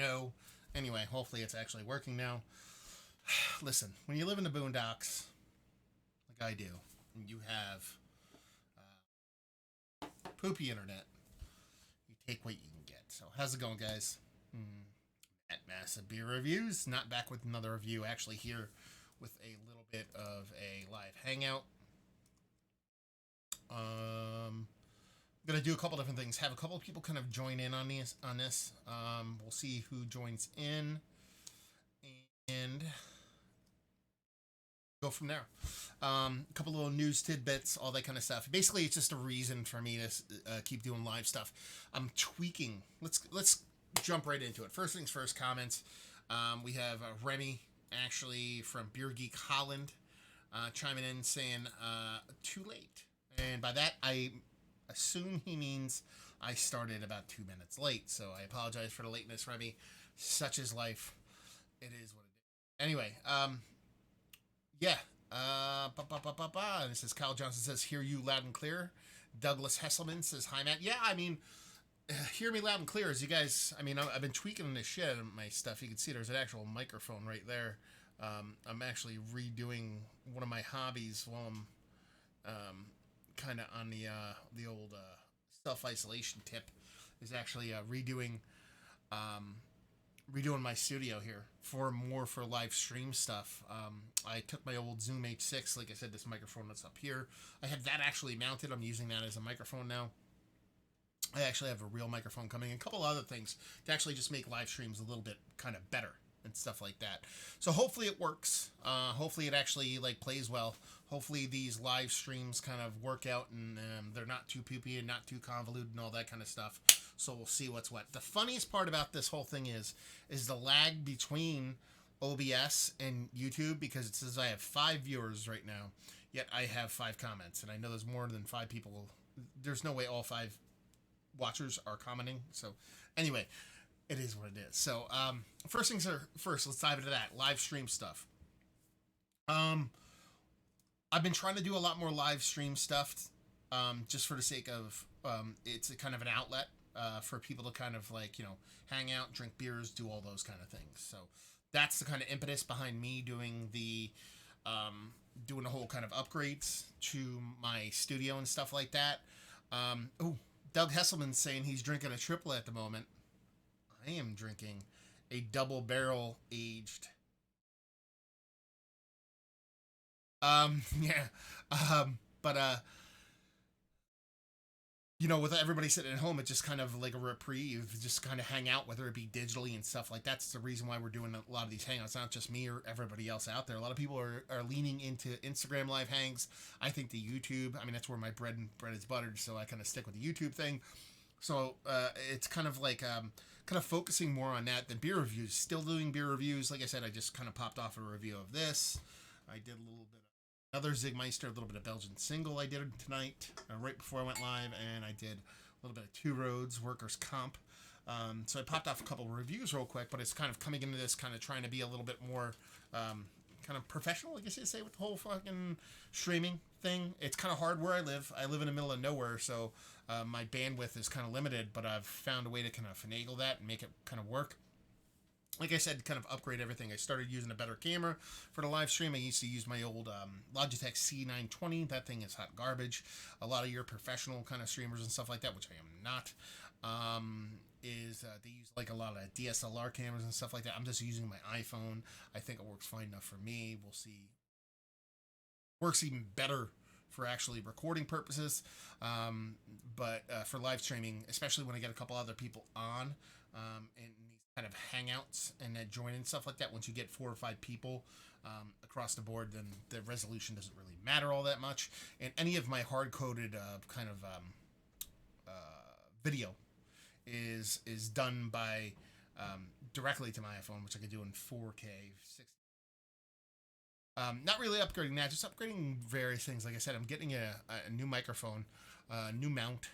know. Anyway, hopefully it's actually working now. Listen, when you live in the boondocks, like I do, and you have poopy internet, you take what you can get. So, how's it going, guys? At Massive Beer Reviews, not back with another review, actually here with a little bit of a live hangout. I'm gonna do a couple different things. Have a couple of people kind of join in on this. We'll see who joins in, and go from there. A couple little news tidbits, all that kind of stuff. Basically, it's just a reason for me to keep doing live stuff. I'm tweaking. Let's jump right into it. First things first. Comments. We have Remy, actually from Beer Geek Holland, chiming in saying too late, and by that I assume he means I started about 2 minutes late. So I apologize for the lateness, Remy. Such is life. It is what it is. Anyway, yeah. And it says Kyle Johnson says, hear you loud and clear. Douglas Hesselman says, hi, Matt. Yeah, I mean, hear me loud and clear. As you guys, I mean, I've been tweaking the shit out of my stuff. You can see there's an actual microphone right there. I'm actually redoing one of my hobbies while I'm kind of on the old self-isolation tip, is actually redoing my studio here for live stream stuff. I took my old Zoom H6, like I said, this microphone that's up here. I had that actually mounted. I'm using that as a microphone now. I actually have a real microphone coming, and a couple other things to actually just make live streams a little bit kind of better and stuff like that. So hopefully it works. Hopefully it actually like plays well. Hopefully these live streams kind of work out, and they're not too poopy and not too convoluted and all that kind of stuff. So we'll see what's what. The funniest part about this whole thing is the lag between OBS and YouTube, because it says I have 5 viewers right now, yet I have 5 comments, and I know there's more than 5 people. There's no way all 5 watchers are commenting. So anyway, it is what it is. So first things are first, let's dive into that live stream stuff. I've been trying to do a lot more live stream stuff, just for the sake of it's a kind of an outlet for people to kind of like, you know, hang out, drink beers, do all those kind of things. So that's the kind of impetus behind me doing the whole kind of upgrades to my studio and stuff like that. Doug Hesselman's saying he's drinking a triple at the moment. I am drinking a double barrel aged. Yeah. But you know, with everybody sitting at home, it's just kind of like a reprieve, just kind of hang out, whether it be digitally and stuff like that. That's the reason why we're doing a lot of these hangouts, not just me or everybody else out there. A lot of people are leaning into Instagram live hangs. I think the YouTube, I mean, that's where my bread is buttered, so I kind of stick with the YouTube thing. So it's kind of like kind of focusing more on that than beer reviews. Still doing beer reviews. Like I said, I just kind of popped off a review of this. I did a little bit of another Zigmeister, a little bit of Belgian single I did tonight, right before I went live, and I did a little bit of Two Roads, Workers' Comp. So I popped off a couple of reviews real quick, but it's kind of coming into this, kind of trying to be a little bit more kind of professional, I guess you'd say, with the whole fucking streaming thing. It's kind of hard where I live. I live in the middle of nowhere, so my bandwidth is kind of limited, but I've found a way to kind of finagle that and make it kind of work. Like I said, kind of upgrade everything. I started using a better camera for the live stream. I used to use my old Logitech C920. That thing is hot garbage. A lot of your professional kind of streamers and stuff like that, which I am not, they use like a lot of DSLR cameras and stuff like that. I'm just using my iPhone. I think it works fine enough for me. We'll see. Works even better for actually recording purposes. But for live streaming, especially when I get a couple other people on, and kind of hangouts and then join and stuff like that, once you get 4 or 5 people across the board, then the resolution doesn't really matter all that much. And any of my hard-coded kind of video is done by directly to my iPhone, which I can do in 4K 60. Not really upgrading that, just upgrading various things. Like I said, I'm getting a new microphone, new mount,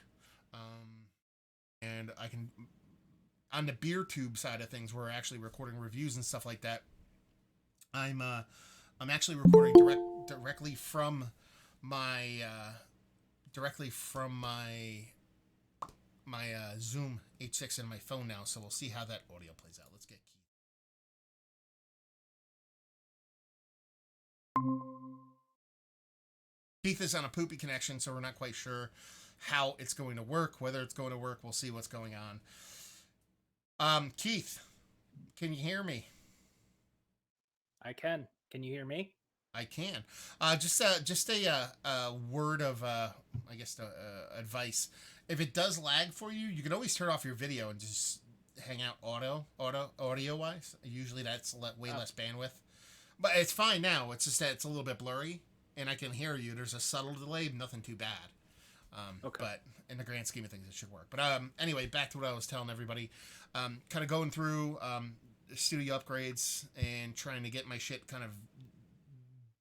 and I can, on the beer tube side of things, where we're actually recording reviews and stuff like that, I'm actually recording directly from my my Zoom H6 in my phone now, so we'll see how that audio plays out. Let's get Keith. Keith is on a poopy connection, so we're not quite sure how it's going to work. Whether it's going to work, we'll see what's going on. Keith, can you hear me? I can. Can you hear me? I can. Just a word of I guess advice. If it does lag for you, you can always turn off your video and just hang out audio wise. Usually that's way less bandwidth, but it's fine now. It's just that it's a little bit blurry, and I can hear you. There's a subtle delay, nothing too bad. Okay. But in the grand scheme of things, it should work. But anyway, back to what I was telling everybody. Kind of going through studio upgrades and trying to get my shit kind of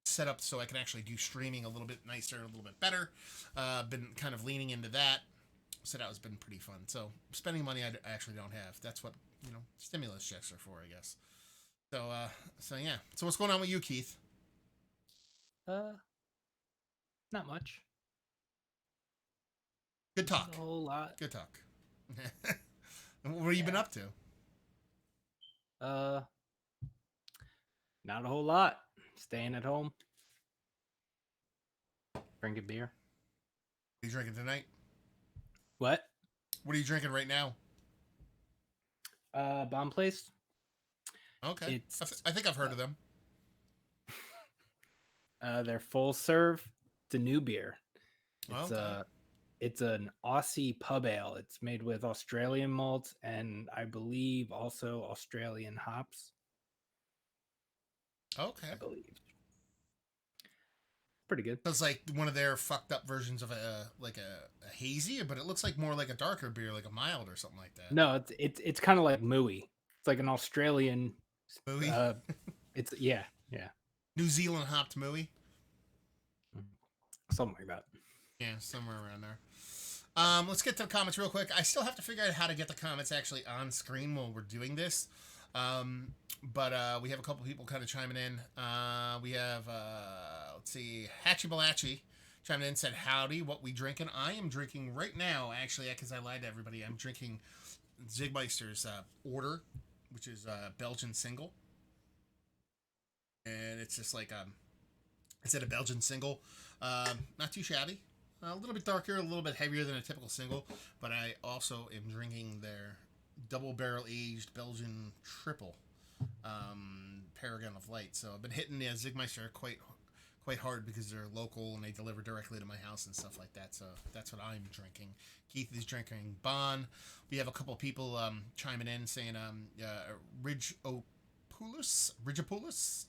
set up so I can actually do streaming a little bit nicer, a little bit better. Been kind of leaning into that. So that has been pretty fun. So spending money I actually don't have. That's what, stimulus checks are for, I guess. So yeah. So what's going on with you, Keith? Uh, Not much. Good Not talk. a whole lot. Good talk. What have you been up to? Uh, Not a whole lot. Staying at home. Drinking beer. What are you drinking tonight? What? What are you drinking right now? Bomb Place. Okay. It's I think I've heard of them. They're full serve. It's a new beer. It's Okay. it's an Aussie pub ale. It's made with Australian malts and I believe also Australian hops. Okay. I believe. Pretty good. So it's like one of their fucked up versions of a hazy, but it looks like more like a darker beer, like a mild or something like that. No, it's kind of like Mooey. It's like an Australian. Mooey? Uh, it's yeah. New Zealand hopped Mooey? Something like that. Yeah, somewhere around there. Let's get to the comments real quick. I still have to figure out how to get the comments actually on screen while we're doing this. But we have a couple people kind of chiming in. We have, let's see, Hatchy Balachi chimed in and said, howdy, what we drinking? I am drinking right now, actually, because I lied to everybody. I'm drinking Zigmeister's Order, which is Belgian single. And it's just like, it's a Belgian single. Not too shabby. A little bit darker, a little bit heavier than a typical single, but I also am drinking their double barrel aged Belgian triple Paragon of Light. So I've been hitting the Zigmeister quite hard because they're local and they deliver directly to my house and stuff like that. So that's what I'm drinking. Keith is drinking Bon. We have a couple people chiming in saying Ridgeopoulos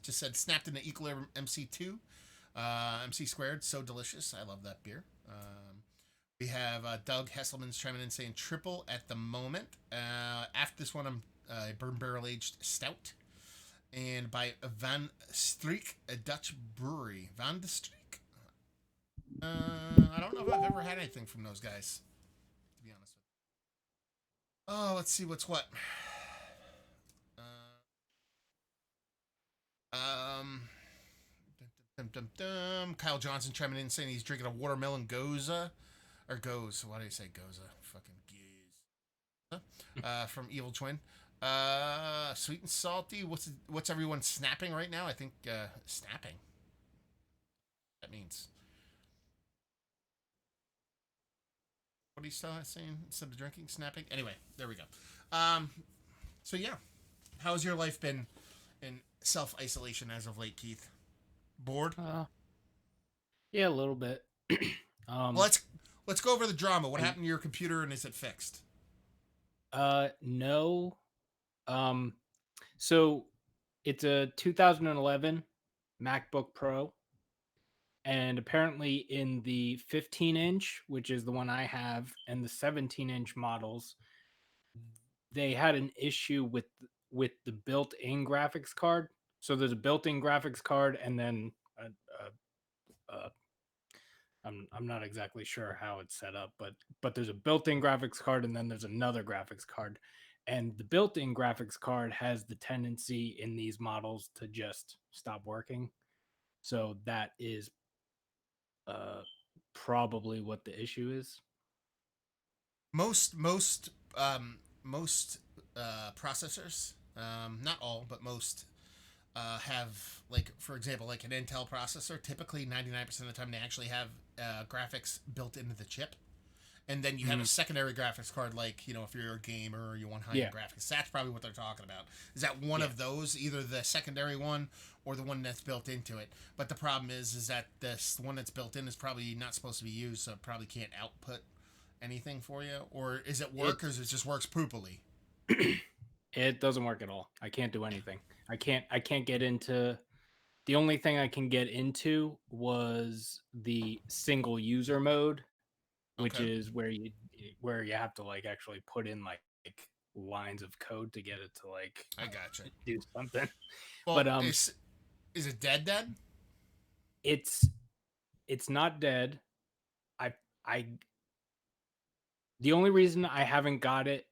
just said snapped into Equilibrium MC2. MC squared, so delicious. I love that beer. We have Doug Hesselman's chiming in saying triple at the moment. After this one, I'm bourbon barrel aged stout, and by Van Streek, a Dutch brewery. Van de Streek. I don't know if I've ever had anything from those guys, to be honest with you. Oh, let's see what's what. Um. Kyle Johnson chiming in saying he's drinking a watermelon goza. Or goes. Why do you say goza? Fucking goose. From Evil Twin. Sweet and salty. What's everyone snapping right now? I think snapping. That means. What are you still saying instead of drinking? Snapping? Anyway, there we go. So yeah. How's your life been in self-isolation as of late, Keith? Bored? Yeah, a little bit. Well, let's go over the drama. What happened to your computer, and is it fixed? No. So it's a 2011 MacBook Pro, and apparently in the 15-inch, which is the one I have, and the 17-inch models, they had an issue with the built-in graphics card. So there's a built-in graphics card, and then I'm not exactly sure how it's set up, but there's a built-in graphics card, and then there's another graphics card, and the built-in graphics card has the tendency in these models to just stop working. So that is probably what the issue is. Most processors, not all, but most have, like, for example, like an Intel processor. Typically, 99% of the time, they actually have graphics built into the chip. And then you have a Mm, secondary graphics card, like, if you're a gamer or you want high end yeah, graphics. That's probably what they're talking about. Is that one yeah. of those, either the secondary one or the one that's built into it? But the problem is that this one that's built in is probably not supposed to be used, so it probably can't output anything for you. Or is it work, or It's is it just works poopily? it doesn't work at all. I can't do anything. I can't get into the only thing I can get into was the single user mode, which Okay, is where you have to like actually put in like lines of code to get it to like I gotcha. do something. But Well, is it dead then? it's it's not dead. I the only reason I haven't got it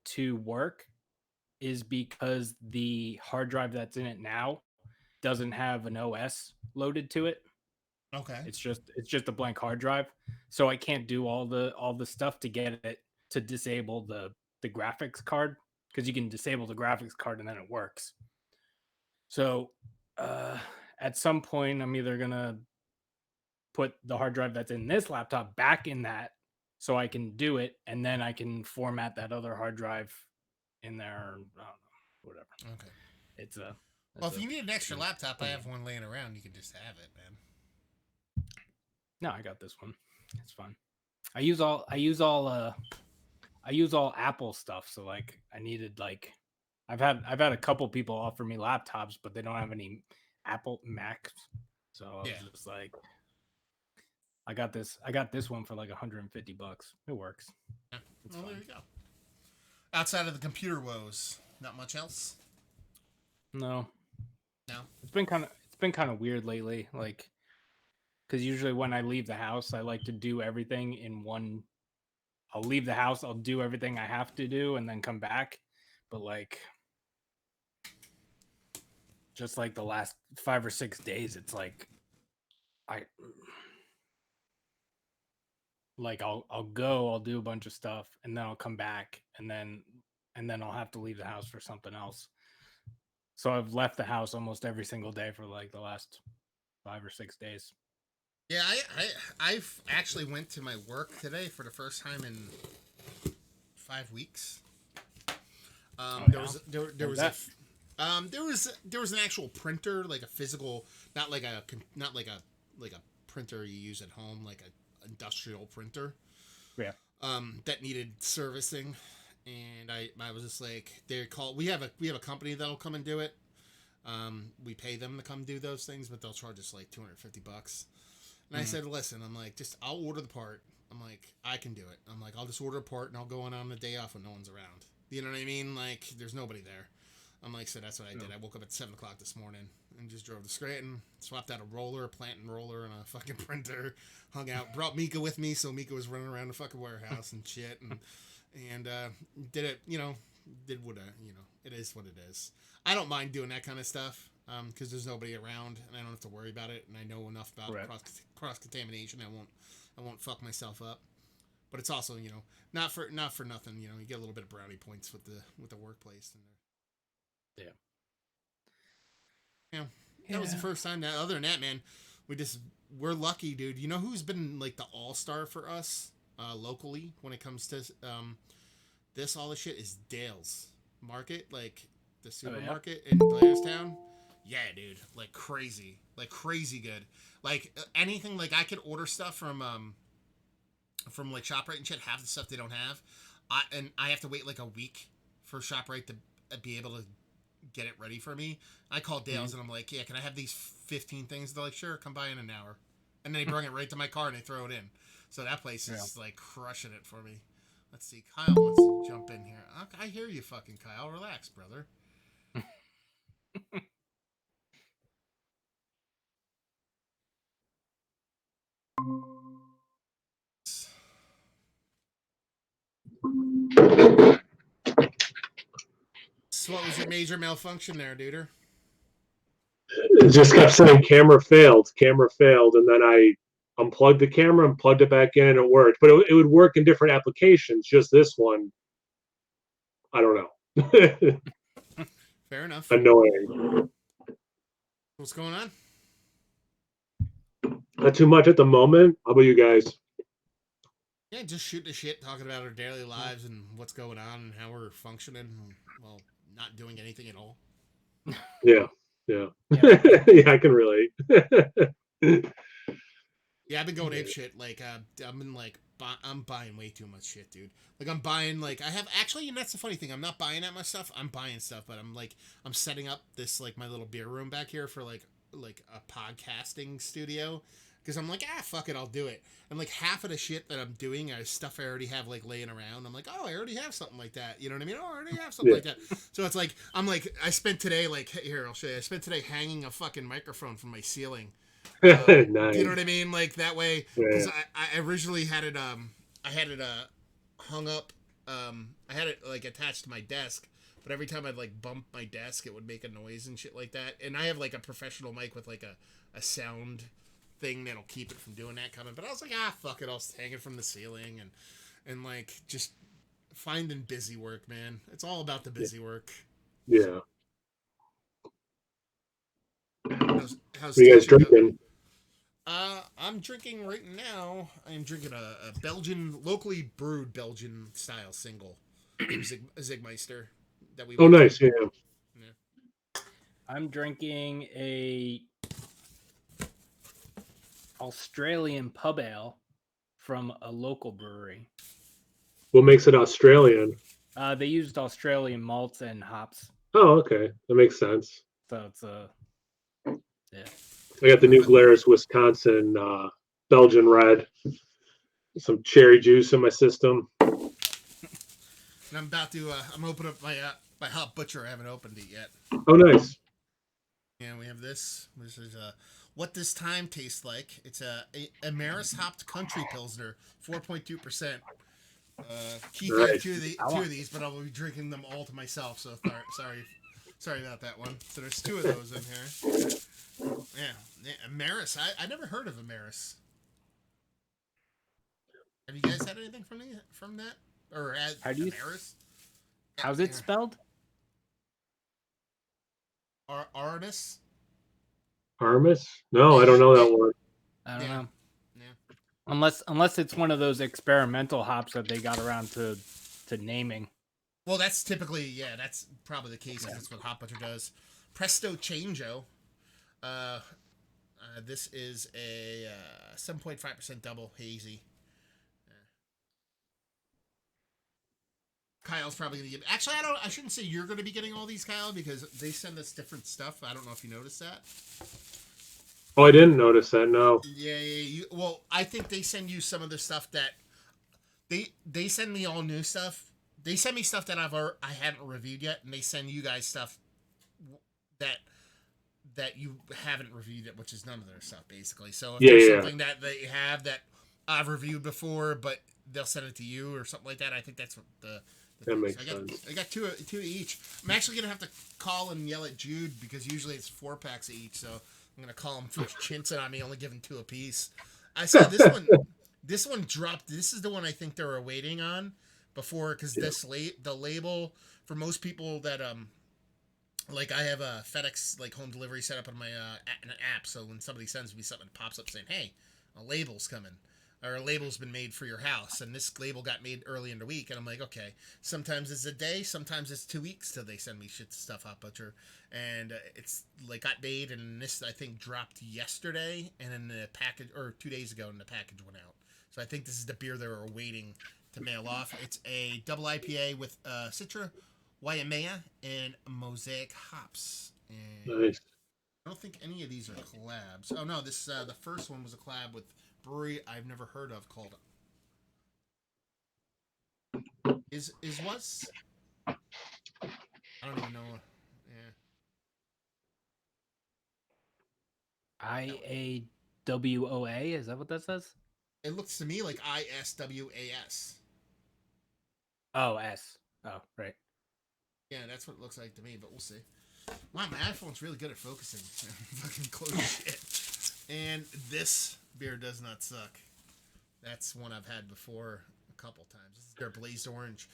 to work is because the hard drive that's in it now doesn't have an OS loaded to it. Okay. It's just a blank hard drive. So I can't do all the stuff to get it to disable the graphics card because you can disable the graphics card and then it works. So uh at some point I'm either going to put the hard drive that's in this laptop back in that so I can do it and then I can format that other hard drive in there. I don't know, whatever. Okay. It's a Well, it's if a you need an extra pain, laptop, I pain. have one laying around. You can just have it, man. No, I got this one. It's fine. I use all I use all I use all Apple stuff, so like I needed like I've had a couple people offer me laptops, but they don't have any Apple Macs. So I was Yeah. just like I got this one for like $150. It works. Yeah. It's Well, there fine. you go. Outside of the computer woes, not much else. No. No. It's been kind of weird lately, like cuz usually when I leave the house, I like to do everything in one. I'll leave the house, I'll do everything I have to do and then come back. But like just like the last 5 or 6 days, it's like I I'll go, I'll do a bunch of stuff, and then I'll come back, and then I'll have to leave the house for something else. So I've left the house almost every single day for like the last 5 or 6 days. Yeah, I've actually went to my work today for the first time in 5 weeks. Oh There yeah, was there and was a that f- there was an actual printer, like a physical, not like a printer you use at home, like a industrial printer, yeah. that needed servicing. And I was just like, we have a company that'll come and do it. We pay them to come do those things, but they'll charge us like $250. And I Mm, said, listen, I'm like, just I'll order the part. I'm like, I can do it. I'm like, I'll just order a part and I'll go on the day off when no one's around. You know what I mean? Like, there's nobody there. I'm like, so that's what I did. no. I woke up at 7 o'clock this morning and just drove to Scranton, swapped out a roller, a planting roller, and a fucking printer. Hung out, brought Mika with me, so Mika was running around the fucking warehouse and shit, and did it. Did what it is what it is. I don't mind doing that kind of stuff because there's nobody around and I don't have to worry about it, and I know enough about Right. cross contamination. I won't fuck myself up. But it's also not for nothing. You get a little bit of brownie points with the workplace. And Yeah. that was the Yeah. first time. That other than that, man, we're lucky, dude. You know who's been like the all star for us locally when it comes to this all the shit is Dale's Market, like the Oh yeah. supermarket in Blairstown. Yeah, dude, like crazy good. Like anything, like I could order stuff from like Shoprite and shit. Half the stuff they don't have, I have to wait like a week for Shoprite to be able to get it ready for me. I call Mhm. Dale's and I'm like, yeah, can I have these 15 things? They're like, sure, come by in an hour, and they bring it right to my car and they throw it in. So that place Yeah. is like crushing it for me. Let's see. Kyle wants to jump in here. I hear you, fucking Kyle. Relax, brother. So what was your major malfunction there, duder? It just kept saying camera failed, and then I unplugged the camera and plugged it back in, and it worked. But it would work in different applications. Just this one, I don't know. Fair enough. Annoying. What's going on? Not too much at the moment. How about you guys? Yeah, just shooting the shit, talking about our daily lives and what's going on and how we're functioning. Well, not doing anything at all. Yeah, yeah, Yeah. yeah. I can relate. Yeah, I've been going ape shit. Like, I've been like, I'm buying way too much shit, dude. Like, I'm buying like I have actually, and that's the funny thing. I'm not buying that much stuff. I'm buying stuff, but I'm setting up this like my little beer room back here for like a podcasting studio because I'm like, fuck it, I'll do it. And like half of the shit that I'm doing is stuff I already have like laying around. I'm like, oh, I already have something like that. You know what I mean? Oh, I already have something Yeah. like that. So it's like I spent today like here, I'll show you. I spent today hanging a fucking microphone from my ceiling. Nice. Do you know what I mean? Like that way, because Yeah. I originally had it I had it hung up I had it like attached to my desk, but every time I'd like bump my desk, it would make a noise and shit like that. And I have like a professional mic with like a sound thing that'll keep it from doing that coming. But I was like, fuck it, I'll hang it from the ceiling and like just finding busy work, man. It's all about the busy work. Yeah. How's What are you guys teaching go? drinking? I'm drinking right now. I'm drinking a Belgian, locally brewed Belgian style single from Zigmeister that we Oh, went to. nice. Yeah. Yeah. I'm drinking a Australian pub ale from a local brewery. What makes it Australian? They used Australian malts and hops, Oh, okay. That makes sense. so it's yeah. I got the New Glarus, Wisconsin, Belgian red. Some cherry juice in my system. And I'm about to. I'm opening up my hot butcher. I haven't opened it yet. Oh, nice. And we have this. This is what this time tastes like. It's a Amaris hopped country pilsner, 4.2%. Keith Nice. had two of these, but I'll be drinking them all to myself. So sorry about that one. So there's two of those in here. Yeah, Amaris. I never heard of Amaris. Have you guys had anything from that or How do you? Amaris? How's it spelled? Aramis? Armis? No, I don't know that one. I don't know. Yeah. Unless it's one of those experimental hops that they got around to naming. Well, that's typically that's probably the case because that's what Hot Butcher does. Presto Changeo. This is a 7.5% double hazy. Kyle's probably gonna get. Actually, I shouldn't say you're gonna be getting all these, Kyle, because they send us different stuff. I don't know if you noticed that. Oh, I didn't notice that. No. Yeah. Well, I think they send you some of the stuff that they send me all new stuff. They send me stuff that I haven't reviewed yet, and they send you guys stuff that you haven't reviewed yet, which is none of their stuff basically. So if there's something that they have that I've reviewed before, but they'll send it to you or something like that, I think that's what the that makes sense. I got two each. I'm actually gonna have to call and yell at Jude because usually it's 4-packs each, so I'm gonna call him for chincing on me, only giving 2 apiece. I saw this one. This one dropped. This is the one I think they were waiting on before because the label for most people that like I have a FedEx like home delivery set up on my an app, so when somebody sends me something, it pops up saying, "Hey, a label's coming." Or a label's been made for your house, and this label got made early in the week, and I'm like, okay. Sometimes it's a day, sometimes it's 2 weeks till they send me shit stuff, Hot Butcher, and it's like got made, and this I think dropped yesterday, and then the package, or 2 days ago, and the package went out. So I think this is the beer they were waiting to mail off. It's a double IPA with Citra, Waimea, and Mosaic hops. And Nice. I don't think any of these are collabs. Oh no, this the first one was a collab with brewery I've never heard of called is what's I don't even know. Yeah. IAWOA, is that what that says? It looks to me like ISWAS. Oh, S. Oh, right. Yeah, that's what it looks like to me, but we'll see. Wow, my iPhone's really good at focusing. Fucking close shit. And this beer does not suck. That's one I've had before a couple times. This is their Blazed Orange.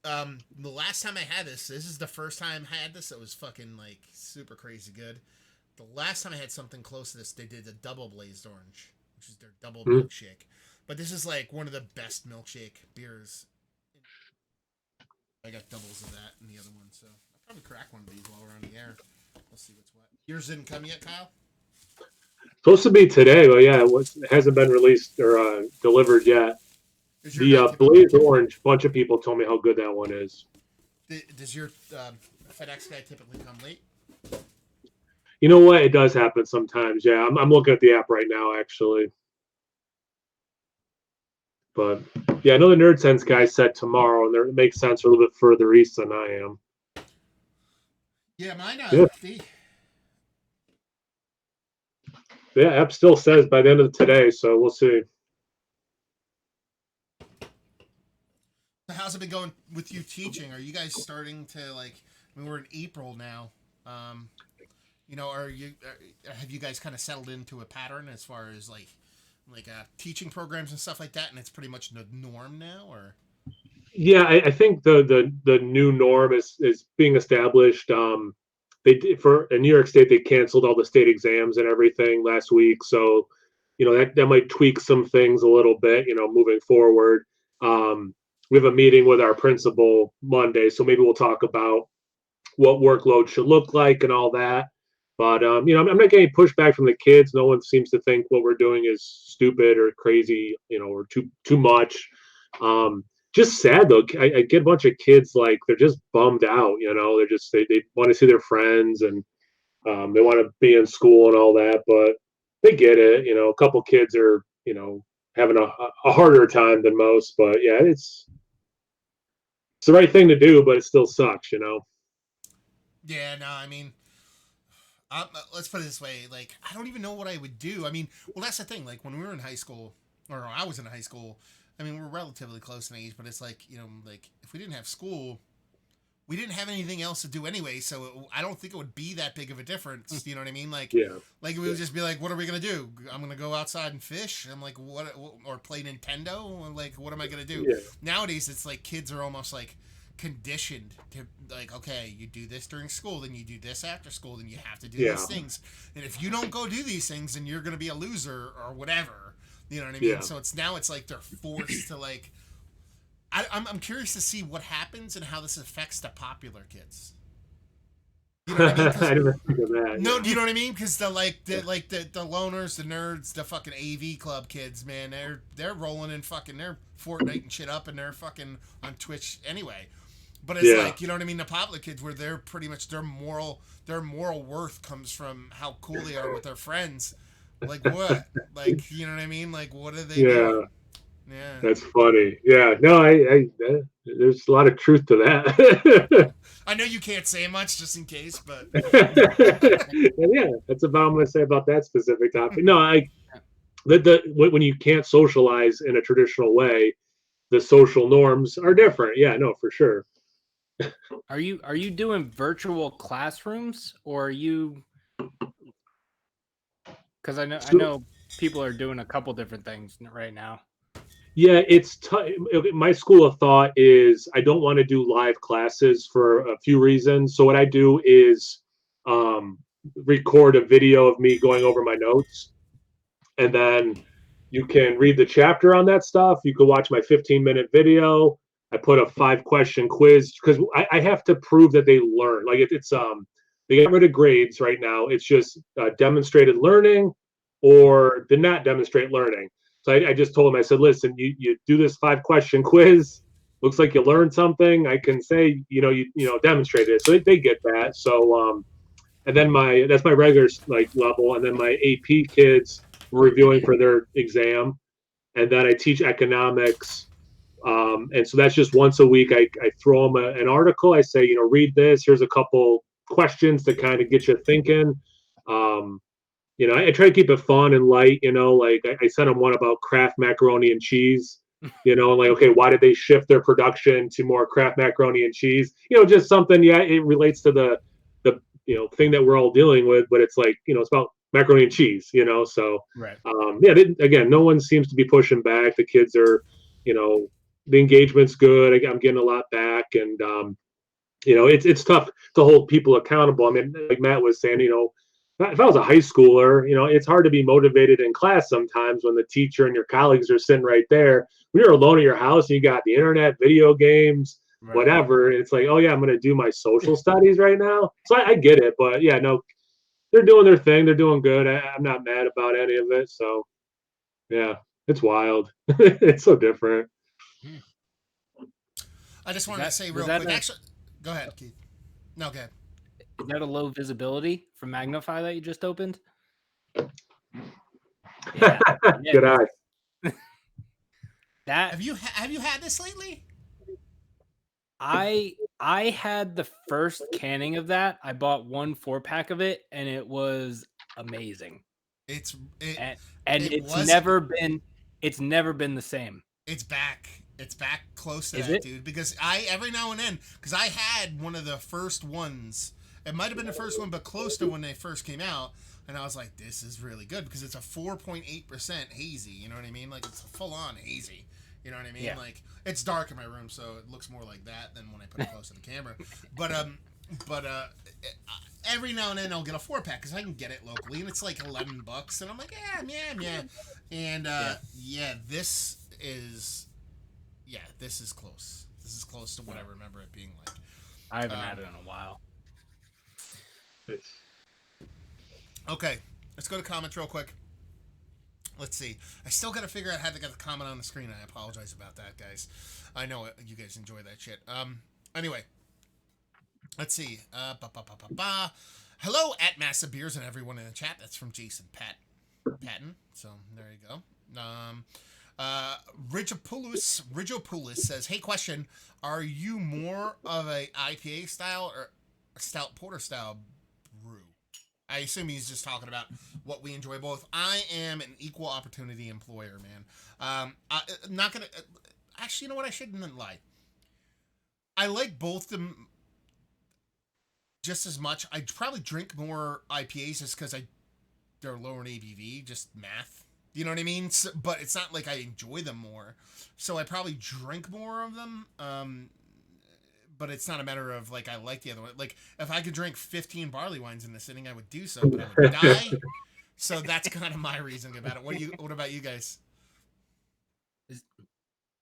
The last time I had this is the first time I had this. It was fucking like super crazy good. The last time I had something close to this, they did the double Blazed Orange, which is their double milkshake. But this is like one of the best milkshake beers. I got doubles of that in the other one, so I'll probably crack one of these while we're on the air. We'll see what's what. Yours didn't come yet, Kyle? Supposed to be today, but yeah, it hasn't been released or delivered yet. The Blazed Orange, a bunch of people told me how good that one is. Does your FedEx guy typically come late? You know what? It does happen sometimes. Yeah, I'm looking at the app right now, actually. But yeah, I know the Nerd Sense guy said tomorrow, and it makes sense. They're a little bit further east than I am. Yeah, mine Yeah, app still says by the end of today, so we'll see. How's it been going with you teaching? Are you guys starting to like? I mean, we're in April now. You know, have you guys kind of settled into a pattern as far as like teaching programs and stuff like that, and it's pretty much the norm now, or? Yeah, I think the new norm is being established. They did, in New York State, they canceled all the state exams and everything last week, so you know that might tweak some things a little bit. You know, moving forward. We have a meeting with our principal Monday, so maybe we'll talk about what workload should look like and all that. But you know, I'm not getting pushback from the kids. No one seems to think what we're doing is stupid or crazy, you know, or too much. Just sad though. I get a bunch of kids like they're just bummed out. You know, they want to see their friends and they want to be in school and all that, but they get it. You know, a couple kids are having a harder time than most. But yeah, it's the right thing to do, but it still sucks. You know. Yeah. No. I mean. Let's put it this way, like, I don't even know what I would do. I mean, well, that's the thing. Like, when we were in high school, or I was in high school, I mean, we're relatively close in age, but it's like, you know, like, if we didn't have school, we didn't have anything else to do anyway, so I don't think it would be that big of a difference, you know what I mean? Like, like we would just be like, what are we going to do? I'm going to go outside and fish? I'm like, what, or play Nintendo? Like, what am I going to do? Yeah. Nowadays, it's like kids are almost like, conditioned to like, okay, you do this during school, then you do this after school, then you have to do these things, and if you don't go do these things, then you're gonna be a loser or whatever, you know what I mean? So it's like they're forced to like I'm curious to see what happens and how this affects the popular kids. You know what I mean? I never think of that. No, you know what I mean? Because the loners, the nerds, the fucking AV club kids, man, they're rolling in fucking, they're Fortnite and shit up, and they're fucking on Twitch anyway. But it's like, you know what I mean? The popular kids, where they're pretty much their moral worth comes from how cool they are with their friends. Like what? Like, you know what I mean? Like, what are they doing? Yeah, that's funny. Yeah, no, I there's a lot of truth to that. I know you can't say much just in case, but yeah, that's about what I'm going to say about that specific topic. No, when you can't socialize in a traditional way, the social norms are different. Yeah, no, for sure. Are you doing virtual classrooms, or are you? Because I know people are doing a couple different things right now. Yeah, it's my school of thought is I don't want to do live classes for a few reasons. So what I do is record a video of me going over my notes, and then you can read the chapter on that stuff. You can watch my 15-minute video. I put a 5-question quiz because I have to prove that they learn. Like it's they got rid of grades right now. It's just demonstrated learning or did not demonstrate learning. So I just told him, I said, listen, you do this 5-question quiz. Looks like you learned something. I can say, you demonstrated it. So they get that. So, and then that's my regular level. And then my AP kids were reviewing for their exam. And then I teach economics. And so that's just once a week. I throw them an article. I say, read this. Here's a couple questions to kind of get you thinking. I try to keep it fun and light, like I sent them one about Kraft macaroni and cheese, like, okay, why did they shift their production to more Kraft macaroni and cheese? Just something, it relates to the thing that we're all dealing with, but it's like, it's about macaroni and cheese, you know. So Right. yeah, again, no one seems to be pushing back. The kids are, you know, the engagement's good. I'm getting a lot back, and you know, it's tough to hold people accountable. I mean, like Matt was saying, you know, if I was a high schooler, you know, it's hard to be motivated in class sometimes when the teacher and your colleagues are sitting right there. When you're alone at your house and you got the internet, video games, Right. whatever, it's like, oh yeah, I'm going to do my social studies right now. So I get it, but yeah, no, they're doing their thing. They're doing good. I'm not mad about any of it. So yeah, it's wild. It's so different. Hmm. I just Is wanted to that say was real that quick. a Actually, go ahead, Keith. No, go ahead. is that a low visibility from Magnify that you just opened? Yeah. Yeah. Good eye. That Have you had this lately? I had the first canning of that. I bought 1 4-pack of it, and it was amazing. It's it And and it was it's never been the same. it's back. It's back close to Is that, it? dude. Because I every now and then, because I had one of the first ones. It might have been the first one, but close to when they first came out. And I was like, this is really good because it's a 4.8% hazy. You know what I mean? Like it's full on hazy. You know what I mean? Yeah. Like it's dark in my room, so it looks more like that than when I put it close to the camera. But every now and then I'll get a 4-pack because I can get it locally, and it's like $11, and I'm like, yeah. And yeah, this is close. This is close to what I remember it being like. I haven't had it in a while. Okay, let's go to comments real quick. Let's see. I still got to figure out how to get the comment on the screen. I apologize about that, guys. I know you guys enjoy that shit. Anyway, let's see. Hello at Massive Beers and everyone in the chat. That's from Jason Patton. So there you go. Ridgopoulos says, "Hey, question: are you more of a IPA style or a stout porter style brew?" I assume he's just talking about what we enjoy both. I am an equal opportunity employer, man. I'm not gonna. Actually, you know what? I shouldn't lie. I like both them just as much. I probably drink more IPAs just because they're lower in ABV, just math. You know what I mean? So, but it's not like I enjoy them more. So I probably drink more of them. But it's not a matter of like I like the other one. Like if I could drink 15 barley wines in a sitting, I would do so, but I would die. So that's kind of my reasoning about it. What about you guys?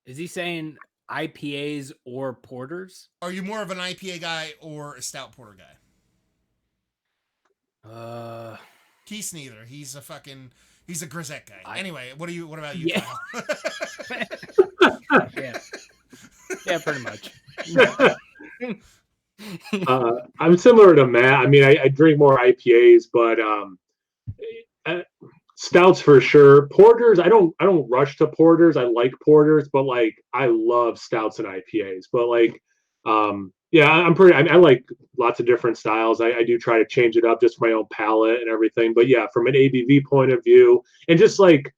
Is he saying IPAs or porters? Are you more of an IPA guy or a stout porter guy? He's neither. He's a grisette guy. Anyway, what about you, Yeah. Kyle? Yeah, pretty much. I'm similar to Matt. I mean, I drink more IPAs, but stouts for sure. Porters, I don't rush to porters. I like porters, but like I love stouts and IPAs. But like, yeah, I like lots of different styles. I do try to change it up just for my own palate and everything. But yeah, from an ABV point of view, and just like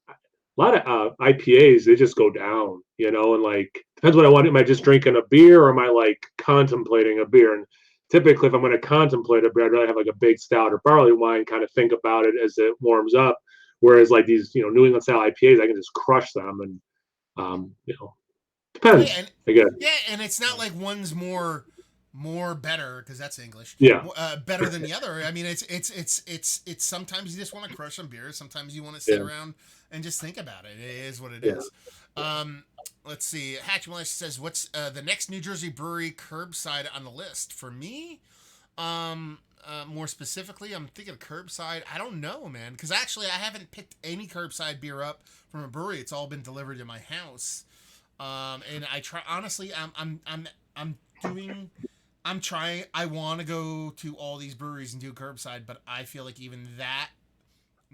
a lot of IPAs, they just go down, you know, and like depends what I want. Am I just drinking a beer or am I like contemplating a beer? And typically, if I'm going to contemplate a beer, I'd rather have like a big stout or barley wine, kind of think about it as it warms up. Whereas like these, you know, New England style IPAs, I can just crush them, and you know, depends. Yeah, and it's not like one's more better because that's English. Yeah, better than the other. I mean, it's sometimes you just want to crush some beers. Sometimes you want to sit around and just think about it. It is what it is. Let's see. Hatch Militia says, "What's the next New Jersey brewery curbside on the list for me?" More specifically, I'm thinking of curbside. I don't know, man, because actually I haven't picked any curbside beer up from a brewery. It's all been delivered to my house. And I try honestly. I'm trying. I want to go to all these breweries and do curbside, but I feel like even that,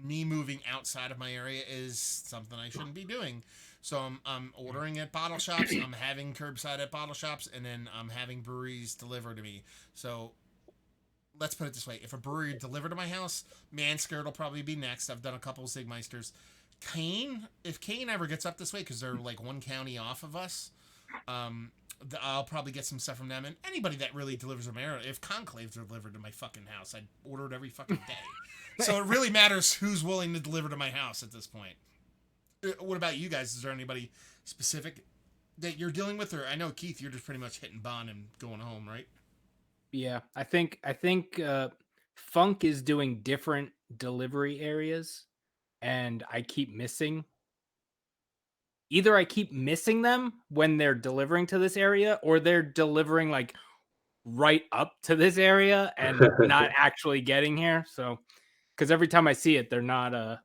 me moving outside of my area is something I shouldn't be doing. So I'm ordering at bottle shops. I'm having curbside at bottle shops, and then I'm having breweries deliver to me. So let's put it this way: if a brewery delivered to my house, Manskirt will probably be next. I've done a couple of Sigmeisters. Kane, if Kane ever gets up this way, because they're like one county off of us, I'll probably get some stuff from them, and anybody that really delivers a marijuana. If conclaves are delivered to my fucking house, I'd order it every fucking day. So it really matters who's willing to deliver to my house at this point. What about you guys? Is there anybody specific that you're dealing with, or I know Keith, you're just pretty much hitting bond and going home, right? Yeah, I think Funk is doing different delivery areas, and I keep missing. Either I keep missing them when they're delivering to this area, or they're delivering like right up to this area and not actually getting here. So, because every time I see it, they're not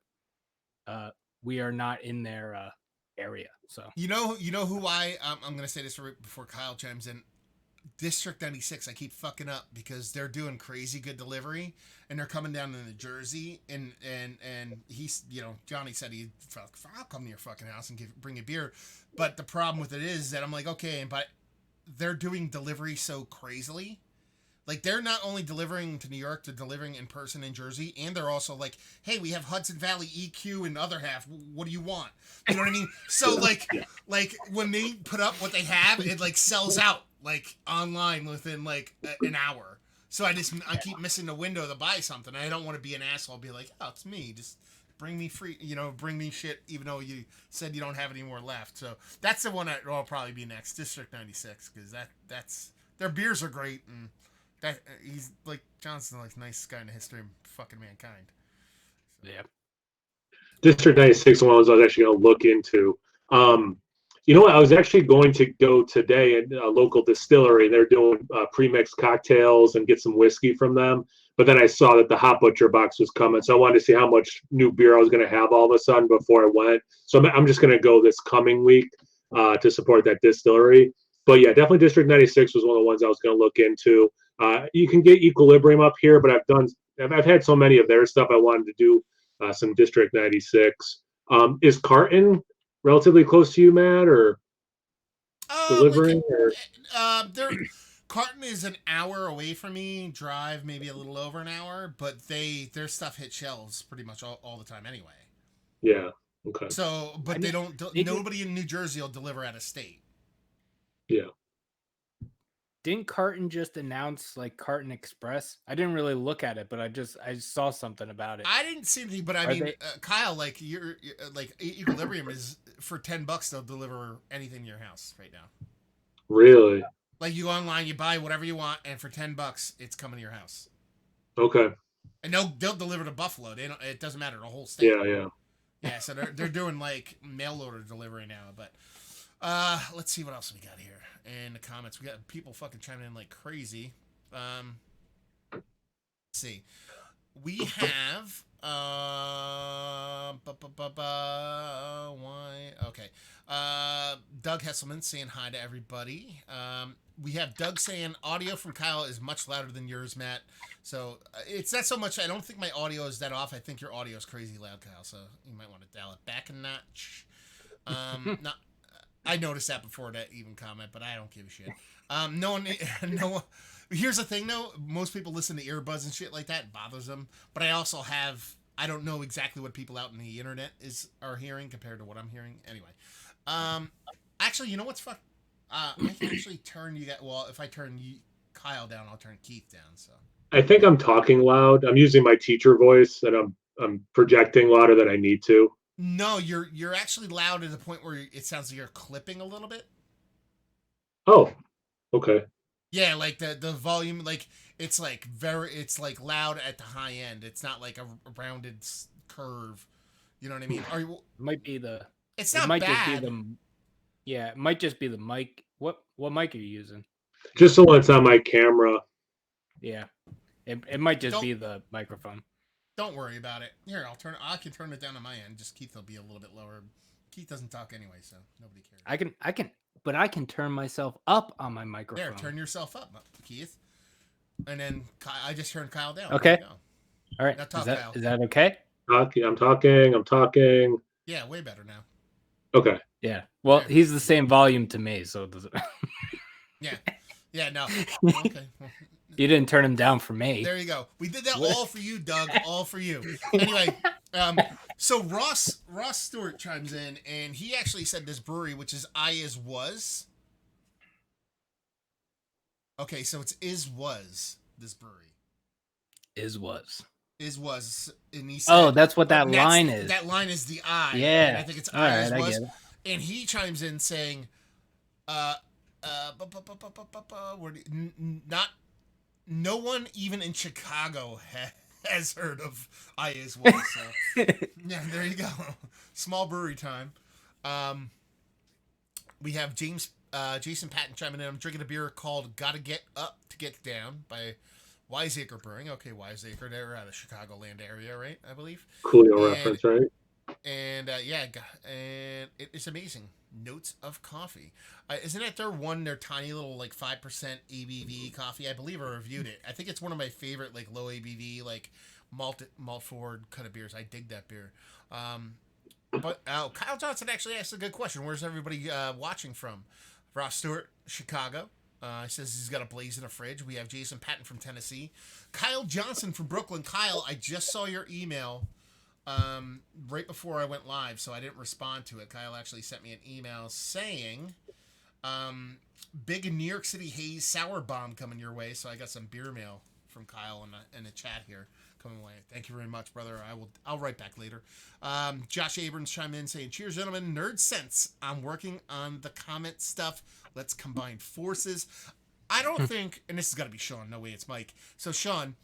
we are not in their area. So You know who I'm gonna say this right before Kyle chimes in. District 96, I keep fucking up because they're doing crazy good delivery and they're coming down to New Jersey and he's, Johnny said I'll come to your fucking house and bring you beer. But the problem with it is that I'm like, okay, but they're doing delivery so crazily. Like, they're not only delivering to New York, they're delivering in person in Jersey, and they're also like, hey, we have Hudson Valley EQ in the other half. What do you want? You know what I mean? So, like when they put up what they have, it, like, sells out, like, online within, like, an hour. So I keep missing the window to buy something. I don't want to be an asshole. I'll be like, oh, it's me. Just bring me free, bring me shit, even though you said you don't have any more left. So that's the one that will probably be next, District 96, because that's their beers are great, and that he's like Johnson, like nicest guy in the history of fucking mankind. So. Yeah. District 96 one was I was actually going to look into. You know what? I was actually going to go today at a local distillery. They're doing pre-mixed cocktails and get some whiskey from them. But then I saw that the Hot Butcher box was coming, so I wanted to see how much new beer I was going to have all of a sudden before I went. So I'm just going to go this coming week to support that distillery. But yeah, definitely District 96 was one of the ones I was going to look into. You can get Equilibrium up here, but I've had so many of their stuff. I wanted to do some District 96. Is Carton relatively close to you, Matt, or delivering? Carton is an hour away from me. Drive maybe a little over an hour, but their stuff hit shelves pretty much all the time anyway. Yeah. Okay. So, but nobody in New Jersey will deliver out of state. Yeah. Didn't Carton just announce like Carton Express? I didn't really look at it, but I saw something about it. I didn't see anything, but Kyle, like you're like Equilibrium is for $10 they'll deliver anything to your house right now. Really? Like, you go online, you buy whatever you want, and for $10 it's coming to your house. Okay. And they'll deliver to Buffalo. It doesn't matter, the whole state. Yeah. So they're doing like mail order delivery now, but. Let's see what else we got here in the comments. We got people fucking chiming in like crazy. Let's see. We have why? Okay. Doug Hesselman saying hi to everybody. We have Doug saying audio from Kyle is much louder than yours, Matt. So it's not so much. I don't think my audio is that off. I think your audio is crazy loud, Kyle. So you might want to dial it back a notch. Not. I noticed that before that even comment, but I don't give a shit. No. Here's the thing, though. Most people listen to earbuds and shit like that. It bothers them. But I don't know exactly what people out in the internet are hearing compared to what I'm hearing. Anyway. Actually, you know what's fuck? I can actually turn you guys. Well, if I turn Kyle down, I'll turn Keith down. So. I think I'm talking loud. I'm using my teacher voice, and I'm projecting louder than I need to. No, you're actually loud to the point where it sounds like you're clipping a little bit. Oh, okay. Yeah, like the volume, like it's like loud at the high end. It's not like a rounded curve. You know what I mean? Might be the. It's not bad. Just be it might just be the mic. What mic are you using? Just the one that's on my camera. Yeah, it might just be the microphone. Don't worry about it. Here, I can turn it down on my end. Just Keith will be a little bit lower. Keith doesn't talk anyway, so nobody cares. I can turn myself up on my microphone. There, turn yourself up, Keith. And then I just turned Kyle down. Okay. All right. Kyle. Is that okay? I'm talking. Yeah, way better now. Okay. Yeah. Well, he's the same volume to me, so it doesn't. Yeah. Yeah. No. Okay. Well, you didn't turn him down for me. There you go. We did that all for you, Doug. All for you. Anyway, so Ross Stewart chimes in, and he actually said this brewery, which is I Is Was. Okay, so it's was this brewery. Was. And he Oh, said, that's what that that's line is. That line is the I, Yeah. and I think it's All I right, is I was, get it. and he chimes in saying, where not no one even in Chicago has heard of I is was. So yeah, there you go. Small brewery time. We have Jason Patton chiming in. I'm drinking a beer called "Gotta Get Up to Get Down" by Wiseacre Brewing. Okay, Wiseacre, they're out of Chicagoland area, right? I believe. Coolio reference, right? And and it's amazing. Notes of coffee. Isn't that their tiny little like 5% ABV coffee? I believe I reviewed it. I think it's one of my favorite like low ABV like malt forward kind of beers. I dig that beer. But Kyle Johnson actually asked a good question. Where's everybody watching from? Ross Stewart, Chicago. He says he's got a blaze in a fridge. We have Jason Patton from Tennessee. Kyle Johnson from Brooklyn. Kyle, I just saw your email right before I went live, so I didn't respond to it. Kyle actually sent me an email saying, big New York City haze sour bomb coming your way. So I got some beer mail from Kyle in the chat here coming away. Thank you very much, brother. I'll write back later. Josh Abrams chime in saying, cheers, gentlemen. Nerd sense. I'm working on the comment stuff. Let's combine forces. I don't think, and this has got to be Sean. No way, it's Mike. So Sean,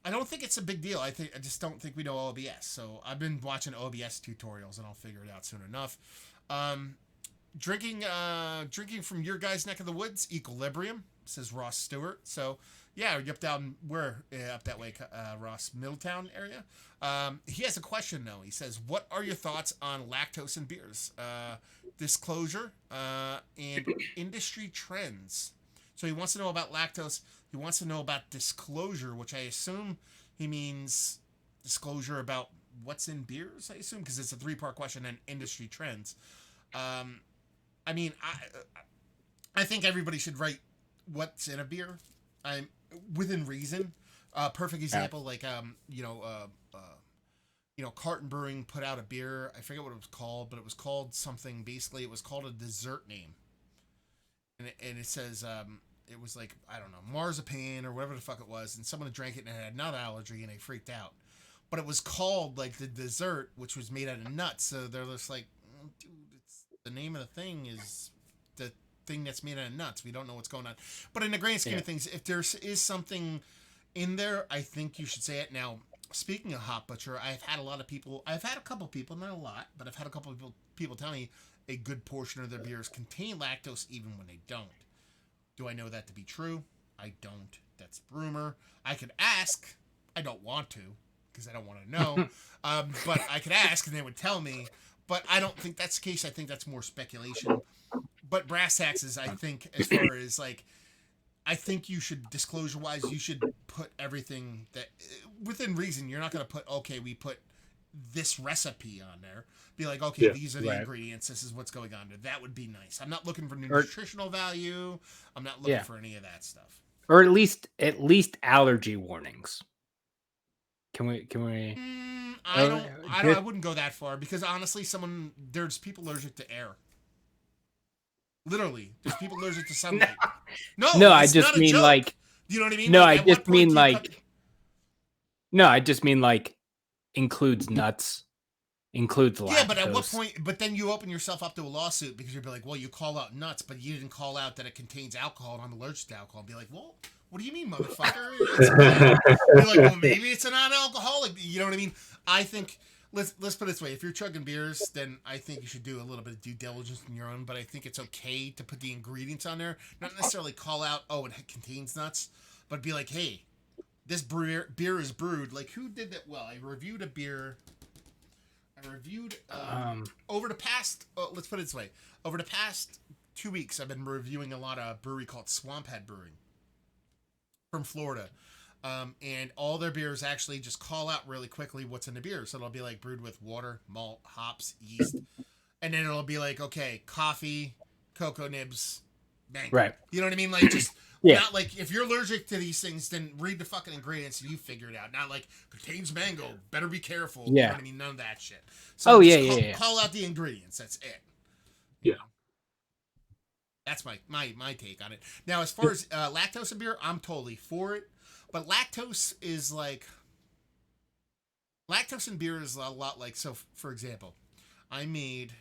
I don't think it's a big deal. I just don't think we know OBS. So I've been watching OBS tutorials, and I'll figure it out soon enough. Drinking from your guys' neck of the woods, Equilibrium, says Ross Stewart. So yeah, you're up down where up that way, Ross, Middletown area. He has a question though. He says, "What are your thoughts on lactose in beers? Disclosure and industry trends." So he wants to know about lactose. He wants to know about disclosure, which I assume he means disclosure about what's in beers. I assume because it's a 3-part question and industry trends. I mean, I think everybody should write what's in a beer. I'm within reason. Perfect example, like Carton Brewing put out a beer. I forget what it was called, but it was called something. Basically, it was called a dessert name, and it says it was like, I don't know, marzipan or whatever the fuck it was, and someone drank it and had a nut allergy and they freaked out. But it was called like the dessert, which was made out of nuts. So they're just like, dude, it's the name of the thing is the thing that's made out of nuts. We don't know what's going on. But in the grand scheme of things, if there is something in there, I think you should say it. Now, speaking of Hop Butcher, I've had a couple people, not a lot, but I've had a couple of people tell me a good portion of their beers contain lactose even when they don't. Do I know that to be true? I don't. That's rumor. I could ask. I don't want to because I don't want to know. But I could ask and they would tell me. But I don't think that's the case. I think that's more speculation. But brass taxes, I think, as far as like, I think you should, disclosure-wise, you should put everything that, within reason. You're not going to put, okay, we put this recipe on there. Be like, okay, these are the ingredients. This is what's going on there. That would be nice. I'm not looking for nutritional value. I'm not looking for any of that stuff. Or at least allergy warnings. Can we? I wouldn't go that far because honestly, there's people allergic to air. Literally, there's people allergic to sunlight. No, I just mean like, you know what I mean? No, like, I just mean like, no, I just mean like, includes nuts, includes lactose. Yeah, but at what point? But then you open yourself up to a lawsuit because you'll be like, well, you call out nuts, but you didn't call out that it contains alcohol and I'm allergic to alcohol. And be like, well, what do you mean, motherfucker? You're like, well, maybe it's a non-alcoholic. You know what I mean? I think. Let's put it this way. If you're chugging beers, then I think you should do a little bit of due diligence on your own, but I think it's okay to put the ingredients on there. Not necessarily call out, oh, it contains nuts, but be like, hey, this beer is brewed. Like, who did that well? I reviewed a beer. Over the past, let's put it this way. Over the past 2 weeks, I've been reviewing a lot of brewery called Swamp Head Brewing from Florida. And all their beers actually just call out really quickly what's in the beer. So it'll be like brewed with water, malt, hops, yeast. And then it'll be like, okay, coffee, cocoa nibs, bang. Right. You know what I mean? Like, just not like, if you're allergic to these things, then read the fucking ingredients and you figure it out. Not like, contains mango, better be careful. You know what I mean? None of that shit. So call out the ingredients. That's it. Yeah. That's my take on it. Now, as far as lactose in beer, I'm totally for it. But lactose in beer is a lot like, so for example, I made,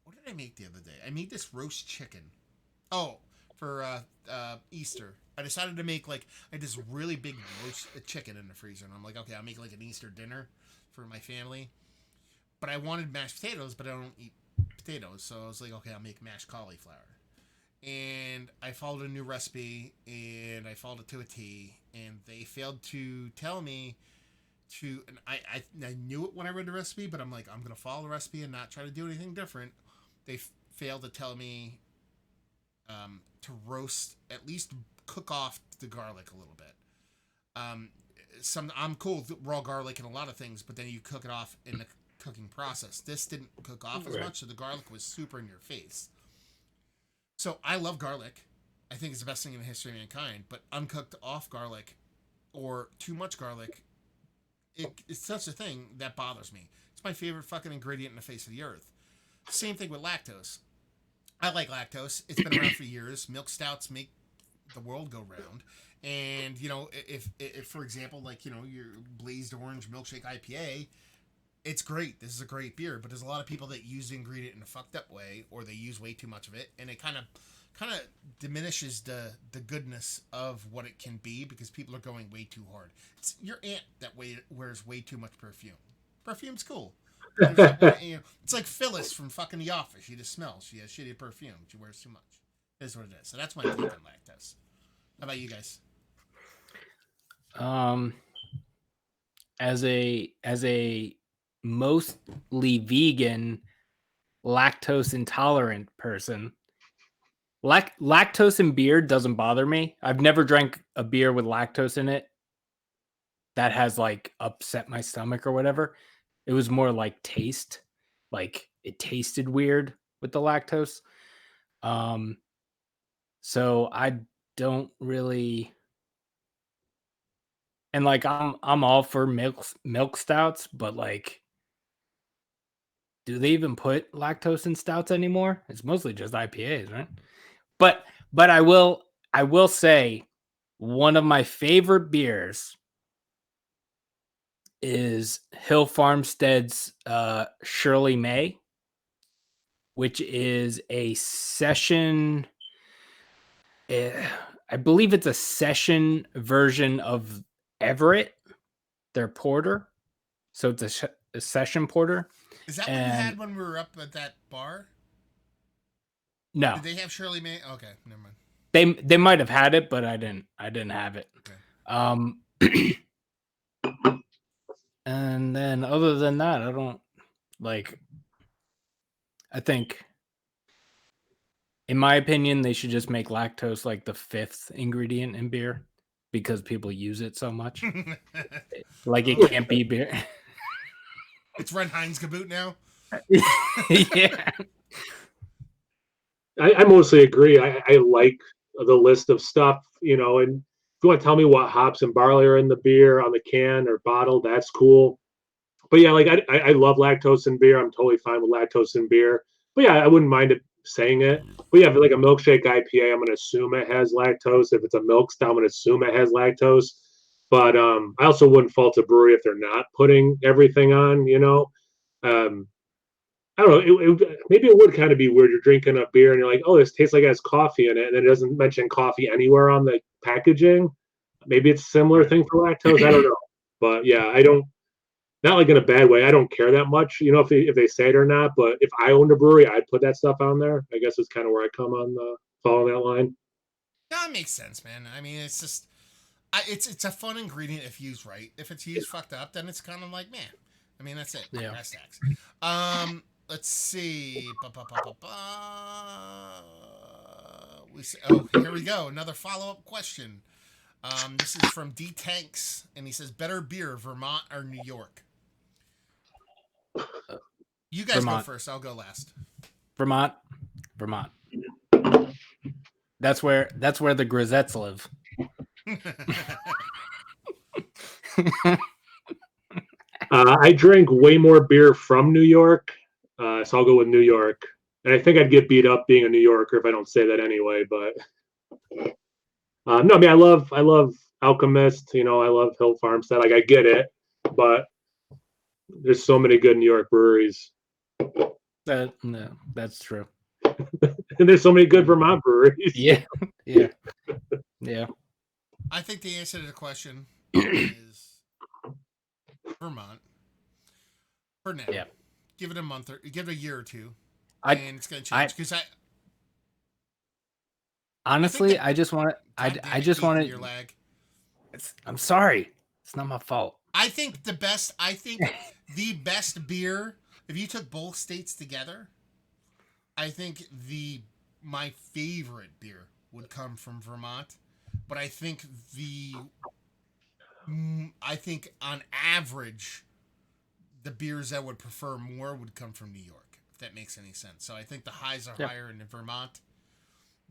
what did I make the other day? I made this roast chicken. Oh, for Easter. I decided to make like, I had this really big roast chicken in the freezer. And I'm like, okay, I'll make like an Easter dinner for my family. But I wanted mashed potatoes, but I don't eat potatoes. So I was like, okay, I'll make mashed cauliflower. And I followed a new recipe, and I followed it to a T, and they failed to tell me and I knew it when I read the recipe, but I'm like, I'm gonna follow the recipe and not try to do anything different. They failed to tell me to roast, at least cook off the garlic a little bit. Um, I'm cool with raw garlic and a lot of things, but then you cook it off in the cooking process. This didn't cook off as much, so the garlic was super in your face. So I love garlic. I think it's the best thing in the history of mankind. But uncooked off garlic or too much garlic, it's such a thing that bothers me. It's my favorite fucking ingredient in the face of the earth. Same thing with lactose. I like lactose. It's been around for years. Milk stouts make the world go round. And, you know, if for example, like, you know, your Blazed Orange Milkshake IPA, it's great. This is a great beer, but there's a lot of people that use the ingredient in a fucked up way, or they use way too much of it, and it kind of diminishes the goodness of what it can be because people are going way too hard. It's your aunt that wears way too much perfume. Perfume's cool. You know, it's like Phyllis from fucking The Office. She just smells. She has shitty perfume. She wears too much. That's what it is. So that's my take on lactose. How about you guys? As a mostly vegan, lactose intolerant person, lactose in beer doesn't bother me. I've never drank a beer with lactose in it that has like upset my stomach or whatever. It was more like taste, like it tasted weird with the lactose. So I don't really, and like I'm all for milk stouts, but like, do they even put lactose in stouts anymore? It's mostly just IPAs, right? But I will say one of my favorite beers is Hill Farmstead's Shirley May, which is a session. I believe it's a session version of Everett, their porter. So it's a session porter. Is that what you had when we were up at that bar? No. Did they have Shirley May? Okay, never mind. They might have had it, but I didn't have it. Okay. And then other than that, I don't like. I think, in my opinion, they should just make lactose like the 5th ingredient in beer because people use it so much. Like it can't be beer. It's Red Heinz Kaboot now. Yeah. I mostly agree. I like the list of stuff, you know, and if you want to tell me what hops and barley are in the beer on the can or bottle, that's cool. But yeah, like I love lactose in beer. I'm totally fine with lactose in beer. But yeah, I wouldn't mind it saying it. But yeah, if like a milkshake IPA, I'm gonna assume it has lactose. If it's a milk stout, I'm gonna assume it has lactose. But I also wouldn't fault a brewery if they're not putting everything on, you know. Um, I don't know. Maybe it would kind of be weird. You're drinking a beer and you're like, oh, this tastes like it has coffee in it, and it doesn't mention coffee anywhere on the packaging. Maybe it's a similar thing for lactose. I don't know. But yeah, I don't. Not like in a bad way. I don't care that much, you know, if they say it or not. But if I owned a brewery, I'd put that stuff on there. I guess it's kind of where I come on the following that line. That makes sense, man. I mean, it's just, it's a fun ingredient if used right. If it's used fucked up, then it's kind of like, man. I mean, that's it. Yeah. Brass tacks. Let's see. Here we go. Another follow-up question. This is from D Tanks, and he says, "Better beer, Vermont or New York?" You guys Vermont. go first. I'll go last. Vermont. That's where the Grisettes live. I drink way more beer from New York, so I'll go with New York. And I think I'd get beat up being a New Yorker if I don't say that anyway. But no, I mean, I love Alchemist. You know, I love Hill Farmstead. Like, I get it, but there's so many good New York breweries, No, that's true. and there's so many good Vermont breweries. Yeah, yeah, yeah. I think the answer to the question is Vermont for now. Yeah. Give it a month or give it a year or two, I and it's going to change. Because honestly, I just want to. I just want to. Your lag. I'm sorry. It's not my fault. I think the best beer, if you took both states together, I think my favorite beer would come from Vermont, but I think on average, the beers I would prefer more would come from New York, if that makes any sense. So I think the highs are higher in Vermont.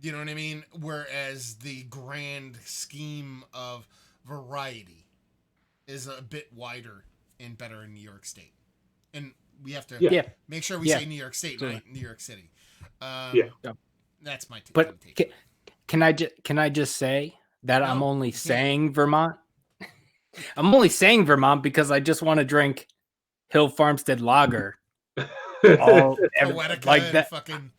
You know what I mean? Whereas the grand scheme of variety is a bit wider and better in New York State. And we have to make sure we say New York State, not New York City. That's my take. But can I just say that I'm only saying Vermont? I'm only saying Vermont because I just want to drink Hill Farmstead Lager. Like that. Fucking,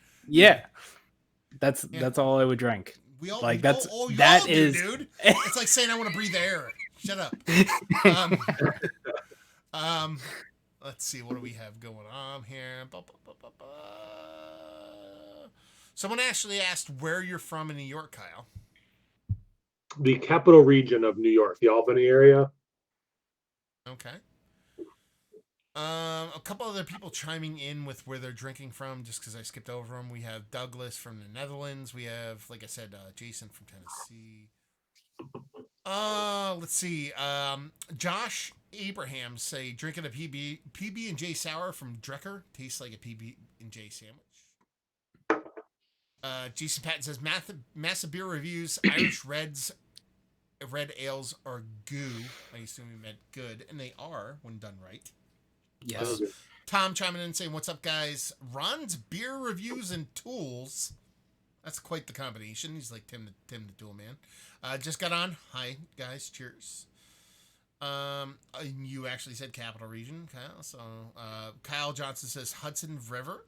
That's all I would drink. We all like that's that is, dude. It's like saying I want to breathe air. Shut up. Let's see, what do we have going on here? Someone actually asked where you're from in New York, Kyle. The capital region of New York, the Albany area. Okay. A couple other people chiming in with where they're drinking from, just because I skipped over them. We have Douglas from the Netherlands. We have, like I said, Jason from Tennessee. Let's see. Josh Abraham say drinking a PB and J sour from Drecker tastes like a PB and J sandwich. Jason Patton says massive beer reviews. Irish red ales are goo. I assume he meant good, and they are when done right. Yes. Tom chiming in saying, "What's up, guys? Ron's beer reviews and tools. That's quite the combination. He's like Tim the Tool Man. Just got on. Hi, guys. Cheers. You actually said capital region, Kyle. So Kyle Johnson says Hudson River.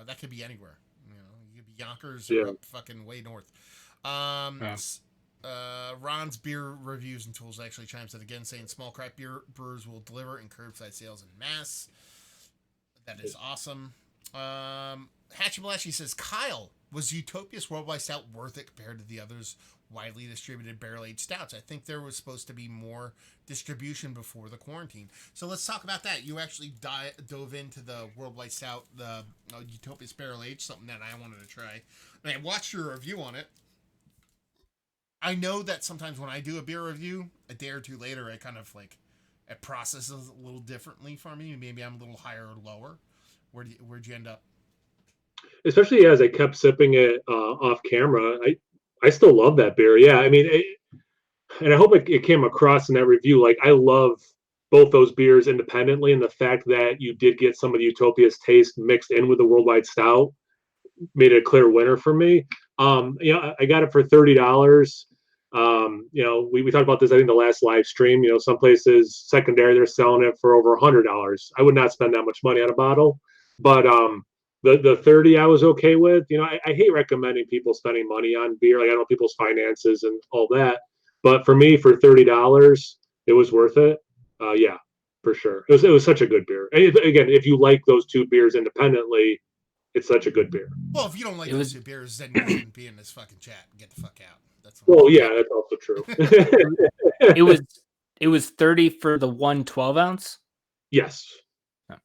That could be anywhere. You know, you could be Yonkers or up fucking way north. Ron's beer reviews and tools actually chimes in again, saying small craft beer brewers will deliver in curbside sales in mass. That is awesome. Hatchy Malashy says, Kyle, was Utopia's Worldwide Stout worth it compared to the others widely distributed barrel-aged stouts? I think there was supposed to be more distribution before the quarantine. So let's talk about that. You actually dove into the Worldwide Stout, the Utopia's barrel-aged, something that I wanted to try. And I watched your review on it. I know that sometimes when I do a beer review, a day or two later, I kind of like, it processes a little differently for me. Maybe I'm a little higher or lower. Where'd you end up? Especially as I kept sipping it off camera, I still love that beer. Yeah, I mean, and I hope it came across in that review. Like, I love both those beers independently, and the fact that you did get some of the Utopia's taste mixed in with the Worldwide Stout made it a clear winner for me. I got it for $30. We talked about this, I think, the last live stream. Some places secondary, they're selling it for over $100. I would not spend that much money on a bottle, but the 30 I was okay with. I hate recommending people spending money on beer. Like, I know people's finances and all that, but for me, for $30, it was worth it. Yeah, for sure. It was such a good beer. And again, if you like those two beers independently, it's such a good beer. Well, if you don't like those two beers, then you shouldn't be in this fucking chat and get the fuck out. That's also true. It was 30 for the 1 12-ounce? Yes. Oh.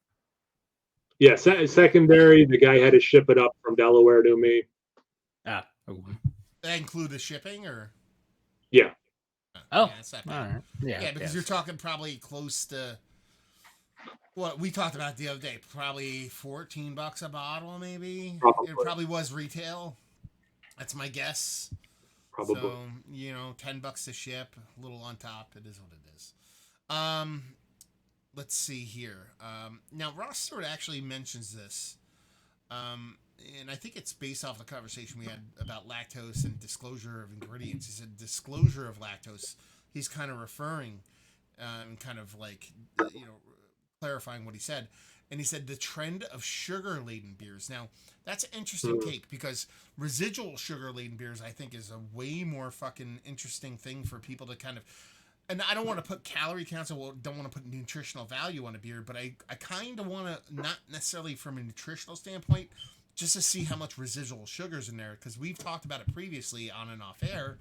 Yeah, secondary, the guy had to ship it up from Delaware to me. That include the shipping, or? Yeah. Oh, that's not bad. All right. Yeah, because you're talking probably close to what we talked about the other day, probably $14 a bottle, maybe. Probably. It probably was retail. That's my guess. Probably. So, $10 to ship, a little on top. It is what it is. Let's see here. Now, Ross Stewart actually mentions this. and I think it's based off the conversation we had about lactose and disclosure of ingredients. He said disclosure of lactose. He's kind of referring and kind of like, clarifying what he said. And he said the trend of sugar laden beers. Now, that's an interesting take because residual sugar laden beers, I think, is a way more fucking interesting thing for people to kind of. And I don't want to put calorie counts, or don't want to put nutritional value on a beer, but I kind of want to, not necessarily from a nutritional standpoint, just to see how much residual sugar's in there. Because we've talked about it previously on and off air.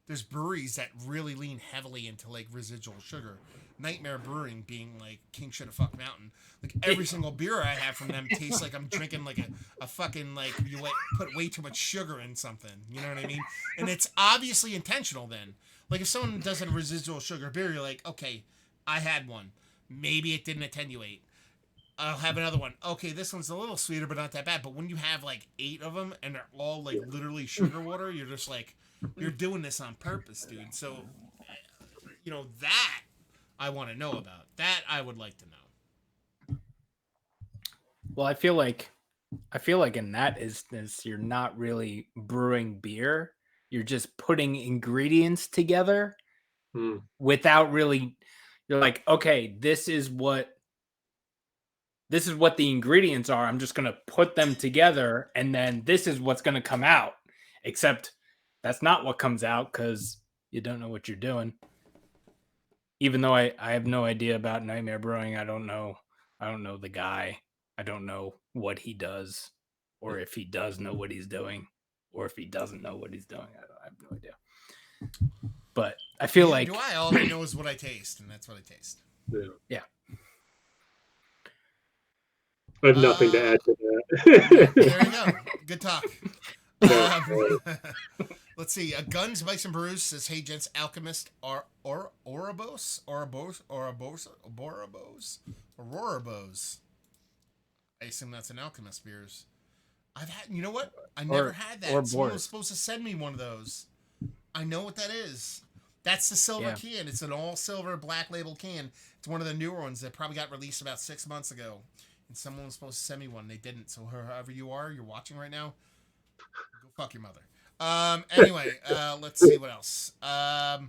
There's breweries that really lean heavily into like residual sugar. Nightmare Brewing being like king shit of fuck mountain. Like every single beer I have from them tastes like I'm drinking like a fucking like put way too much sugar in something. You know what I mean? And it's obviously intentional then. Like if someone does a residual sugar beer, you're like, okay, I had one. Maybe it didn't attenuate. I'll have another one. Okay, this one's a little sweeter, but not that bad. But when you have like 8 of them and they're all like literally sugar water, you're just like, you're doing this on purpose, dude. So, that I want to know about. That I would like to know. Well, I feel like in that instance, you're not really brewing beer. You're just putting ingredients together without really. You're like, okay, this is what the ingredients are. I'm just gonna put them together, and then this is what's gonna come out. Except that's not what comes out because you don't know what you're doing. Even though I have no idea about Nightmare Brewing, I don't know the guy. I don't know what he does, or if he does know what he's doing, or if he doesn't know what he's doing. I have no idea. But I feel like do I? All I know is what I taste, and that's what I taste. Yeah. I have nothing to add to that. There you go. Good talk. Let's see. Guns, Bikes, and Brews says, "Hey, gents, Alchemist, Orobos. I assume that's an Alchemist beers. I've had. You know what? I never had that. Someone was supposed to send me one of those. I know what that is. That's the silver can. It's an all silver black label can. It's one of the newer ones that probably got released about 6 months ago. And someone was supposed to send me one. They didn't. So whoever you're watching right now, go fuck your mother. Anyway, let's see what else. I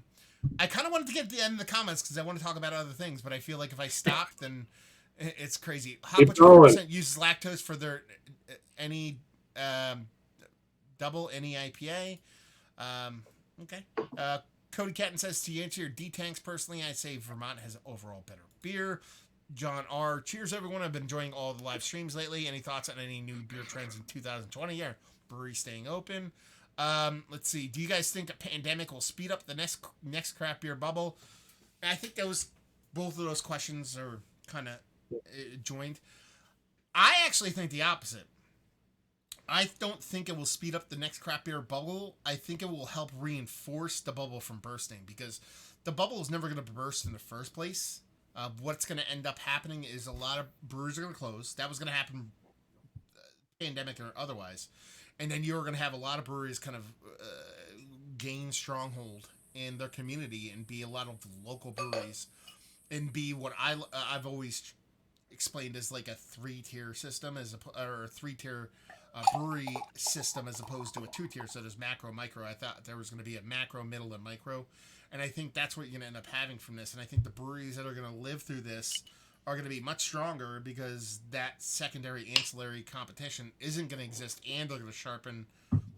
kind of wanted to get to the end of the comments because I want to talk about other things, but I feel like if I stop, then it's crazy. Hop 100% uses lactose for their any double any IPA. Okay. Cody Catton says, to answer your D-Tanks, personally, I say Vermont has overall better beer. John R. Cheers, everyone. I've been enjoying all the live streams lately. Any thoughts on any new beer trends in 2020? Yeah, brewery staying open. Let's see. Do you guys think a pandemic will speed up the next craft beer bubble? I think both of those questions are kind of joined. I actually think the opposite. I don't think it will speed up the next craft beer bubble. I think it will help reinforce the bubble from bursting because the bubble is never going to burst in the first place. What's going to end up happening is a lot of breweries are going to close. That was going to happen pandemic or otherwise. And then you're going to have a lot of breweries kind of gain stronghold in their community and be a lot of local breweries and be what I've always explained as like a 3-tier system or a 3-tier brewery system as opposed to a 2-tier. So there's macro, micro. I thought there was going to be a macro, middle, and micro. And I think that's what you're going to end up having from this. And I think the breweries that are going to live through this are going to be much stronger because that secondary ancillary competition isn't going to exist, and they're going to sharpen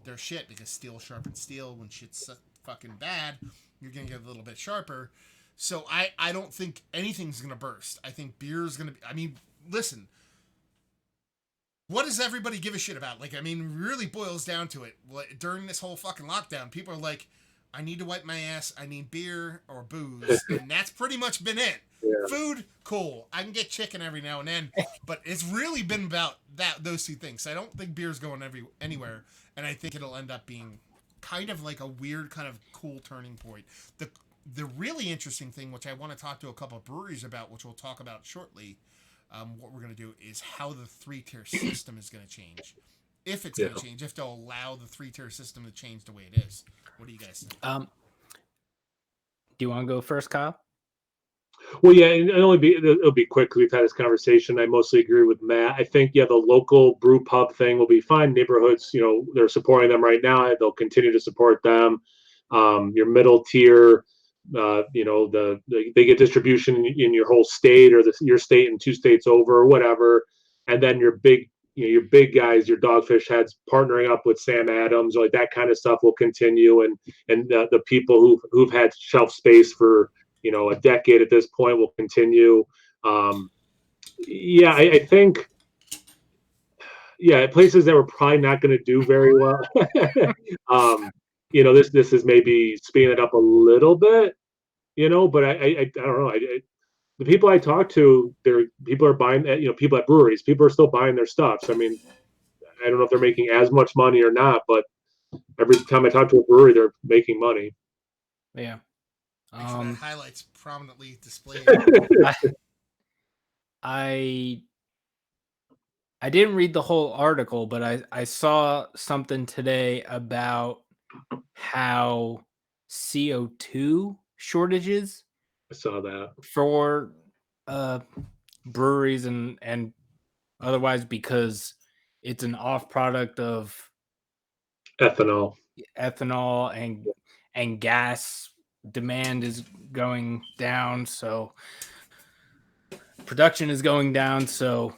their shit because steel sharpens steel. When shit's fucking bad, you're going to get a little bit sharper. So I don't think anything's going to burst. I think beer is going to be... I mean, listen... What does everybody give a shit about? Like, I mean, really boils down to it. During this whole fucking lockdown, people are like, I need to wipe my ass, I need beer or booze, and that's pretty much been it. Yeah. Food, cool. I can get chicken every now and then, but it's really been about those two things. I don't think beer's going anywhere, and I think it'll end up being kind of like a weird kind of cool turning point. The really interesting thing, which I want to talk to a couple of breweries about, which we'll talk about shortly, what we're going to do is how the 3-tier system is going to change. If it's going to change, if they'll allow the 3-tier system to change the way it is. What do you guys think? Do you want to go first, Kyle? Well, yeah, and it'll be quick. We've had this conversation. I mostly agree with Matt. I think the local brew pub thing will be fine. Neighborhoods, they're supporting them right now. They'll continue to support them. Your middle tier, they get distribution in your whole state or your state and two states over or whatever. And then your big guys, your Dogfish Heads, partnering up with Sam Adams, like that kind of stuff will continue. And the people who've had shelf space for a decade at this point will continue. I think places that were probably not going to do very well. This is maybe speeding it up a little bit, but I don't know. The people I talk to, people are buying, people at breweries, people are still buying their stuff. So, I mean, I don't know if they're making as much money or not, but every time I talk to a brewery, they're making money. Yeah. Make sure that highlights prominently displayed. I didn't read the whole article, but I saw something today about how CO2 shortages. I saw that for breweries and otherwise, because it's an off product of ethanol and gas demand is going down, so production is going down, so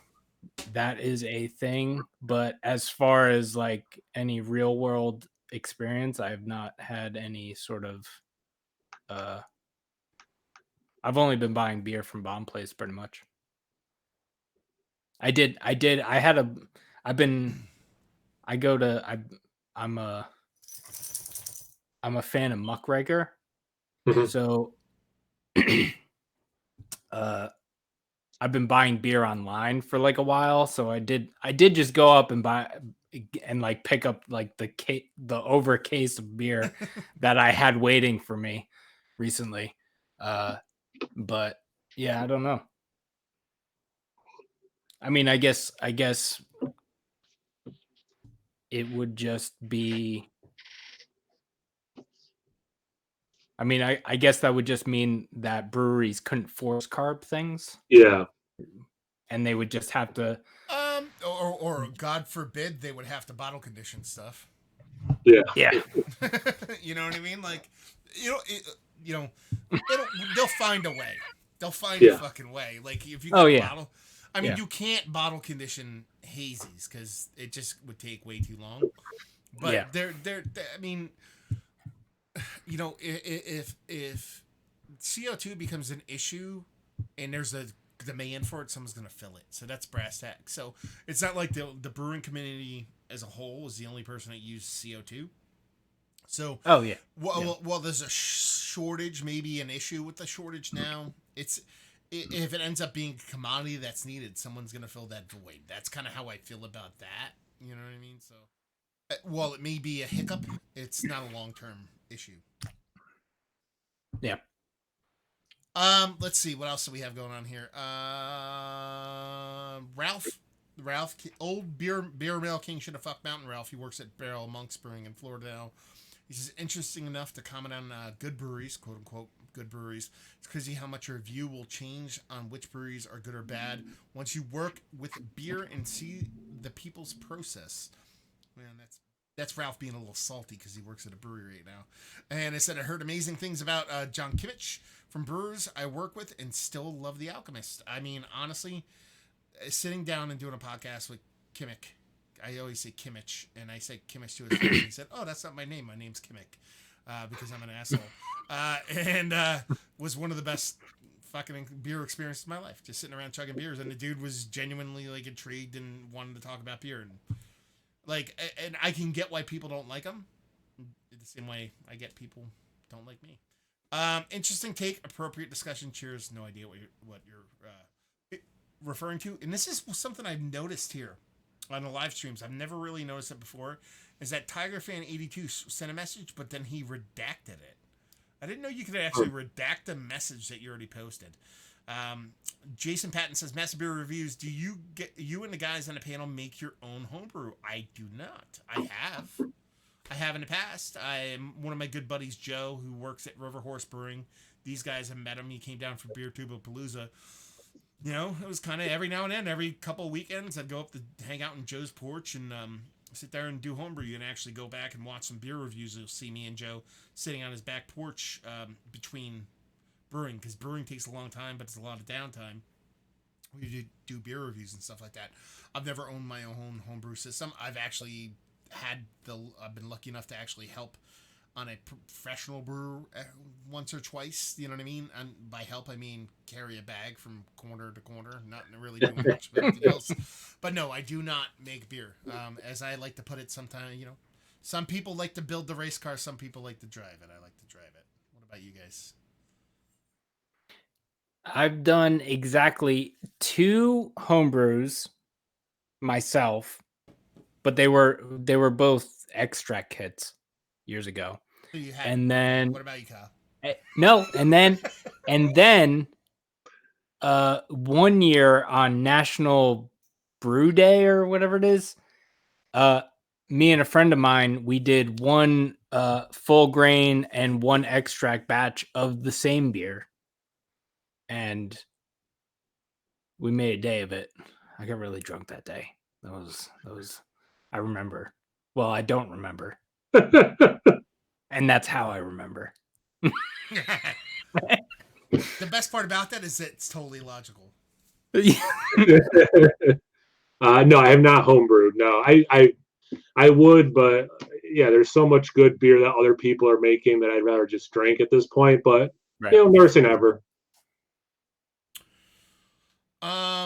that is a thing. But as far as like any real world experience, I have not had any sort of I've only been buying beer from Bomb Place pretty much. I'm a fan of Muckraker. Mm-hmm. So I've been buying beer online for like a while. So I did just go up and buy and like pick up like the over case of beer that I had waiting for me recently. But yeah, I don't know. I mean, I guess it would just be. I mean, I guess that would just mean that breweries couldn't force carb things. Yeah. And they would just have to. Or God forbid, they would have to bottle condition stuff. Yeah. Yeah. You know what I mean? Like, they'll find a way. They'll find a fucking way. Like, if you can bottle. I mean, you can't bottle condition hazies because it just would take way too long. But they're I mean, if CO2 becomes an issue and there's a demand for it, someone's going to fill it. So that's brass tacks. So it's not like the brewing community as a whole is the only person that uses CO2. So while there's a shortage, maybe an issue with the shortage now, if it ends up being a commodity that's needed, someone's going to fill that void. That's kind of how I feel about that. You know what I mean? So while it may be a hiccup, it's not a long-term issue. Yeah. Let's see what else do we have going on here. Ralph, old beer mill king should have fucked Mountain Ralph. He works at Barrel Monks Brewing in Florida now. He says interesting enough to comment on good breweries, quote unquote good breweries. It's crazy how much your view will change on which breweries are good or bad once you work with beer and see the people's process. Man, that's Ralph being a little salty because he works at a brewery right now. And I said I heard amazing things about John Kimmich from brewers I work with and still love The Alchemist. I mean, honestly, sitting down and doing a podcast with Kimmich, I always say Kimmich, and I say Kimmich to his friend. He said, "Oh, that's not my name. My name's Kimmich," because I'm an asshole. And was one of the best fucking beer experiences of my life. Just sitting around chugging beers, and the dude was genuinely like intrigued and wanted to talk about beer, and I can get why people don't like him. The same way I get people don't like me. Interesting take, appropriate discussion. Cheers. No idea what you're referring to, and this is something I've noticed here on the live streams. I've never really noticed it before. Is that Tiger Fan 82 sent a message, but then he redacted it. I didn't know you could actually redact a message that you already posted. Jason Patton says, Massive Beer Reviews, do you and the guys on the panel make your own homebrew? I do not. I have in the past. One of my good buddies, Joe, who works at River Horse Brewing, these guys have met him. He came down for Beertuberpalooza. You know, it was kind of every now and then, every couple of weekends, I'd go up to hang out in Joe's porch and sit there and do homebrew and actually go back and watch some beer reviews. You'll see me and Joe sitting on his back porch between brewing, because brewing takes a long time, but it's a lot of downtime. We do beer reviews and stuff like that. I've never owned my own homebrew system. I've been lucky enough to actually help on a professional brewer once or twice. You know what I mean? And by help, I mean carry a bag from corner to corner, not really doing much of anything else. But no, I do not make beer. As I like to put it, sometimes, you know, some people like to build the race car, some people like to drive it. I like to drive it. What about you guys? I've done exactly 2 homebrews myself, but they were both extract kits years ago. So you had. And then What about you, Kyle? no, and then 1 year on National Brew Day or whatever it is, me and a friend of mine, we did 1 full grain and 1 extract batch of the same beer, and we made a day of it. I got really drunk that day. That was I remember. Well, I don't remember, and that's how I remember. The best part about that is that it's totally logical. No, I have not homebrewed. No, I would, but yeah, there's so much good beer that other people are making that I'd rather just drink at this point. But Right. you know, never say never.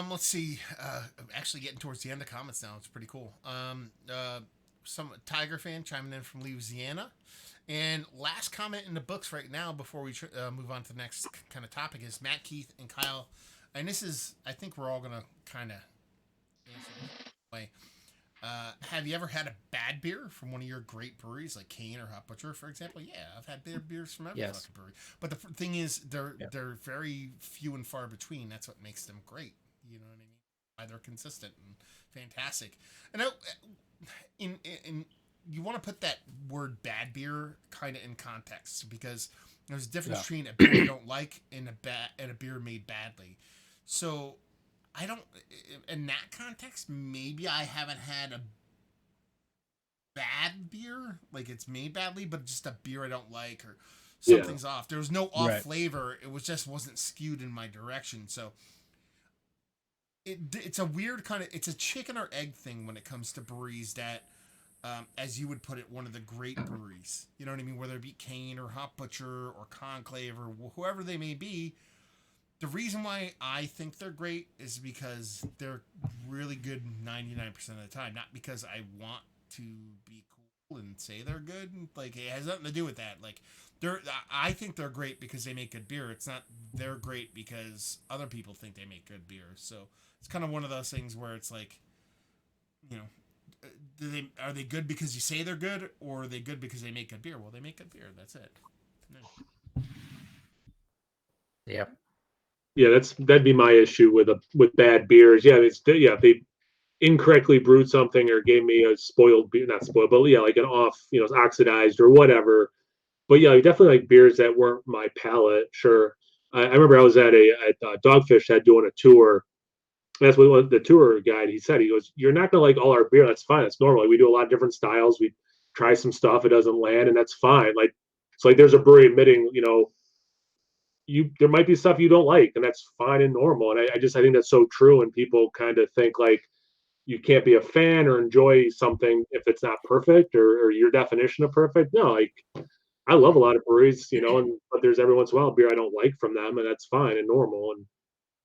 Let's see. Actually, getting towards the end of comments now. It's pretty cool. Some Tiger fan chiming in from Louisiana, and last comment in the books right now before we move on to the next kind of topic is Matt, Keith, and Kyle, and this is, I think we're all gonna kind of answer this way. Have you ever had a bad beer from one of your great breweries, like Kane or Hot Butcher, for example? Yeah, I've had bad beers from every fucking brewery. But the thing is, they're very few and far between. That's what makes them great. You know what I mean? Why they're consistent and fantastic. And in you want to put that word "bad beer" kind of in context, because there's a difference between a beer you don't like and a beer made badly. So I don't, in that context, maybe I haven't had a bad beer, like it's made badly, but just a beer I don't like or something's off. There was no off flavor. It was just wasn't skewed in my direction. So it's a weird kind of, it's a chicken or egg thing when it comes to breweries that, as you would put it, one of the great breweries. You know what I mean? Whether it be Kane or Hot Butcher or Conclave or whoever they may be. The reason why I think they're great is because they're really good 99% of the time. Not because I want to be cool and say they're good. Like, it has nothing to do with that. Like, I think they're great because they make good beer. It's not they're great because other people think they make good beer. So it's kind of one of those things where it's like, you know, are they good because you say they're good, or are they good because they make good beer? Well, they make good beer. That's it. No. Yep. Yeah, that'd be my issue with bad beers. Yeah, they incorrectly brewed something or gave me a spoiled beer, not spoiled, but yeah, like an off, you know, oxidized or whatever. But yeah, definitely like beers that weren't my palate. Sure, I remember I was at Dogfish had doing a tour. That's what the tour guide he said. He goes, "You're not gonna like all our beer. That's fine. That's normal. We do a lot of different styles. We try some stuff. It doesn't land, and that's fine. Like it's like there's a brewery admitting, you know, there might be stuff you don't like, and that's fine and normal. And I think that's so true. And people kind of think like you can't be a fan or enjoy something if it's not perfect or your definition of perfect. No, like I love a lot of breweries, you know, but there's every once in a while beer I don't like from them, and that's fine and normal, and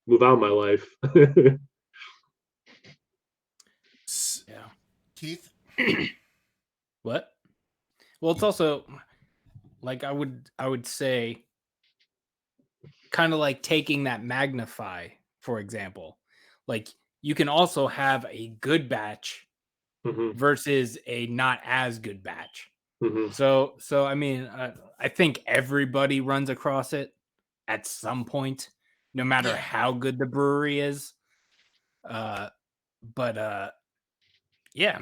move on my life. Yeah. Keith? What? Well, it's also like I would say kind of like taking that magnify, for example. Like you can also have a good batch versus a not as good batch. So I mean, I think everybody runs across it at some point, no matter how good the brewery is. But yeah,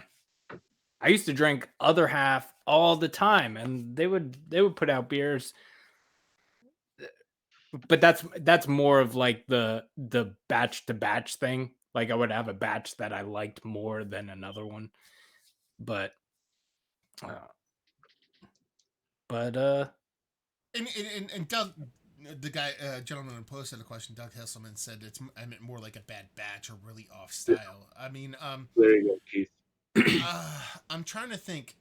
I used to drink Other Half all the time, and they would put out beers But that's more of like the batch to batch thing. Like I would have a batch that I liked more than another one. But uh, but And Doug, the guy, gentleman who posted the question, Doug Hesselman said I meant more like a bad batch or really off style. I mean, There you go, Keith. I'm trying to think.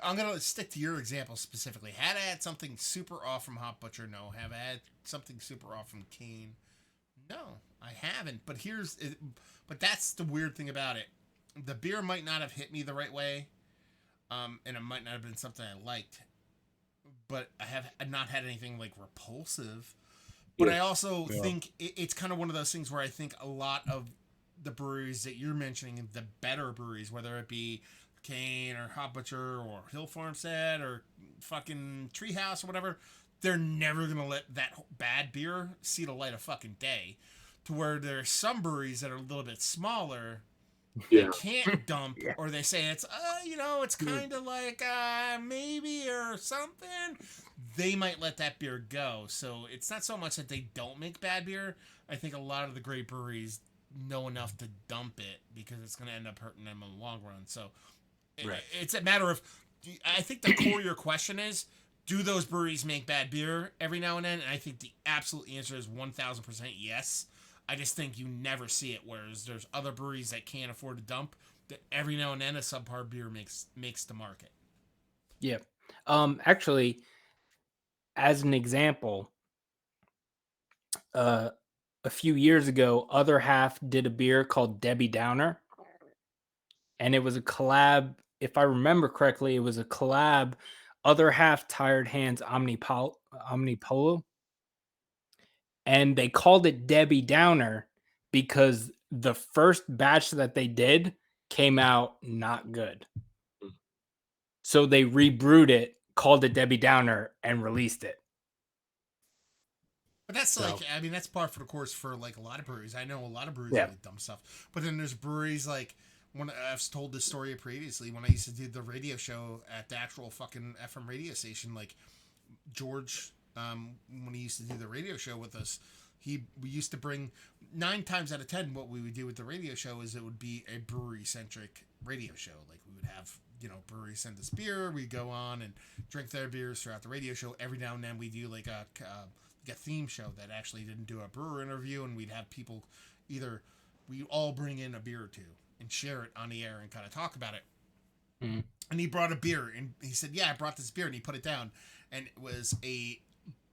I'm gonna stick to your example specifically. Had I had something super off from Hot Butcher? No. Have I had something super off from Kane? No, I haven't. But that's the weird thing about it. The beer might not have hit me the right way, and it might not have been something I liked. But I have not had anything like repulsive. But I also think it's kind of one of those things where I think a lot of the breweries that you're mentioning, the better breweries, whether it be Kane or Hot Butcher or Hill Farmstead or fucking Treehouse or whatever, they're never going to let that bad beer see the light of fucking day. To where there's some breweries that are a little bit smaller that can't dump, or they say it's it's kind of like maybe or something, they might let that beer go. So it's not so much that they don't make bad beer. I think a lot of the great breweries know enough to dump it because it's going to end up hurting them in the long run. So it's a matter of, I think the core of your question is, do those breweries make bad beer every now and then? And I think the absolute answer is 1000% yes. I just think you never see it, whereas there's other breweries that can't afford to dump that every now and then a subpar beer makes the market. Yeah. Actually, as an example, a few years ago, Other Half did a beer called Debbie Downer, and it was a collab. If I remember correctly, it was a collab. Other Half, Tired Hands, Omnipolo, and they called it Debbie Downer because the first batch that they did came out not good. So they rebrewed it, called it Debbie Downer, and released it. But that's that's par for the course for like a lot of breweries. I know a lot of breweries that like dumb stuff. But then there's breweries like, when I've told this story previously, when I used to do the radio show at the actual fucking FM radio station, like George, when he used to do the radio show with us, we used to bring 9 times out of 10 what we would do with the radio show is it would be a brewery centric radio show. Like we would have breweries send us beer, we go on and drink their beers throughout the radio show. Every now and then we do like a theme show that actually didn't do a brewer interview, and we'd have people we all bring in a beer or two and share it on the air and kind of talk about it. Mm-hmm. And he brought a beer and he said, yeah, I brought this beer, and he put it down, and it was a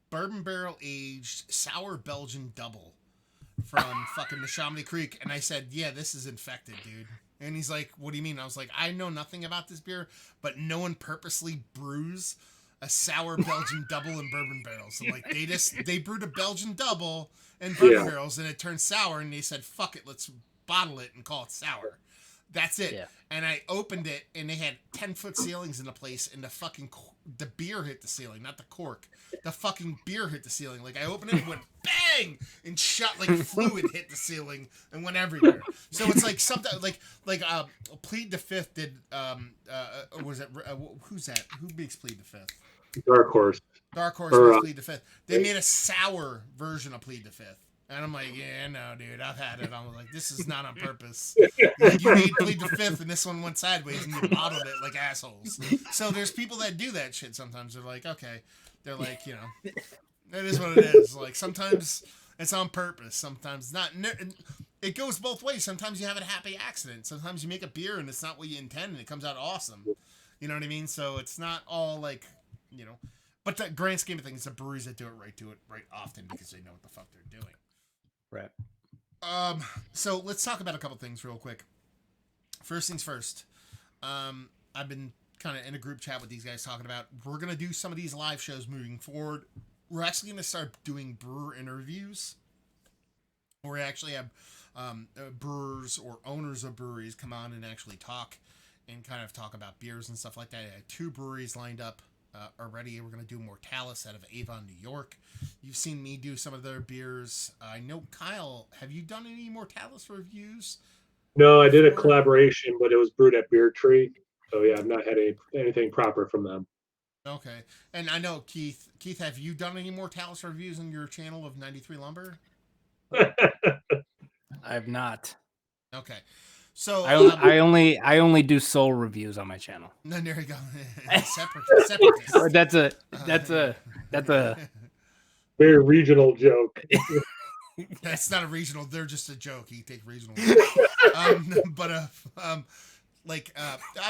bourbon barrel aged sour Belgian double from fucking Neshaminy Creek. And I said, yeah, this is infected, dude. And he's like, what do you mean? I was like, I know nothing about this beer, but no one purposely brews a sour Belgian double in bourbon barrels. So like they brewed a Belgian double in bourbon barrels, and it turned sour, and they said, fuck it, let's bottle it and call it sour. That's it. Yeah. And I opened it, and they had 10-foot ceilings in the place, and the beer hit the ceiling, not the cork. The fucking beer hit the ceiling. Like I opened it and went bang, and shot like fluid hit the ceiling and went everywhere. So it's like something like Plead the Fifth did. Was it who's that? Who makes Plead the Fifth? Dark Horse. Dark Horse makes Plead the Fifth. They made a sour version of Plead the Fifth. And I'm like, yeah, no, dude, I've had it. I'm like, this is not on purpose. Like, you made Plead the Fifth, and this one went sideways, and you bottled it like assholes. So there's people that do that shit sometimes. They're like, okay. They're like, it is what it is. Like, sometimes it's on purpose. Sometimes not. It goes both ways. Sometimes you have a happy accident. Sometimes you make a beer, and it's not what you intend, and it comes out awesome. You know what I mean? So it's not all like, But the grand scheme of things, the breweries that do it right often because they know what the fuck they're doing. Right. So let's talk about a couple things real quick. First things first. I've been kind of in a group chat with these guys talking about, we're going to do some of these live shows moving forward. We're actually going to start doing brewer interviews, where we actually have brewers or owners of breweries come on and actually talk and kind of talk about beers and stuff like that. I had 2 breweries lined up already. We're going to do Mortalis out of Avon, New York. You've seen me do some of their beers. I know, Kyle, have you done any Mortalis reviews? No, I did a collaboration, but it was brewed at Beer Tree. So yeah, I've not had anything proper from them. Okay. And I know Keith, have you done any more Talos reviews on your channel of 93 Lumber? I have not. Okay. So I only do soul reviews on my channel. no, there you go. Separatist. That's a that's a Very regional joke. That's not a regional. They're just a joke. You take regional. But I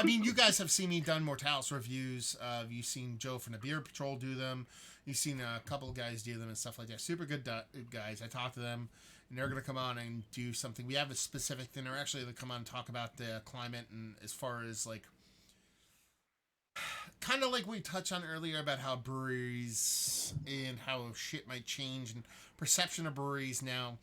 mean, you guys have seen me done Mortalis reviews. You've seen Joe from the Beer Patrol do them. You've seen a couple of guys do them and stuff like that. Super good guys. I talked to them, and they're going to come on and do something. We have a specific dinner. Actually, they come on and talk about the climate and as far as like, kind of like we touched on earlier about how breweries and how shit might change and perception of breweries now.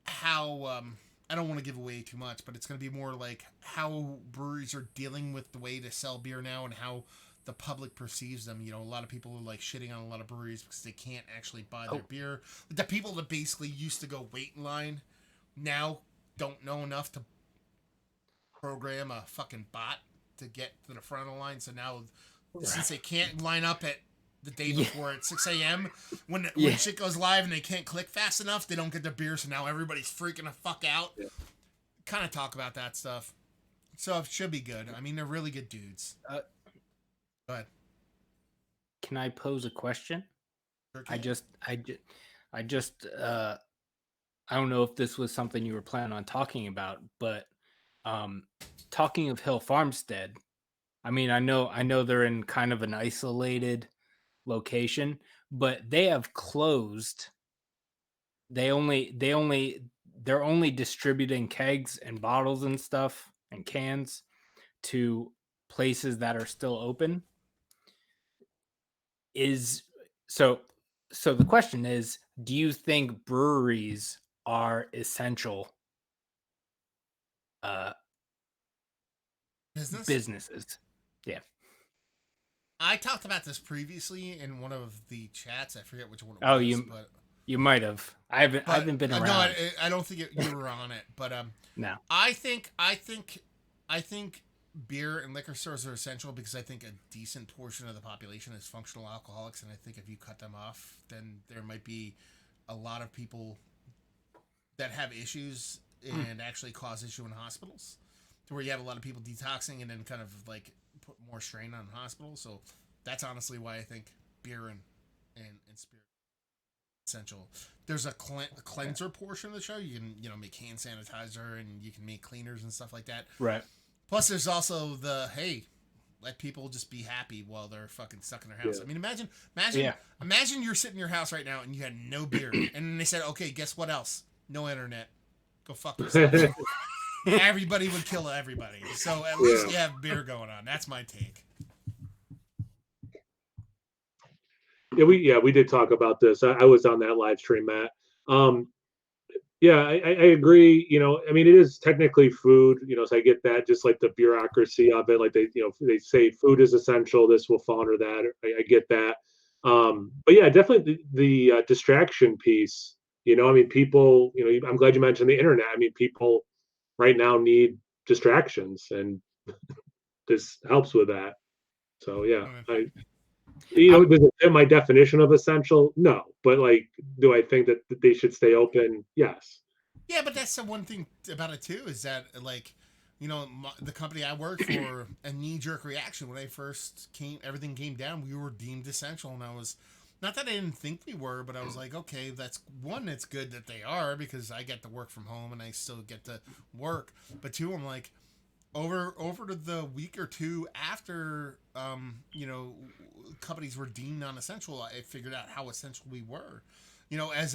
How I don't want to give away too much, but it's going to be more like how breweries are dealing with the way to sell beer now and how the public perceives them. You know, a lot of people are like shitting on a lot of breweries because they can't actually buy their beer. The people that basically used to go wait in line now don't know enough to program a fucking bot to get to the front of the line. So now, since they can't line up at the day before at 6 a.m. When shit goes live and they can't click fast enough, they don't get their beer. So now everybody's freaking the fuck out. Yeah. Kind of talk about that stuff. So it should be good. I mean, they're really good dudes. Go ahead. Can I pose a question? Sure I don't know if this was something you were planning on talking about, but talking of Hill Farmstead, I mean, I know they're in kind of an isolated location, but they have closed. They're only distributing kegs and bottles and stuff and cans to places that are still open. So the question is, do you think breweries are essential businesses? Yeah. I talked about this previously in one of the chats. I forget which one it was. But you might have. I haven't been around. No, I don't think you were on it. But no. I think beer and liquor stores are essential because I think a decent portion of the population is functional alcoholics, and I think if you cut them off, then there might be a lot of people that have issues and actually cause issue in hospitals, to where you have a lot of people detoxing and then kind of like put more strain on hospitals. So that's honestly why I think beer and spirit essential. There's a cleanser portion of the show. You can make hand sanitizer and you can make cleaners and stuff like that. Right. Plus, there's also the let people just be happy while they're fucking stuck in their house. Yeah. I mean, imagine you're sitting in your house right now and you had no beer, and then they said, "Okay, guess what else? No internet. Go fuck yourself." Everybody would kill everybody. So at least you have beer going on. That's my take. Yeah, we did talk about this. I was on that live stream, Matt. Yeah, I agree. I mean, it is technically food. So I get that. Just like the bureaucracy of it, like they say food is essential. This will fall under that. I get that. But yeah, definitely the distraction piece. I mean, people. I'm glad you mentioned the internet. I mean, people right now need distractions, and this helps with that. So yeah, does it fit my definition of essential? No, but do I think that they should stay open? Yes. Yeah, but that's the one thing about it too, is that the company I worked for, a knee-jerk reaction when everything came down, we were deemed essential, and I was, not that I didn't think we were, but I was like, okay, that's one, it's good that they are, because I get to work from home and I still get to work, but two, I'm like, over the week or two after, companies were deemed non-essential, I figured out how essential we were. As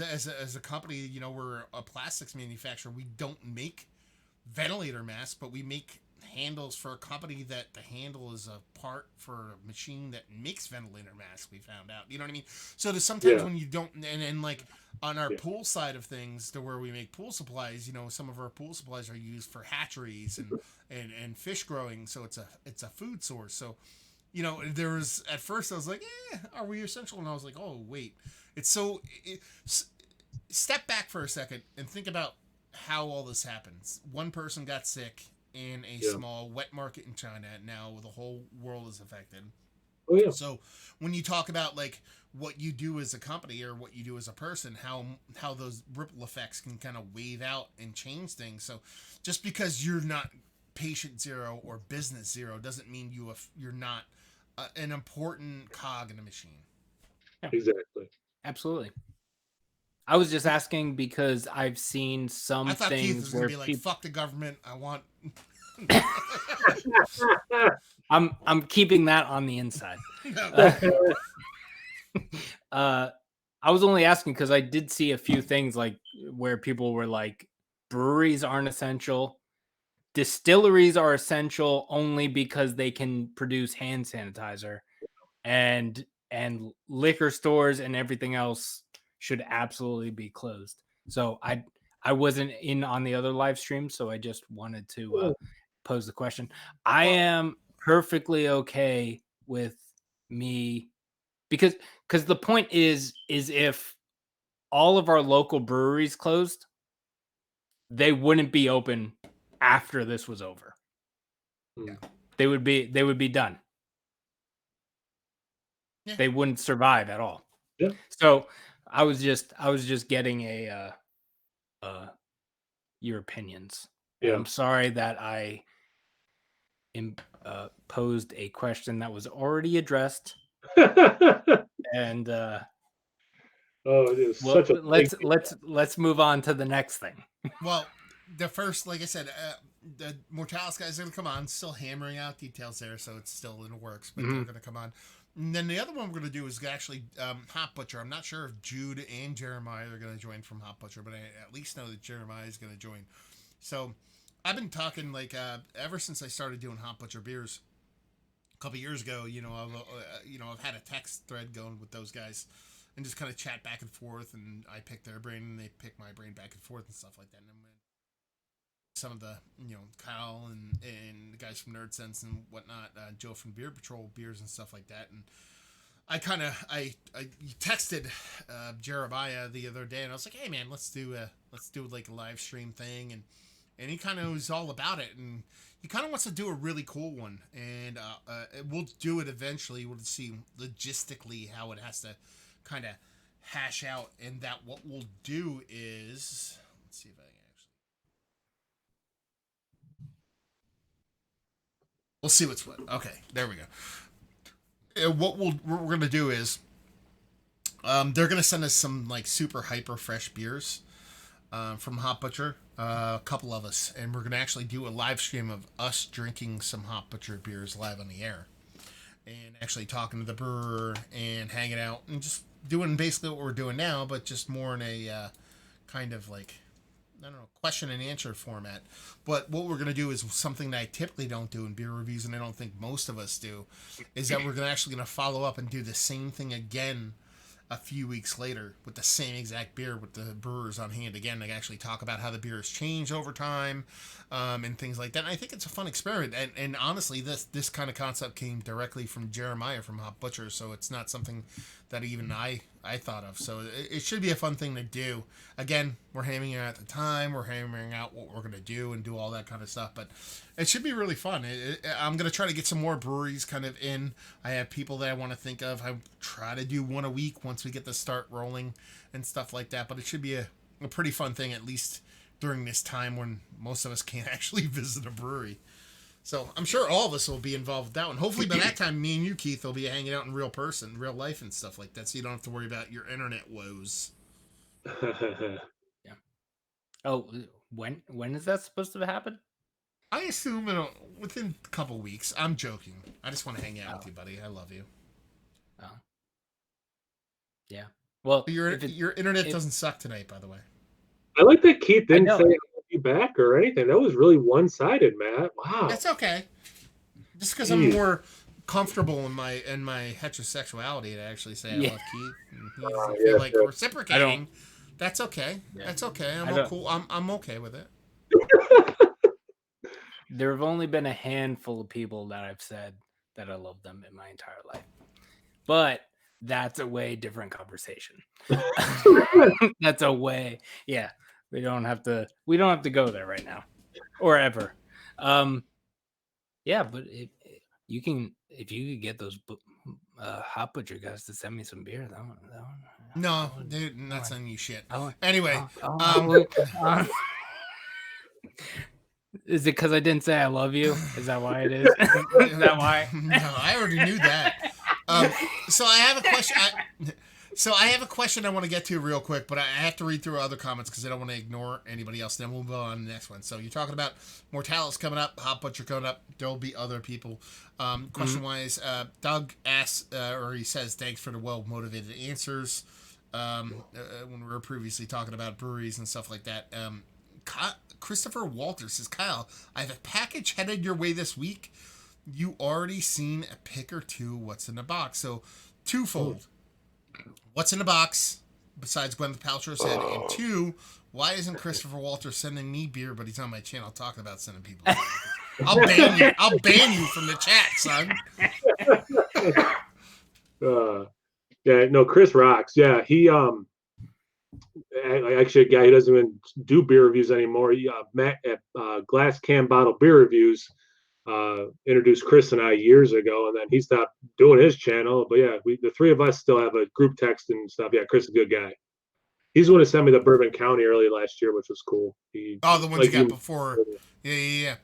a company, we're a plastics manufacturer. We don't make ventilator masks, but we make handles for a company that the handle is a part for a machine that makes ventilator masks. We found out, you know what I mean? So there's sometimes when you don't, and like on our pool side of things, to where we make pool supplies, some of our pool supplies are used for hatcheries and fish growing. So it's a food source. So, there was, at first I was like, are we essential? And I was like, oh wait, step back for a second and think about how all this happens. One person got sick in a small wet market in China. Now the whole world is affected. Oh yeah. So when you talk about like what you do as a company or what you do as a person, how those ripple effects can kind of wave out and change things. So just because you're not patient zero or business zero doesn't mean you're not an important cog in a machine. Yeah, Exactly. absolutely. I was just asking because I've seen I some thought Keith things was gonna where be like, people. "Fuck the government. I want." I'm keeping that on the inside. No. Uh, I was only asking because I did see a few things like where people were like, breweries aren't essential. Distilleries are essential only because they can produce hand sanitizer, and liquor stores and everything else should absolutely be closed. So I wasn't in on the other live stream, so I just wanted to pose the question. I Well, am perfectly okay with me because the point is if all of our local breweries closed, they wouldn't be open after this was over. Mm. They would be done. yeah. They wouldn't survive at all. Yeah. So I was just getting a your opinions. And Yeah. I'm sorry that I posed a question that was already addressed. And Oh, it is well, such a big let's move on to the next thing. Well, the first, like I said, the Mortalis guys are going to come on, still hammering out details there, so it's still in the works, but they're going to come on. And then the other one we're going to do is actually Hot Butcher. I'm not sure if Jude and Jeremiah are going to join from Hot Butcher, but I at least know that Jeremiah is going to join. So I've been talking like ever since I started doing Hot Butcher beers a couple years ago. I've had a text thread going with those guys and just kind of chat back and forth, and I pick their brain and they pick my brain back and forth and stuff like that. And some of the Kyle and the guys from Nerd Sense and whatnot, Joe from Beer Patrol beers and stuff like that. And I texted Jeremiah the other day and I was like, hey man, let's do like a live stream thing, and he kind of was all about it, and he kind of wants to do a really cool one, and we'll do it eventually. We'll see logistically how it has to kind of hash out, and that what we'll do is, let's see if I can actually. We'll see what's what. Okay, there we go. What we're gonna do is, they're gonna send us some like super hyper fresh beers, from Hot Butcher, a couple of us, and we're gonna actually do a live stream of us drinking some Hot Butcher beers live on the air, and actually talking to the brewer and hanging out and just doing basically what we're doing now, but just more in a kind of like, I don't know, question and answer format. But what we're going to do is something that I typically don't do in beer reviews, and I don't think most of us do, is that we're actually going to follow up and do the same thing again a few weeks later with the same exact beer with the brewers on hand again. They actually talk about how the beer has changed over time, and things like that. And I think it's a fun experiment. And honestly, this kind of concept came directly from Jeremiah from Hot Butcher, so it's not something that even I thought of. So it should be a fun thing to do. Again, we're hammering out the time, we're hammering out what we're going to do and do all that kind of stuff, but it should be really fun. I'm going to try to get some more breweries kind of in. I have people that I want to think of. I try to do one a week once we get the start rolling and stuff like that, but it should be a pretty fun thing, at least during this time when most of us can't actually visit a brewery. So I'm sure all of us will be involved with that one. Hopefully by that time, me and you, Keith, will be hanging out in real person, real life and stuff like that, so you don't have to worry about your internet woes. Yeah. Oh, when is that supposed to happen? I assume within a couple weeks. I'm joking. I just want to hang out with you, buddy. I love you. Oh. Yeah. Well, Your internet doesn't suck tonight, by the way. I like that Keith didn't know. say I love you back or anything. That was really one-sided, Matt. Wow. That's okay. Just because I'm more comfortable in my heterosexuality to actually say I love Keith, and he doesn't feel like reciprocating. That's okay. Yeah. That's okay. I'm okay with it. There have only been a handful of people that I've said that I love them in my entire life, but that's a way different conversation. That's a way, yeah. We don't have to go there right now, or ever. Yeah, but if you could get those Hot Butcher guys to send me some beer. That one. No, they're not sending you shit. Oh, Anyway, is it because I didn't say I love you? Is that why it is? Is that why? No, I already knew that. So I have a question. I have a question I want to get to real quick, but I have to read through other comments because I don't want to ignore anybody else. Then we'll move on to the next one. So you're talking about Mortalis coming up, Hot Butcher coming up. There'll be other people. Question-wise, Doug asks, or he says, thanks for the well-motivated answers. When we were previously talking about breweries and stuff like that. Christopher Walters says, Kyle, I have a package headed your way this week. You already seen a pick or two. What's in the box? So twofold. What's in the box besides Gwyneth Paltrow's head? And two, why isn't Christopher Walters sending me beer, but he's on my channel talking about sending people beer? I'll ban you. I'll ban you from the chat, son. Yeah, no, Chris rocks. Yeah, he actually a guy who doesn't even do beer reviews anymore. Matt at Glass Can Bottle Beer Reviews introduced Chris and I years ago, and then he stopped doing his channel. But yeah, the three of us still have a group text and stuff. Yeah, Chris is a good guy. He's the one who sent me the Bourbon County early last year, which was cool. The ones you got before. Yeah.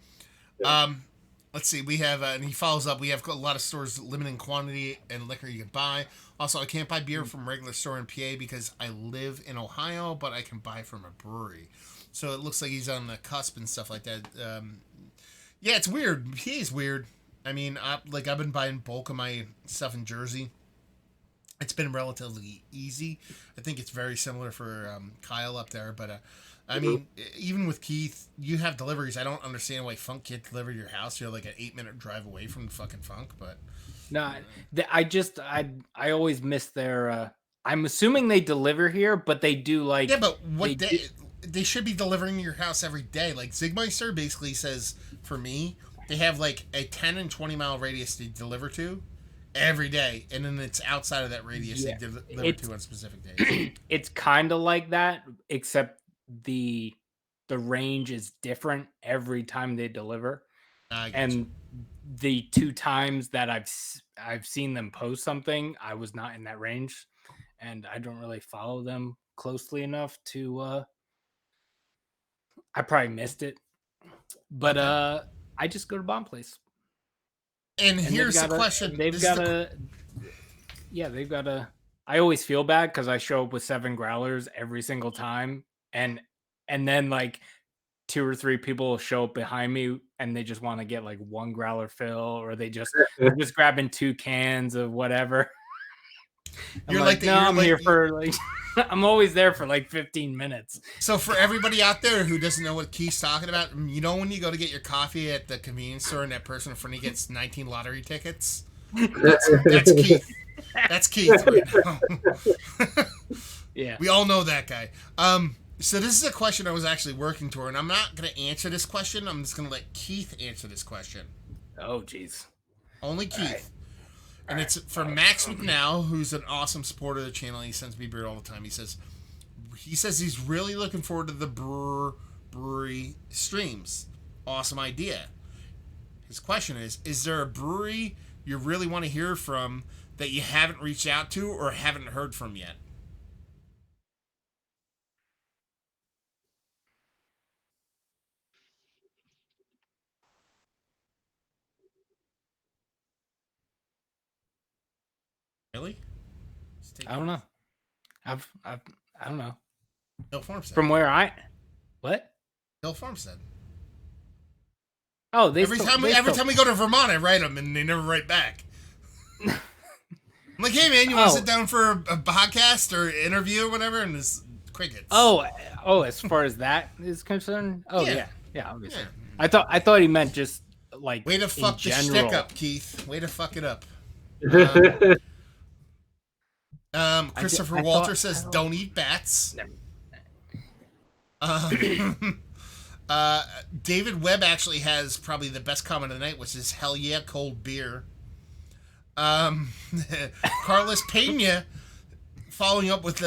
Let's see. We have, and he follows up. We have a lot of stores limiting quantity and liquor you can buy. Also, I can't buy beer from a regular store in PA because I live in Ohio, but I can buy from a brewery. So it looks like he's on the cusp and stuff like that. Yeah, it's weird. PA is weird. I mean, I've been buying bulk of my stuff in Jersey. It's been relatively easy. I think it's very similar for Kyle up there, but I mean, even with Keith, you have deliveries. I don't understand why Funk can't deliver to your house. You're like an 8-minute drive away from the fucking Funk, but no, I always miss their. I'm assuming they deliver here, but they do like. Yeah, but what they should be delivering to your house every day. Like Zigmeister basically says, for me, they have like a 10 and 20 mile radius they deliver to every day, and then it's outside of that radius they deliver to on specific days. It's kind of like that, except the range is different every time they deliver. And the two times that I've seen them post something, I was not in that range, and I don't really follow them closely enough to I probably missed it. But I just go to Bomb Place. And here's the question. They've got a I always feel bad because I show up with 7 growlers every single time, and then like 2 or 3 people will show up behind me and they just want to get like 1 growler fill, or they're just grabbing 2 cans of whatever. I'm here for like I'm always there for like 15 minutes. So for everybody out there who doesn't know what Keith's talking about, you know when you go to get your coffee at the convenience store and that person in front of you gets 19 lottery tickets? That's Keith. That's Keith right now. Yeah. We all know that guy. So this is a question I was actually working toward, and I'm not going to answer this question. I'm just going to let Keith answer this question. Oh, jeez. Only Keith. And it's from Max McNow, who's an awesome supporter of the channel. He sends me beer all the time. He says he's really looking forward to the brewery streams. Awesome idea. His question is there a brewery you really want to hear from that you haven't reached out to or haven't heard from yet? Really? I don't know. I don't know. Hill Farmstead. From where what? Hill Farmstead. Oh, every time we go to Vermont, I write them and they never write back. I'm like, hey man, you want to sit down for a podcast or interview or whatever? And there's crickets. Oh, as far as that is concerned, yeah, obviously. Yeah. I thought he meant just like way to fuck the shtick up, Keith. Way to fuck it up. Christopher Walter says, "Don't eat bats." David Webb actually has probably the best comment of the night, which is "Hell yeah, cold beer." Carlos Pena following up with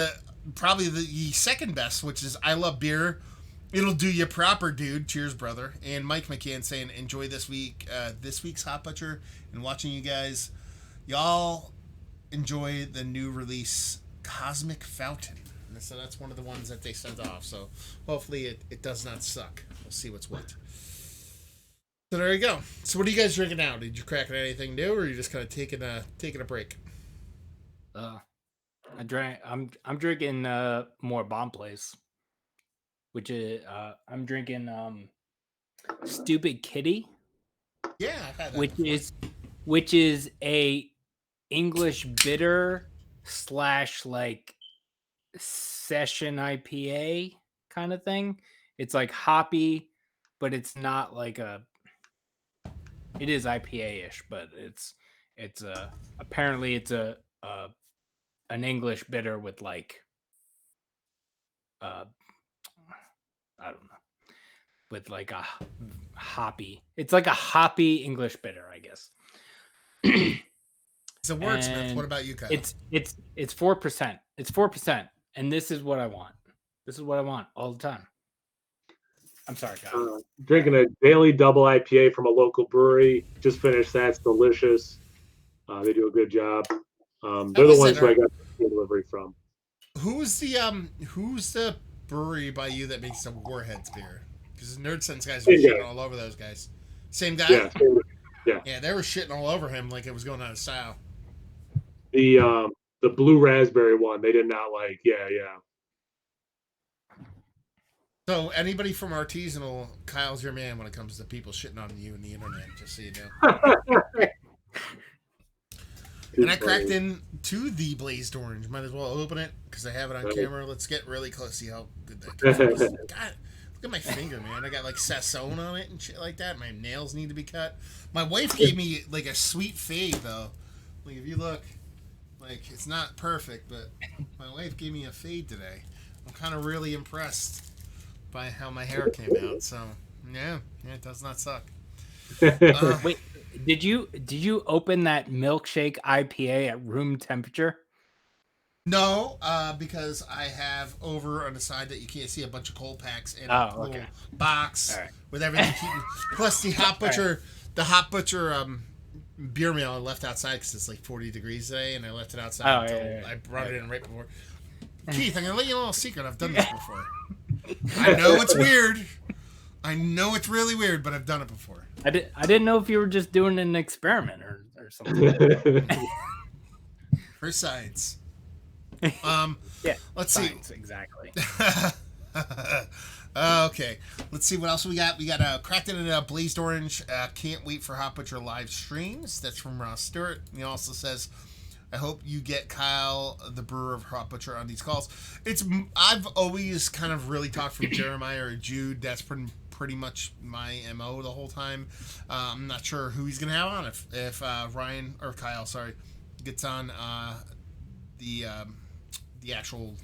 probably the second best, which is "I love beer. It'll do you proper, dude. Cheers, brother." And Mike McCann saying, "Enjoy this week's Hot Butcher and watching you guys. Y'all enjoy the new release Cosmic Fountain. And so that's one of the ones that they sent off. So hopefully it does not suck. We'll see what's what. So there you go. So what are you guys drinking now? Did you crack anything new, or are you just kind of taking a break? I'm drinking more Bomb Place, which is I'm drinking Stupid Kitty. Yeah, I've had that. Which is a English bitter / like session IPA kind of thing. It's like hoppy, but it's not like it is IPA-ish, but it's apparently it's an English bitter with like I don't know, with like a hoppy. It's like a hoppy English bitter, I guess. It's a wordsmith. What about you, Kyle? It's 4%. It's 4%, and this is what I want. This is what I want all the time. I'm sorry, Kyle. Drinking a daily double IPA from a local brewery. Just finished that. It's delicious. They do a good job. They're the ones who I got the delivery from. Who's the brewery by you that makes the Warheads beer? Because Nerd Sense guys were shitting all over those guys. Same guy? Yeah. Yeah, they were shitting all over him like it was going out of style. The blue raspberry one, they did not like. Yeah. So anybody from Artisanal, Kyle's your man when it comes to people shitting on you and the internet, just so you know. And I cracked into the Blazed Orange. Might as well open it because I have it on camera. Let's get really close, see how good that goes. God, look at my finger, man. I got like Sassone on it and shit like that. My nails need to be cut. My wife gave me like a sweet fade, though. Like, if you look, like, it's not perfect, but my wife gave me a fade today. I'm kind of really impressed by how my hair came out. So, yeah, it does not suck. Wait, did you open that milkshake IPA at room temperature? No, because I have over on the side that you can't see a bunch of cold packs in a little box with everything. Plus the Hot Butcher, beer mail I left outside because it's like 40 degrees today, and I left it outside until I brought it in right before. Keith, I'm gonna let you know a little secret. I've done this before. I know it's weird. I know it's really weird, but I've done it before. I didn't know if you were just doing an experiment or something. For science. Yeah. Let's science, see. Exactly. Okay. Let's see what else we got. We got cracked in a Blazed Orange. Can't wait for Hot Butcher live streams. That's from Ross Stewart. He also says, I hope you get Kyle, the brewer of Hot Butcher, on these calls. I've always kind of really talked from Jeremiah or Jude. That's pretty much my MO the whole time. I'm not sure who he's gonna have on. If Ryan or Kyle, gets on the actual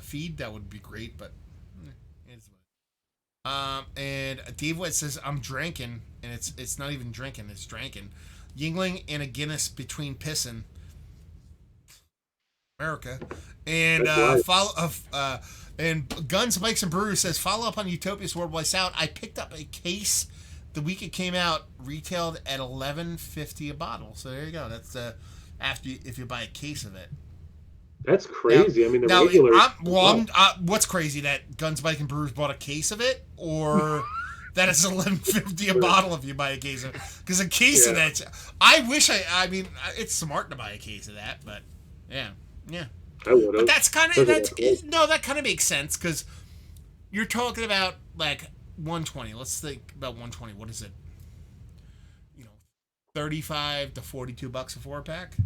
feed, that would be great. But and Dave White says I'm drinking, and it's not even drinking, it's drankin'. Yingling and a Guinness between pissin'. America. And and Guns, Bikes, and Brews says, follow up on Utopia's Worldwide Sound. I picked up a case the week it came out, retailed at $11.50 a bottle. So there you go. That's if you buy a case of it. That's crazy. Now, I mean, the regular. What's crazy, that Guns, Bike, and Brews bought a case of it, or that it's $11.50 a bottle if you buy a case of it? Because a case of that, I mean, it's smart to buy a case of that, but yeah. I would have. But that kind of makes sense, because you're talking about like 120. Let's think about 120. What is it? 35 to $42 a 4-pack.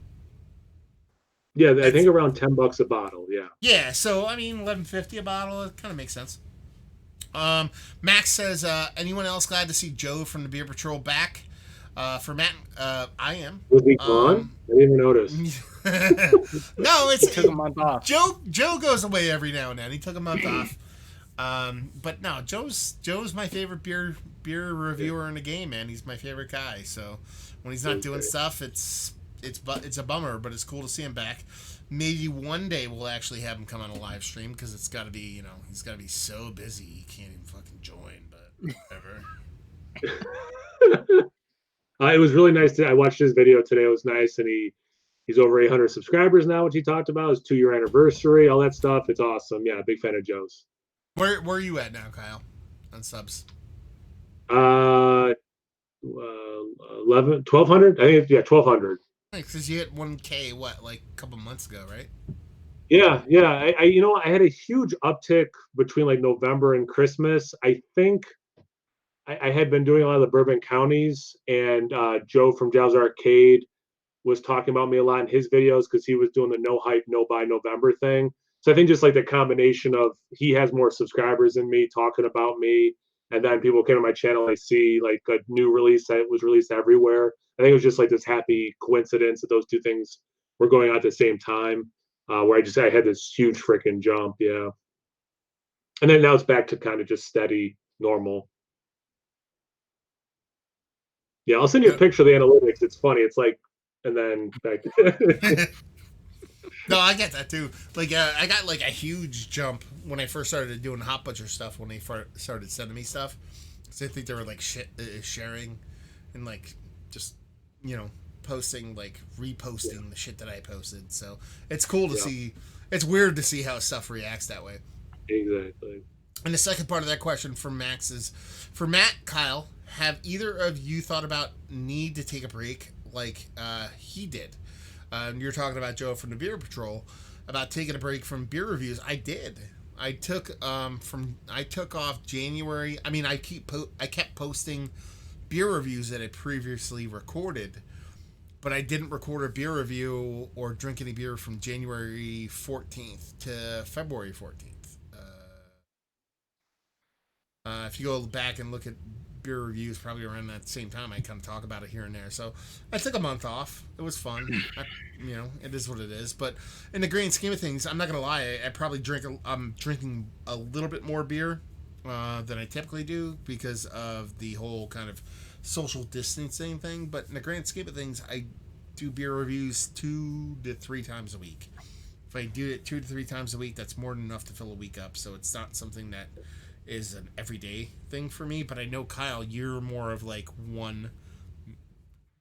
Yeah, I think around $10 a bottle. Yeah. Yeah. So I mean, $11.50 a bottle. It kind of makes sense. Max says, anyone else glad to see Joe from the Beer Patrol back? For Matt, I am. Was he gone? I didn't even notice. No, he took a month off. Joe goes away every now and then. He took a month off. But no, Joe's my favorite beer reviewer in the game, man. He's my favorite guy. So when he's not doing stuff, it's a bummer, but it's cool to see him back. Maybe one day we'll actually have him come on a live stream, because it's got to be, he's got to be so busy he can't even fucking join. But whatever. It was really nice. I watched his video today. It was nice, and He's over 800 subscribers now, which he talked about. His 2-year anniversary, all that stuff. It's awesome. Yeah, big fan of Joe's. Where are you at now, Kyle? On subs? 1,200. I think, yeah, 1,200. Because you hit 1K, what, like a couple months ago, right? Yeah. I had a huge uptick between like November and Christmas. I think I had been doing a lot of the Bourbon counties, and Joe from Jow's Arcade was talking about me a lot in his videos because he was doing the no hype, no buy November thing. So I think just like the combination of he has more subscribers than me talking about me, and then people came to my channel, they see like a new release that was released everywhere. I think it was just like this happy coincidence that those two things were going on at the same time, where I had this huge freaking jump, yeah. And then now it's back to kind of just steady, normal. Yeah, I'll send you a picture of the analytics. It's funny. It's like, and then back. No, I get that too. Like, I got like a huge jump when I first started doing Hot Butcher stuff. When they started sending me stuff, so I think they were like sharing, and like just posting, like reposting the shit that I posted. So it's cool to see. It's weird to see how stuff reacts that way. Exactly. And the second part of that question from Max is, for Matt, Kyle, have either of you thought about need to take a break like he did? You're talking about Joe from the Beer Patrol about taking a break from beer reviews. I did. I took off January. I mean, I kept posting beer reviews that I previously recorded, but I didn't record a beer review or drink any beer from January 14th to February 14th. If you go back and look at beer reviews, probably around that same time, I kind of talk about it here and there. So I took a month off. It was fun. It is what it is. But in the grand scheme of things, I'm not gonna lie. I'm drinking a little bit more beer than I typically do because of the whole kind of social distancing thing. But in the grand scheme of things, I do beer reviews 2 to 3 times a week. If I do it 2 to 3 times a week, that's more than enough to fill a week up. So it's not something that is an everyday thing for me. But I know, Kyle, you're more of like 1,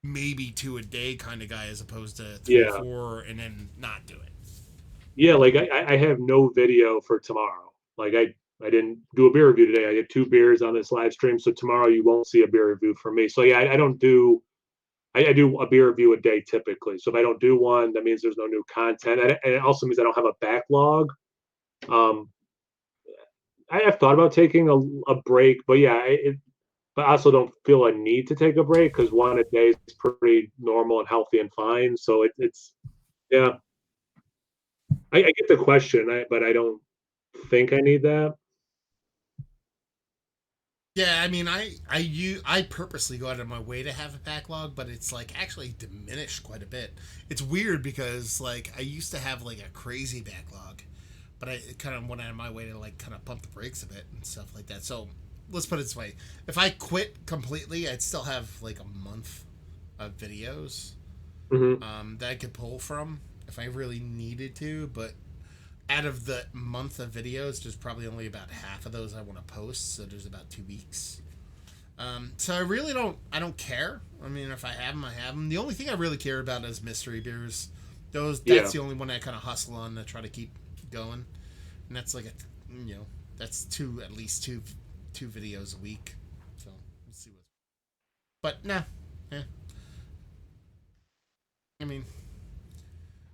maybe 2 a day kind of guy, as opposed to 3 or 4 and then not do it. Yeah, like I have no video for tomorrow. Like I didn't do a beer review today. I did 2 beers on this live stream, so tomorrow you won't see a beer review from me. So yeah, I don't do. I do a beer review a day typically. So if I don't do one, that means there's no new content, and it also means I don't have a backlog. I have thought about taking a break, but yeah, but I also don't feel a need to take a break because 1 a day is pretty normal and healthy and fine. So it's yeah. I get the question, but I don't think I need that. Yeah, I mean, I purposely go out of my way to have a backlog, but it's like actually diminished quite a bit. It's weird because like I used to have like a crazy backlog, but I kind of went out of my way to like kind of pump the brakes a bit and stuff like that. So let's put it this way: if I quit completely, I'd still have like a month of videos that I could pull from if I really needed to. But out of the month of videos, there's probably only about half of those I want to post. So there's about 2 weeks. So I really don't care. I mean, if I have them, I have them. The only thing I really care about is mystery beers. That's the only one I kind of hustle on to try to keep going. And that's like that's at least two videos a week. So we'll see what. But nah, yeah. I mean,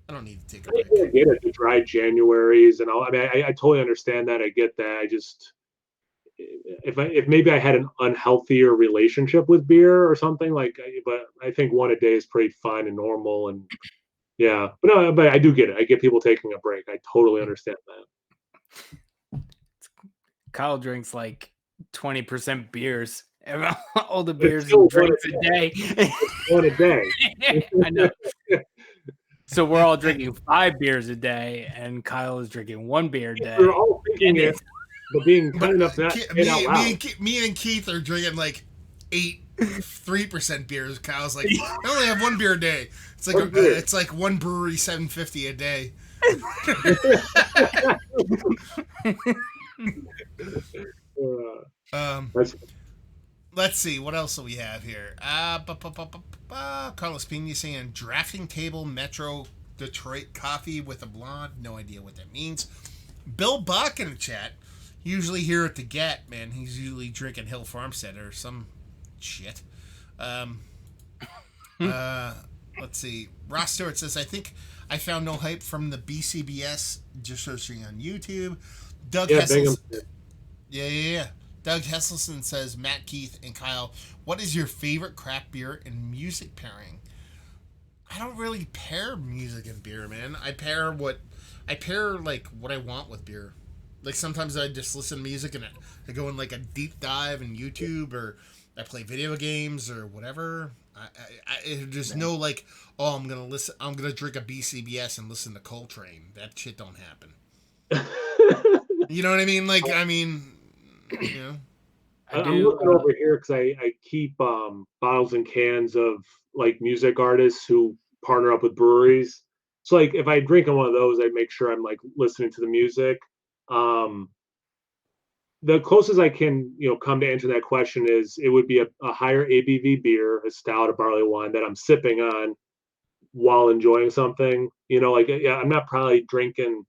I don't need to take a break. I get it, the dry Januaries and all. I mean, I totally understand that. I get that. I just if maybe I had an unhealthier relationship with beer or something like, but I think 1 a day is pretty fine and normal. And yeah, but no, but I do get it. I get people taking a break. I totally understand that. Kyle drinks like 20% beers. All the beers he drinks a day. 1 a day. I know. So we're all drinking 5 beers a day, and Kyle is drinking 1 beer a day. We're all thinking it, but being kind enough to me and Keith are drinking like 3% beers. Kyle's like, I only have 1 beer a day. It's like it's like 1 brewery, $7.50 a day. Let's see, what else do we have here? Carlos Pena saying drafting table Metro Detroit coffee with a blonde. No idea what that means. Bill Buck in the chat. Usually here at the Get, man. He's usually drinking Hill Farmstead or some shit. Let's see. Ross Stewart says, I think I found no hype from the BCBS, just searching on YouTube. Doug Hessels. Yeah. Doug Hesselson says, Matt, Keith, and Kyle, what is your favorite craft beer and music pairing? I don't really pair music and beer, man. I pair like what I want with beer. Like sometimes I just listen to music and I go in like a deep dive in YouTube, or I play video games or whatever. There's no like, oh, I'm gonna drink a BCBS and listen to Coltrane. That shit don't happen. You know what I mean? Like, I mean, you know. I'm looking over here because I keep bottles and cans of like music artists who partner up with breweries. So like if I drink on one of those, I make sure I'm like listening to the music. The closest I can come to answer that question is it would be a higher ABV beer, a stout, a barley wine that I'm sipping on while enjoying something. Like yeah, I'm not probably drinking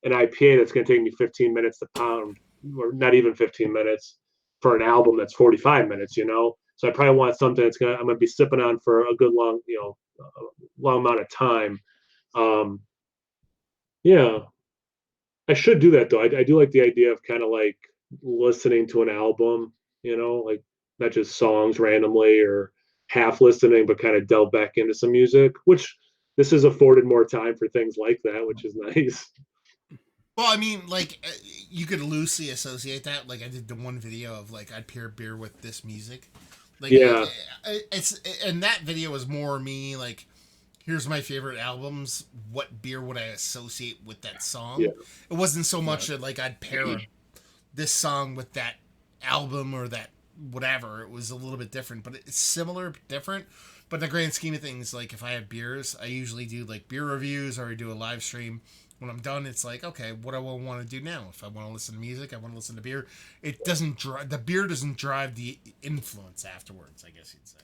an IPA that's going to take me 15 minutes to pound, or not even 15 minutes for an album that's 45 minutes. So I probably want something I'm going to be sipping on for a good long amount of time. Yeah, I should do that though. I do like the idea of kind of like listening to an album, like not just songs randomly or half listening, but kind of delve back into some music, which this has afforded more time for things like that, which is nice. Well, I mean, like, you could loosely associate that. Like, I did the one video of, like, I'd pair beer with this music. Like, yeah. And that video was more me, like, here's my favorite albums. What beer would I associate with that song? Yeah. It wasn't so much like I'd pair this song with that album or that whatever. It was a little bit different, but it's similar, different. But in the grand scheme of things, like, if I have beers, I usually do, like, beer reviews, or I do a live stream. When I'm done, it's like, okay, what do I want to do now? If I want to listen to music, I want to listen to beer. It doesn't drive, the beer doesn't drive the influence afterwards, I guess you'd say.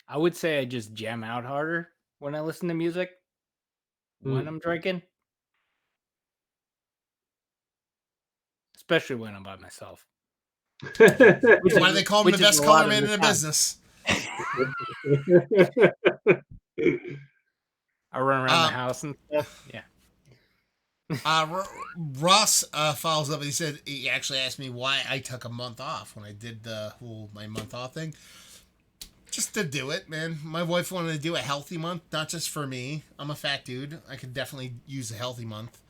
I would say I just jam out harder when I listen to music when I'm drinking, especially when I'm by myself. Which why they call him the best color man in the business. I run around the house and stuff. Yeah. Ross follows up and he actually asked me why I took a month off when I did the whole my month off thing. Just to do it, man. My wife wanted to do a healthy month, not just for me. I'm a fat dude. I could definitely use a healthy month.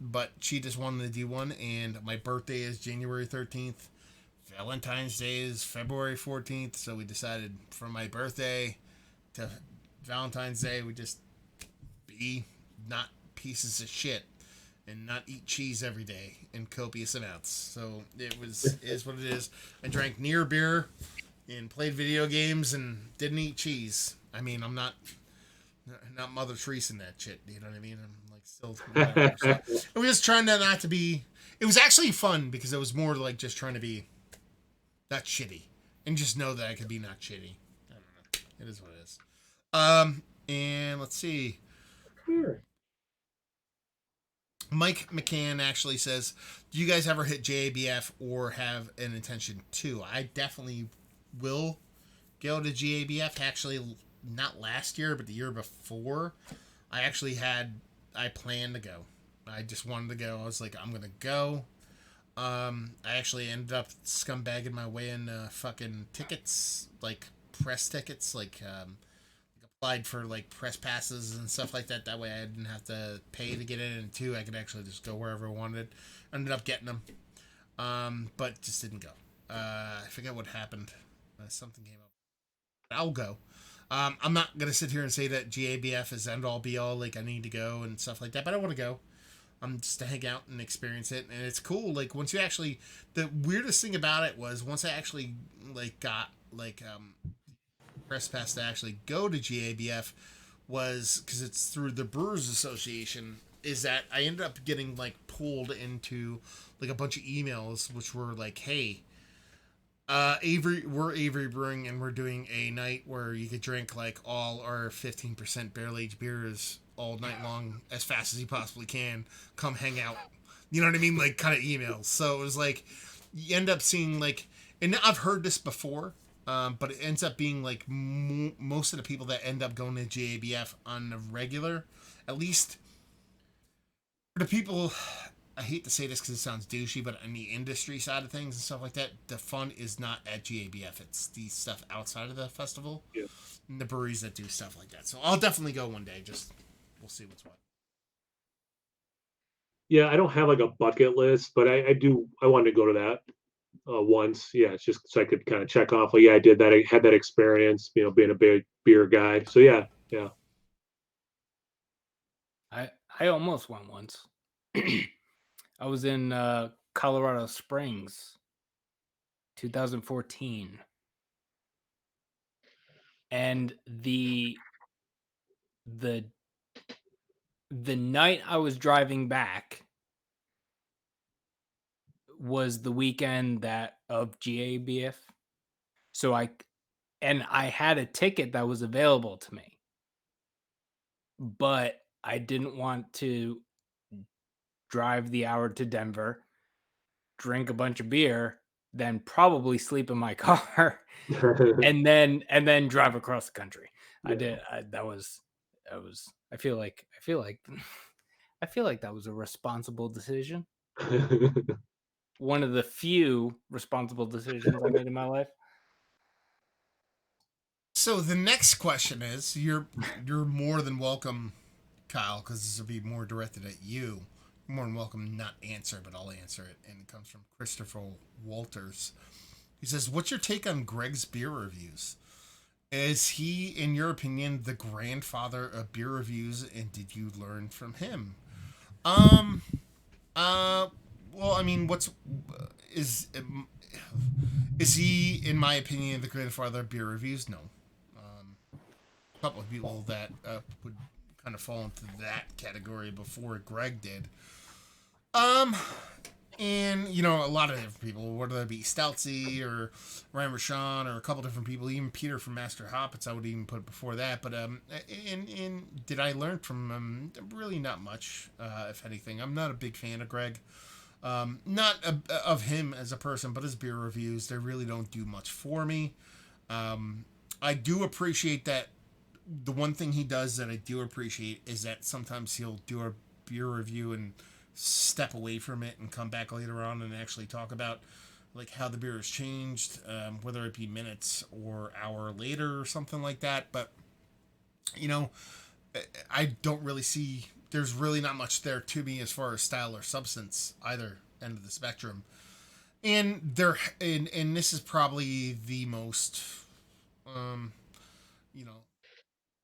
But she just wanted to do one, and my birthday is January 13th. Valentine's Day is February 14th, so we decided from my birthday to Valentine's Day, we just be not pieces of shit and not eat cheese every day in copious amounts. So it is what it is. I drank near beer and played video games and didn't eat cheese. I mean, I'm not Mother Teresa in that shit. You know what I mean? I'm like still. So, I was just trying to not to be. It was actually fun because it was more like just trying to be not shitty and just know that I could be not shitty. I don't know. It is what it is. And let's see. Sure. Mike McCann actually says, do you guys ever hit JABF or have an intention to? I definitely will go to JABF. Actually, not last year, but the year before. I planned to go. I just wanted to go. I was like, I'm going to go. I actually ended up scumbagging my way in fucking tickets, like press tickets, like applied for like press passes and stuff like that. That way I didn't have to pay to get in, and two, I could actually just go wherever I wanted. Ended up getting them, but just didn't go. I forget what happened. Something came up. I'll go. I'm not gonna sit here and say that GABF is end all be all. Like I need to go and stuff like that, but I want to go. Just to hang out and experience it, and it's cool. Like once you actually, the weirdest thing about it was once I actually like got like press pass to actually go to GABF was because it's through the Brewers Association. Is that I ended up getting like pulled into like a bunch of emails, which were like, "Hey, we're Avery Brewing, and we're doing a night where you could drink like all our 15% barrel aged beers all night long as fast as you possibly can. Come hang out." You know what I mean? Like kind of emails. So it was like you end up seeing like, and I've heard this before, but it ends up being like most of the people that end up going to JABF on the regular, at least for the people. I hate to say this because it sounds douchey, but on the industry side of things and stuff like that, the fun is not at GABF. It's the stuff outside of the festival, Yeah. and the breweries that do stuff like that. So I'll definitely go one day. Just we'll see what's what. Yeah, I don't have like a bucket list, but I do. I wanted to go to that once. Yeah, it's just so I could kind of check off. Like, yeah, I did that. I had that experience. Being a big beer guy. So yeah, yeah. I almost went once. I was in Colorado Springs, 2014, and the the night I was driving back was the weekend that of GABF. So I had a ticket that was available to me, but I didn't want to drive the hour to Denver, drink a bunch of beer, then probably sleep in my car, and then drive across the country. Yeah. That was I feel like I feel like that was a responsible decision. One of the few responsible decisions I made in my life. So the next question is, you're more than welcome, Kyle, because this will be more directed at you. You're more than welcome not answer, but I'll answer it. And it comes from Christopher Walters. He says, "What's your take on Greg's beer reviews? Is he, in your opinion, the grandfather of beer reviews, and did you learn from him?" Um. Well, I mean, is is he, in my opinion, the grandfather of beer reviews? No. A couple of people that would kind of fall into that category before Greg did. Um, and a lot of different people, whether it be Stelzy or Ryan Rashawn or a couple different people, even Peter from Master Hoppets, I would even put before that. But and did I learn from really not much, if anything. I'm not a big fan of Greg. Not of him as a person, but his beer reviews. They really don't do much for me. I do appreciate that. The one thing he does that I do appreciate is that sometimes he'll do a beer review and step away from it and come back later on and actually talk about like how the beer has changed, whether it be minutes or hour later or something like that. But I don't really see. There's really not much there to me as far as style or substance either end of the spectrum. And this is probably the most, um, you know,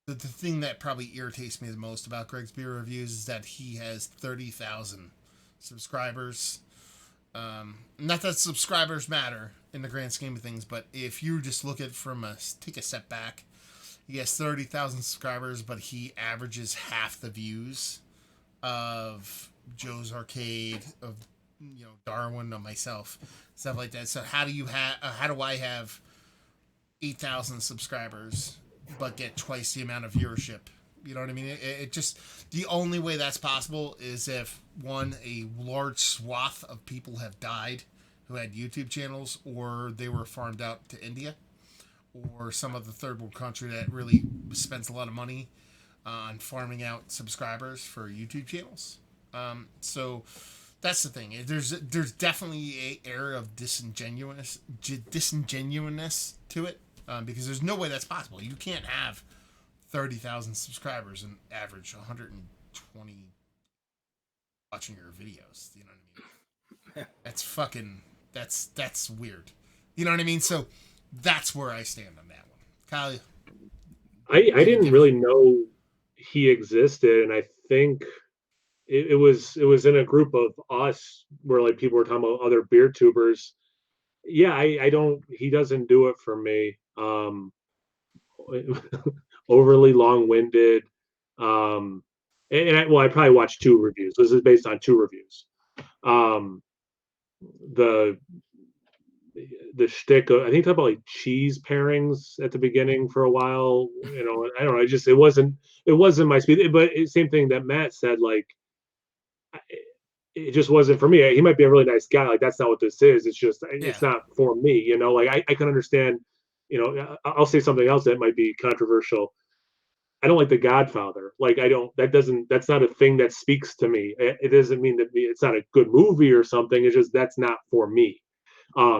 the thing that probably irritates me the most about Greg's beer reviews is that he has 30,000 subscribers. Not that subscribers matter in the grand scheme of things, but if you just look at take a step back, he has 30,000 subscribers, but he averages half the views of Joe's Arcade, of Darwin, of myself, stuff like that. So how do I have 8,000 subscribers but get twice the amount of viewership? You know what I mean? It just, the only way that's possible is if one, a large swath of people have died who had YouTube channels, or they were farmed out to India, or some other third world country that really spends a lot of money on farming out subscribers for YouTube channels. So that's the thing. There's definitely a area of disingenuousness to it, because there's no way that's possible. You can't have 30,000 subscribers and average 120 watching your videos. You know what I mean? That's fucking, that's weird. You know what I mean? So that's where I stand on that one. Kyle, I didn't really know he existed, and I think it was in a group of us where like people were talking about other beer tubers. Yeah, I don't. He doesn't do it for me. overly long-winded. I probably watched 2 reviews. This is based on 2 reviews. The shtick, I think, talk about like cheese pairings at the beginning for a while. I don't know. It wasn't my speed. But same thing that Matt said. Like, it just wasn't for me. He might be a really nice guy. Like, that's not what this is. It's just it's not for me. Like I can understand. I'll say something else that might be controversial. I don't like The Godfather. Like, I don't. That's not a thing that speaks to me. It doesn't mean that it's not a good movie or something. It's just that's not for me.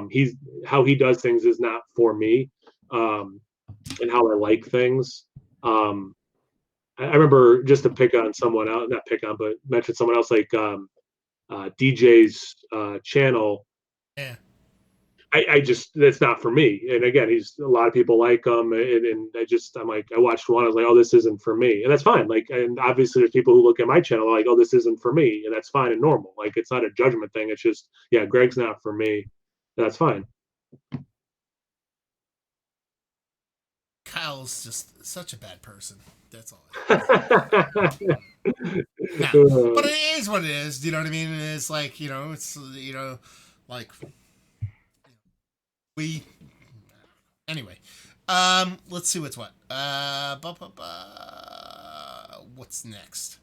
He's how he does things is not for me, and how I like things. I remember, just to pick on someone else, not pick on, but mention someone else, like DJ's channel. Yeah. I just, that's not for me. And again, a lot of people like him, and I'm like, I watched one, I was like, oh, this isn't for me, and that's fine. Like, and obviously there's people who look at my channel like, oh, this isn't for me, and that's fine and normal. Like, it's not a judgment thing. It's just, yeah, Greg's not for me. That's fine. Kyle's just such a bad person. That's all. Yeah. But it is what it is. Do you know what I mean? It's like, it's, like, we. Anyway, let's see what's what. What's next?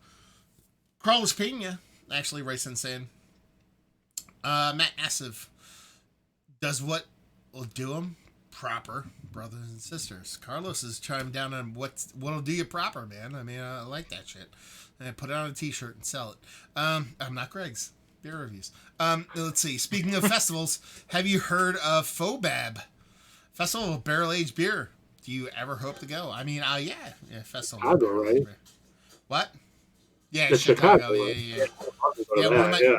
Carlos Pena actually writes in saying, Matt Massive does what will do him proper, brothers and sisters. Carlos is chimed down on what'll do you proper, man. I mean, I like that shit. And put it on a t-shirt and sell it. I'm not Greg's beer reviews. Let's see. Speaking of festivals, have you heard of FOBAB? Festival of Barrel Aged Beer. Do you ever hope to go? I mean, yeah, festival. Chicago, right? What? Yeah, it's Chicago. Right? Yeah.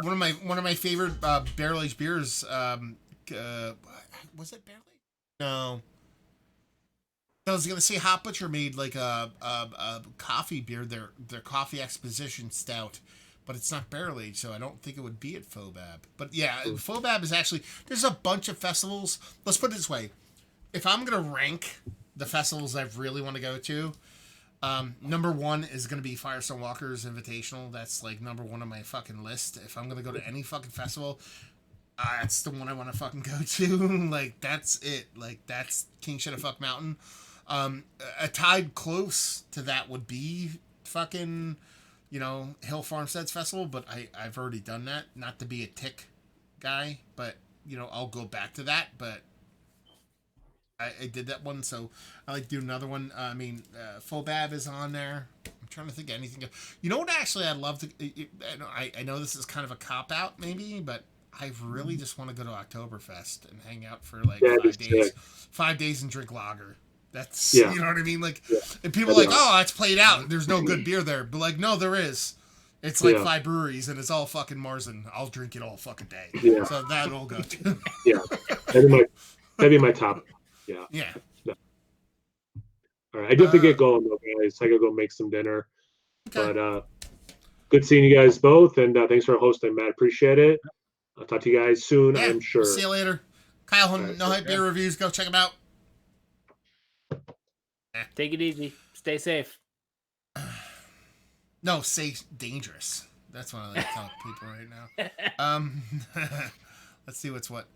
One of my favorite barrel aged beers. Was it barrel aged? No. I was gonna say Hot Butcher made like a coffee beer, their coffee exposition stout, but it's not barrel aged, so I don't think it would be at FOBAB. But yeah, FOBAB is actually, there's a bunch of festivals. Let's put it this way: if I'm gonna rank the festivals I really want to go to, number one is gonna be Firestone Walker's Invitational. That's like number one on my fucking list. If I'm gonna go to any fucking festival, that's the one I want to fucking go to. Like, that's it. Like, that's King Shit of Fuck Mountain. A tied close to that would be fucking, Hill Farmsteads Festival, but I've already done that. Not to be a tick guy, but, I'll go back to that, but I did that one, so I like to do another one. FOBAB is on there. I'm trying to think of anything. You know what, actually, I'd love to, I know this is kind of a cop-out, maybe, but I really just want to go to Oktoberfest and hang out for like 5 days. 5 days and drink lager. That's, you know what I mean? Like, and people are like, oh, it's played out. There's no good beer there. But like, no, there is. It's like 5 breweries and it's all fucking Marzen. I'll drink it all fucking day. Yeah. So that'll go too. Yeah. That'd be my top. Yeah. Yeah. All right. I do have to get going though, guys. I gotta go make some dinner. Okay. But good seeing you guys both, and thanks for hosting, Matt. Appreciate it. I'll talk to you guys soon, Yeah, I'm sure. See you later. Kyle, right, No Hype Beer Reviews. Go check them out. Take it easy. Stay safe. No, stay dangerous. That's what I like to tell people right now. Let's see what's what.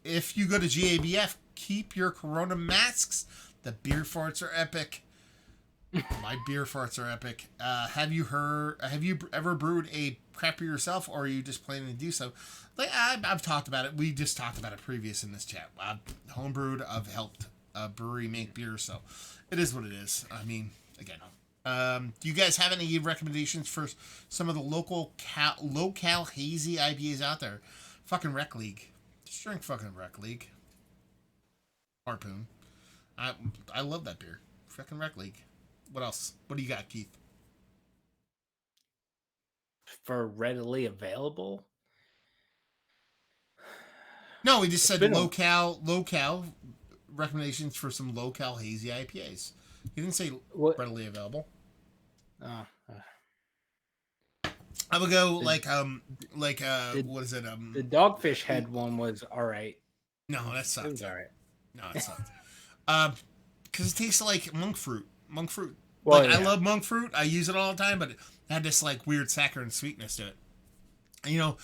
If you go to GABF, keep your Corona masks. The beer farts are epic. My beer farts are epic. Have you ever brewed a crap beer yourself, or are you just planning to do so? Like, I've talked about it. We just talked about it previous in this chat. I've homebrewed. I've helped a brewery make beer, so it is what it is. I mean, again, do you guys have any recommendations for some of the local hazy IPAs out there? Fucking Rec League. Just drink fucking Rec League. Harpoon. I love that beer. Fucking Rec League. What else? What do you got, Keith? For readily available? No, we just said locale recommendations for some locale hazy IPAs. He didn't say readily available. Oh. I would go what is it? The Dogfish Head one was all right. No, that sucked. It was all right. No, it sucked. because it tastes like monk fruit. Monk fruit. Well, Like I yeah. love monk fruit. I use it all the time, but it had this like weird saccharine sweetness to it. You know,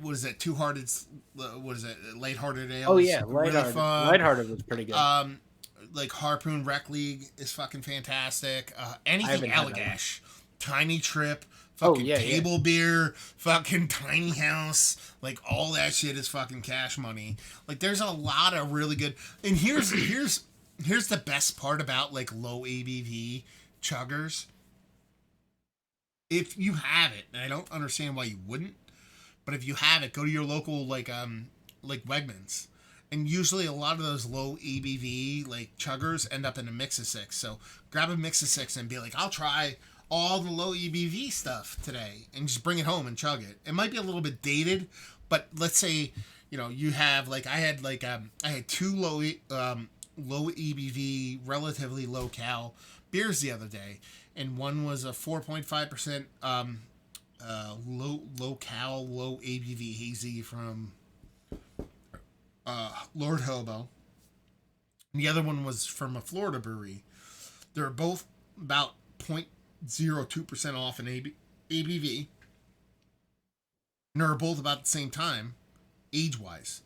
what is it? Two Hearted, what is it? Lighthearted Oh ales, yeah, really lighthearted. fun. Lighthearted was pretty good. Like Harpoon Rec League is fucking fantastic. I Anything haven't had that one. Allagash, Tiny Trip, Oh, fucking yeah, Table Beer, fucking Tiny House, like all that shit is fucking cash money. Like there's a lot of really good. And here's the best part about like low ABV chuggers. If you have it, and I don't understand why you wouldn't, but if you have it, go to your local like Wegmans. And usually a lot of those low ABV like chuggers end up in a mix of six. So grab a mix of six and be like, I'll try all the low ABV stuff today and just bring it home and chug it. It might be a little bit dated, but let's say, you have like I had two low ABV, relatively low cal beers the other day, and one was a 4.5% low cal, low ABV hazy from Lord Hobo. And the other one was from a Florida brewery. They're both about 0.02% off in ABV. And they're both about the same time, age wise.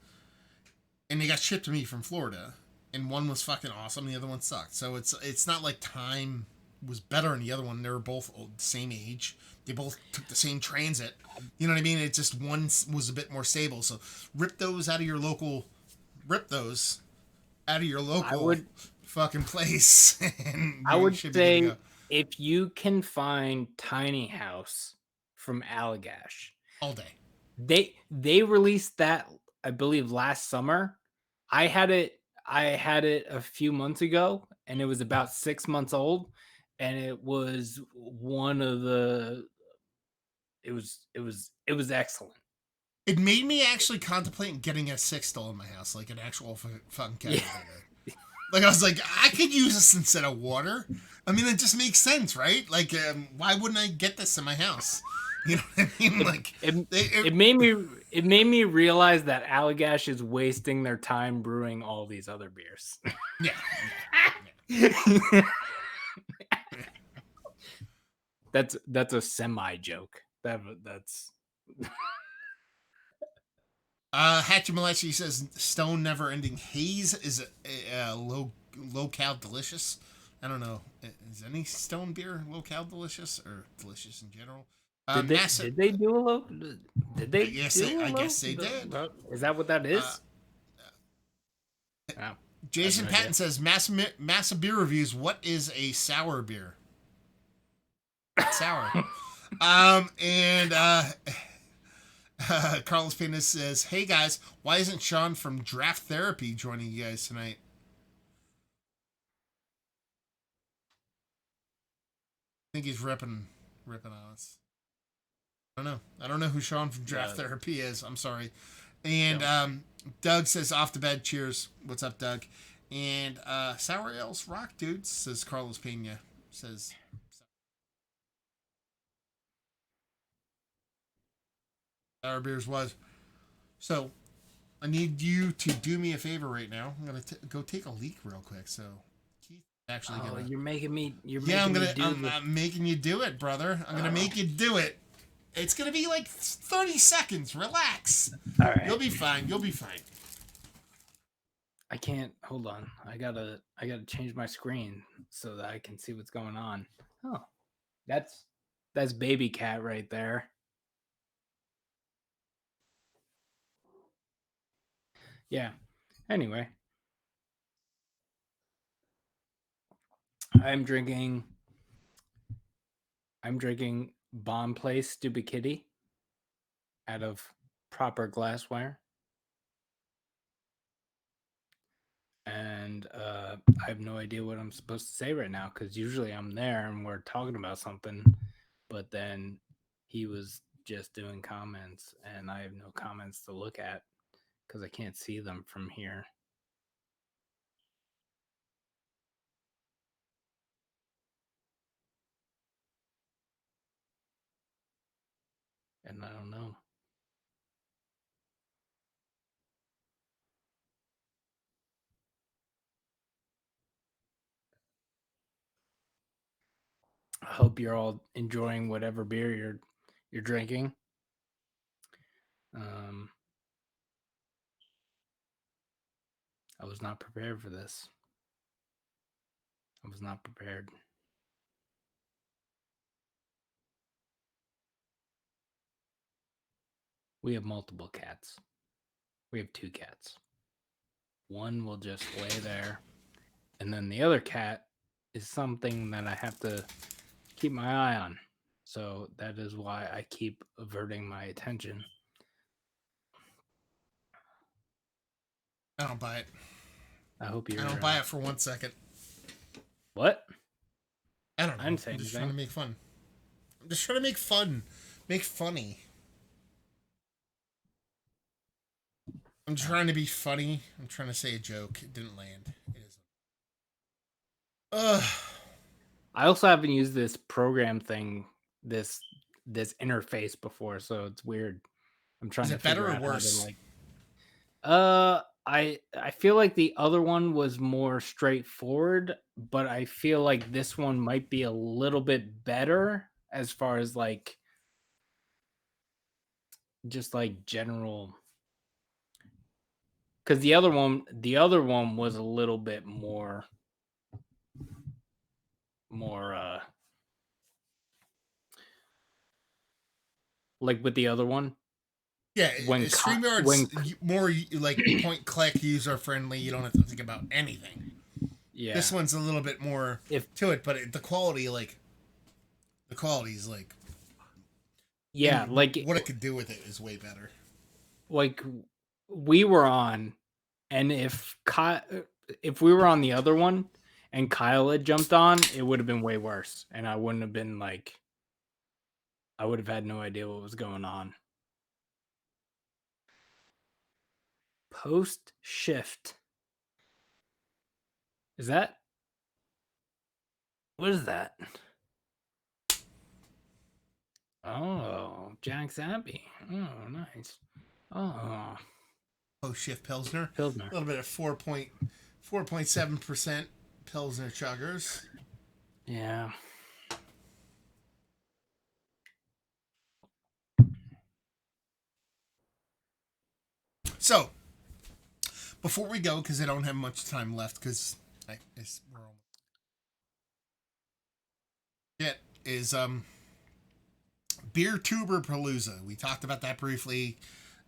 And they got shipped to me from Florida. And one was fucking awesome, and the other one sucked. So it's not like time was better in the other one. They were both the same age. They both took the same transit. You know what I mean? It just one was a bit more stable. So rip those out of your local. I would fucking place. And I you would should be good to say go. if you can find Tiny House from Allagash, All day. they released that, I believe, last summer. I had it a few months ago, and it was about 6 months old, and it was one of the it was excellent. It made me actually contemplate getting a six stall in my house, like an actual fucking kettle. Yeah. Like I was like, I could use this instead of water. I mean, it just makes sense, right? Like, why wouldn't I get this in my house? You know what I mean? Like, It made me realize that Allagash is wasting their time brewing all these other beers. yeah. That's a semi joke. That's Hatchet Malachi says Stone Never Ending Haze is a low cal delicious. I don't know. Is any Stone beer low cal delicious or delicious in general? did they do a low? Did they? I guess they did. Is that what that is? Oh, Jason no Patton idea. says massive beer reviews. What is a sour beer? Sour. And Carlos Pena says, "Hey guys, why isn't Sean from Draft Therapy joining you guys tonight?" I think he's ripping on us. I don't know who Sean from Draft Therapy is. I'm sorry. And Doug says, "Off the bed, cheers." What's up, Doug? And sour ales rock, dudes, says Carlos Pena. Says sour beers was. So I need you to do me a favor right now. I'm gonna go take a leak real quick. So Keith actually gonna. You're making me. I'm making you do it, brother. I'm gonna make you do it. It's gonna be like 30 seconds. Relax. All right. You'll be fine. I can't. Hold on. I gotta change my screen so that I can see what's going on. Oh, that's baby cat right there. Yeah. Anyway, I'm drinking Bomb Place Stupid Kitty out of proper glassware. And I have no idea what I'm supposed to say right now, because usually I'm there and we're talking about something, but then he was just doing comments and I have no comments to look at because I can't see them from here. And I don't know. hope you're all enjoying whatever beer you're drinking. I was not prepared for this. I was not prepared. We have multiple cats. We have 2 cats. One will just lay there, and then the other cat is something that I have to keep my eye on. So that is why I keep averting my attention. I don't buy it. I hope you're. I don't buy it for 1 second. What? I don't know. I didn't say I'm just anything. trying to make fun. I'm just trying to make fun. Make funny. I'm trying to be funny. I'm trying to say a joke. It didn't land. It isn't. Ugh. I also haven't used this program thing, this interface before, so it's weird. I'm trying Is to it better figure or out worse? how to I feel like the other one was more straightforward, but I feel like this one might be a little bit better as far as like just like general, because the other one was a little bit more like with the other one Yeah, when StreamYard's more like point click, user friendly. You don't have to think about anything. yeah, This one's a little bit more to it, but the quality is like yeah, like what it could do with it is way better. Like we were on, and if we were on the other one and Kyle had jumped on, it would have been way worse, and I wouldn't have been like, I would have had no idea what was going on. Post shift. Is that? What is that? Oh, Jack Zappy. Oh, nice. Oh, Post shift Pilsner. Pilsner. A little bit of 4.7% Pilsner chuggers. Yeah. So, before we go, because I don't have much time left, because we're almost is Beertuberpalooza. We talked about that briefly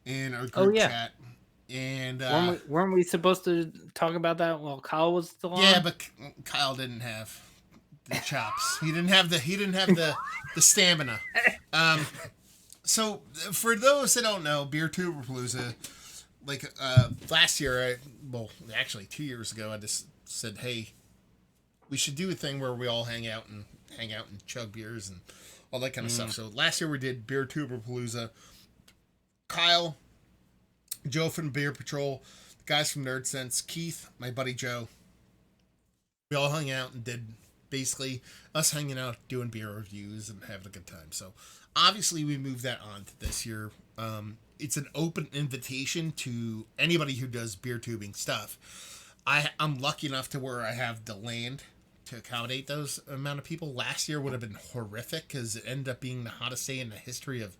in our group chat. And weren't we supposed to talk about that while Kyle was still on? Yeah, but Kyle didn't have the chops. He didn't have the stamina. So for those that don't know, Beertuberpalooza, like last year, actually 2 years ago, I just said, hey, we should do a thing where we all hang out and chug beers and all that kind of stuff. So last year we did Beertuberpalooza. Kyle, Joe from Beer Patrol, the guys from Nerd Sense, Keith, my buddy Joe. We all hung out and did basically us hanging out, doing beer reviews and having a good time. So obviously we moved that on to this year. It's an open invitation to anybody who does beer tubing stuff. I'm lucky enough to where I have the land to accommodate those amount of people. Last year would have been horrific because it ended up being the hottest day in the history of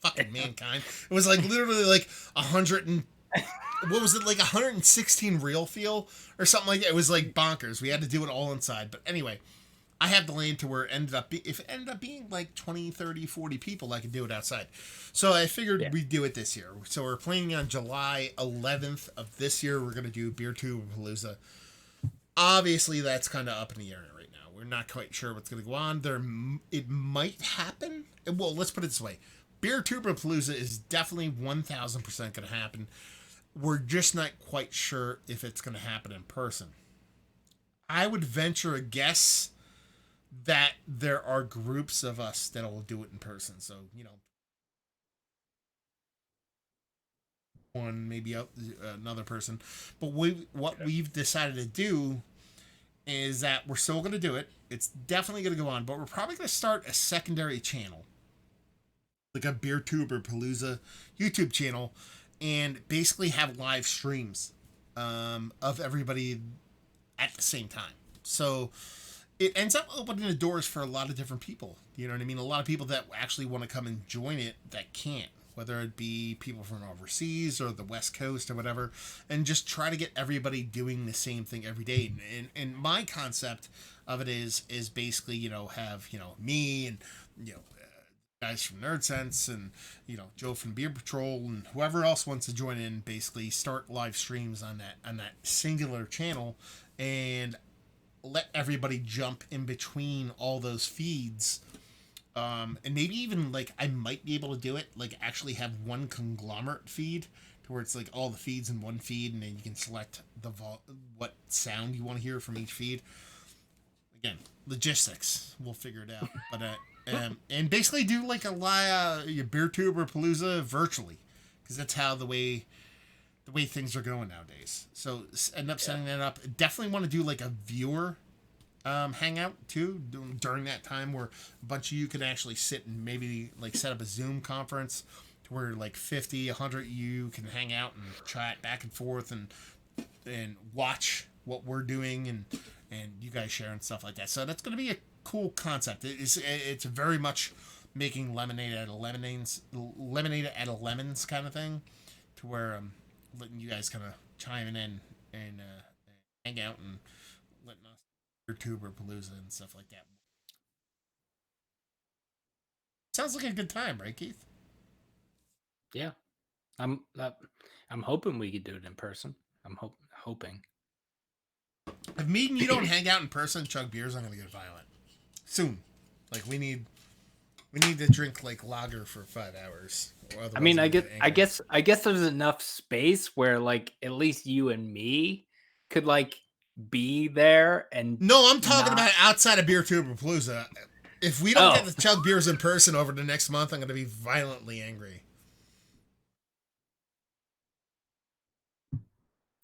fucking mankind. It was like literally like 116 real feel or something like that. It was like bonkers. We had to do it all inside. But anyway, I have the land to where it ended up being like 20, 30, 40 people, I could do it outside. So I figured we'd do it this year. So we're planning on July 11th of this year. We're going to do Beertuberpalooza. Obviously, that's kind of up in the air right now. We're not quite sure what's going to go on. It might happen. Well, let's put it this way. Beertuberpalooza is definitely 1,000% going to happen. We're just not quite sure if it's going to happen in person. I would venture a guess that there are groups of us that'll do it in person. So, one, maybe another person. But what we've decided to do is that we're still going to do it. It's definitely going to go on, but we're probably going to start a secondary channel, like a Beertuberpalooza YouTube channel, and basically have live streams of everybody at the same time. So it ends up opening the doors for a lot of different people. You know what I mean? A lot of people that actually want to come and join it that can't, whether it be people from overseas or the West Coast or whatever, and just try to get everybody doing the same thing every day. And my concept of it is basically, have, me and, guys from Nerd Sense and, Joe from Beer Patrol and whoever else wants to join in, basically start live streams on that singular channel and let everybody jump in between all those feeds. And maybe even like I might be able to do it, like actually have one conglomerate feed to where it's like all the feeds in one feed, and then you can select what sound you want to hear from each feed. Again, logistics, we'll figure it out. But and basically do like a live Beertuberpalooza virtually, because that's how the way things are going nowadays. So end up setting that up. Definitely want to do like a viewer hangout too during that time, where a bunch of you could actually sit and maybe like set up a Zoom conference to where like 50, 100 you can hang out and chat back and forth and watch what we're doing and you guys share and stuff like that. So that's going to be a cool concept. It's very much making lemonade out of lemons kind of thing, to where letting you guys kind of chime in and hang out and letting us Beertuberpalooza and stuff like that. Sounds like a good time, right, Keith? Yeah, I'm hoping we could do it in person. I'm hoping. If me and you don't hang out in person, chug beers, I'm gonna get violent soon. Like we need to drink like lager for 5 hours. I mean, I guess there's enough space where like at least you and me could like be there and. No, I'm talking about outside of Beertuberpalooza. If we don't get to chug beers in person over the next month, I'm gonna be violently angry.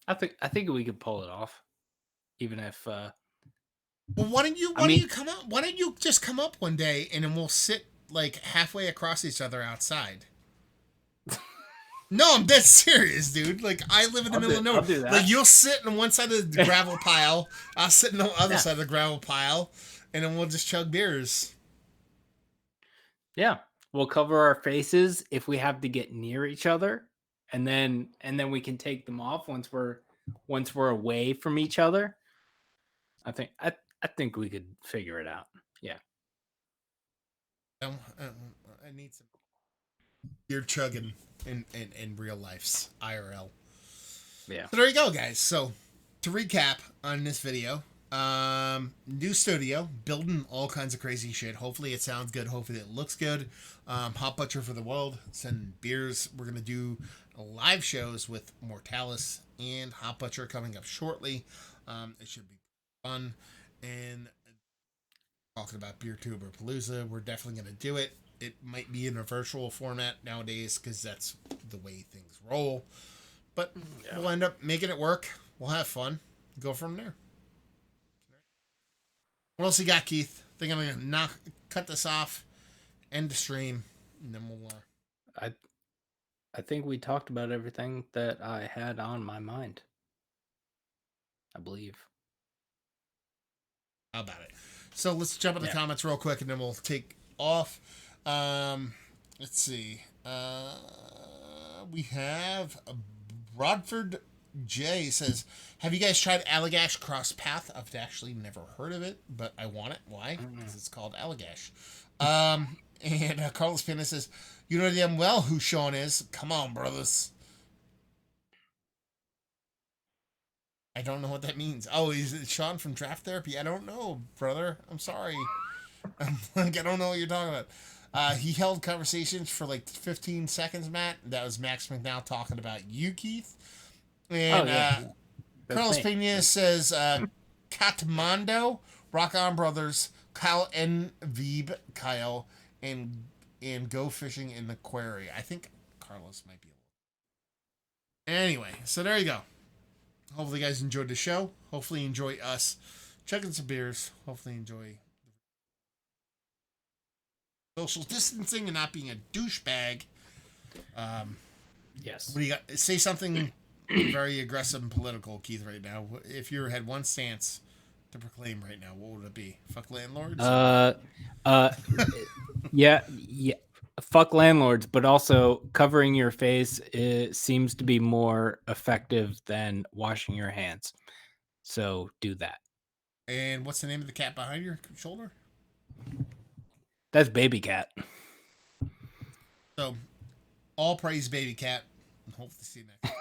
I think we could pull it off, even if. Well, why don't you come up? Why don't you just come up one day and then we'll sit like halfway across each other outside? No, I'm dead serious, dude. Like I live in the middle of nowhere. I'll do that. Like you'll sit on one side of the gravel pile, I'll sit on the other side of the gravel pile, and then we'll just chug beers. Yeah, we'll cover our faces if we have to get near each other, and then we can take them off once we're away from each other. I think we could figure it out. Yeah. I need some beer chugging in real life's IRL. Yeah. So there you go, guys. So to recap on this video, new studio, building all kinds of crazy shit. Hopefully it sounds good. Hopefully it looks good. Hot Butcher for the World, sending beers. We're going to do live shows with Mortalis and Hot Butcher coming up shortly. It should be fun. And talking about Beertuberpalooza, we're definitely going to do it. It might be in a virtual format nowadays because that's the way things roll. But we'll end up making it work. We'll have fun. Go from there. What else you got, Keith? I think I'm going to cut this off, end the stream, and then we'll... I think we talked about everything that I had on my mind. I believe. How about it? So let's jump in the comments real quick, and then we'll take off. Let's see. We have Brodford J says, have you guys tried Allagash Cross Path? I've actually never heard of it, but I want it. Why? Because it's called Allagash. And Carlos Pena says, you know damn well who Sean is. Come on, brothers. I don't know what that means. Oh, is it Sean from Draft Therapy? I don't know, brother. I'm sorry. I don't know what you're talking about. He held conversations for like 15 seconds, Matt. That was Max McNow talking about you, Keith. And Carlos Pena says, Katmando, Rock On Brothers, Kyle N. Veeb, Kyle, and go fishing in the quarry. I think Carlos might be. Anyway, so there you go. Hopefully you guys enjoyed the show. Hopefully you enjoy us chugging some beers. Hopefully you enjoy social distancing and not being a douchebag. Yes. What do you got? Say something very aggressive and political, Keith, right now. If you had one stance to proclaim right now, what would it be? Fuck landlords? Yeah, yeah. Fuck landlords, but also covering your face seems to be more effective than washing your hands. So do that. And what's the name of the cat behind your shoulder? That's baby cat. So, all praise baby cat. And hope to see you next.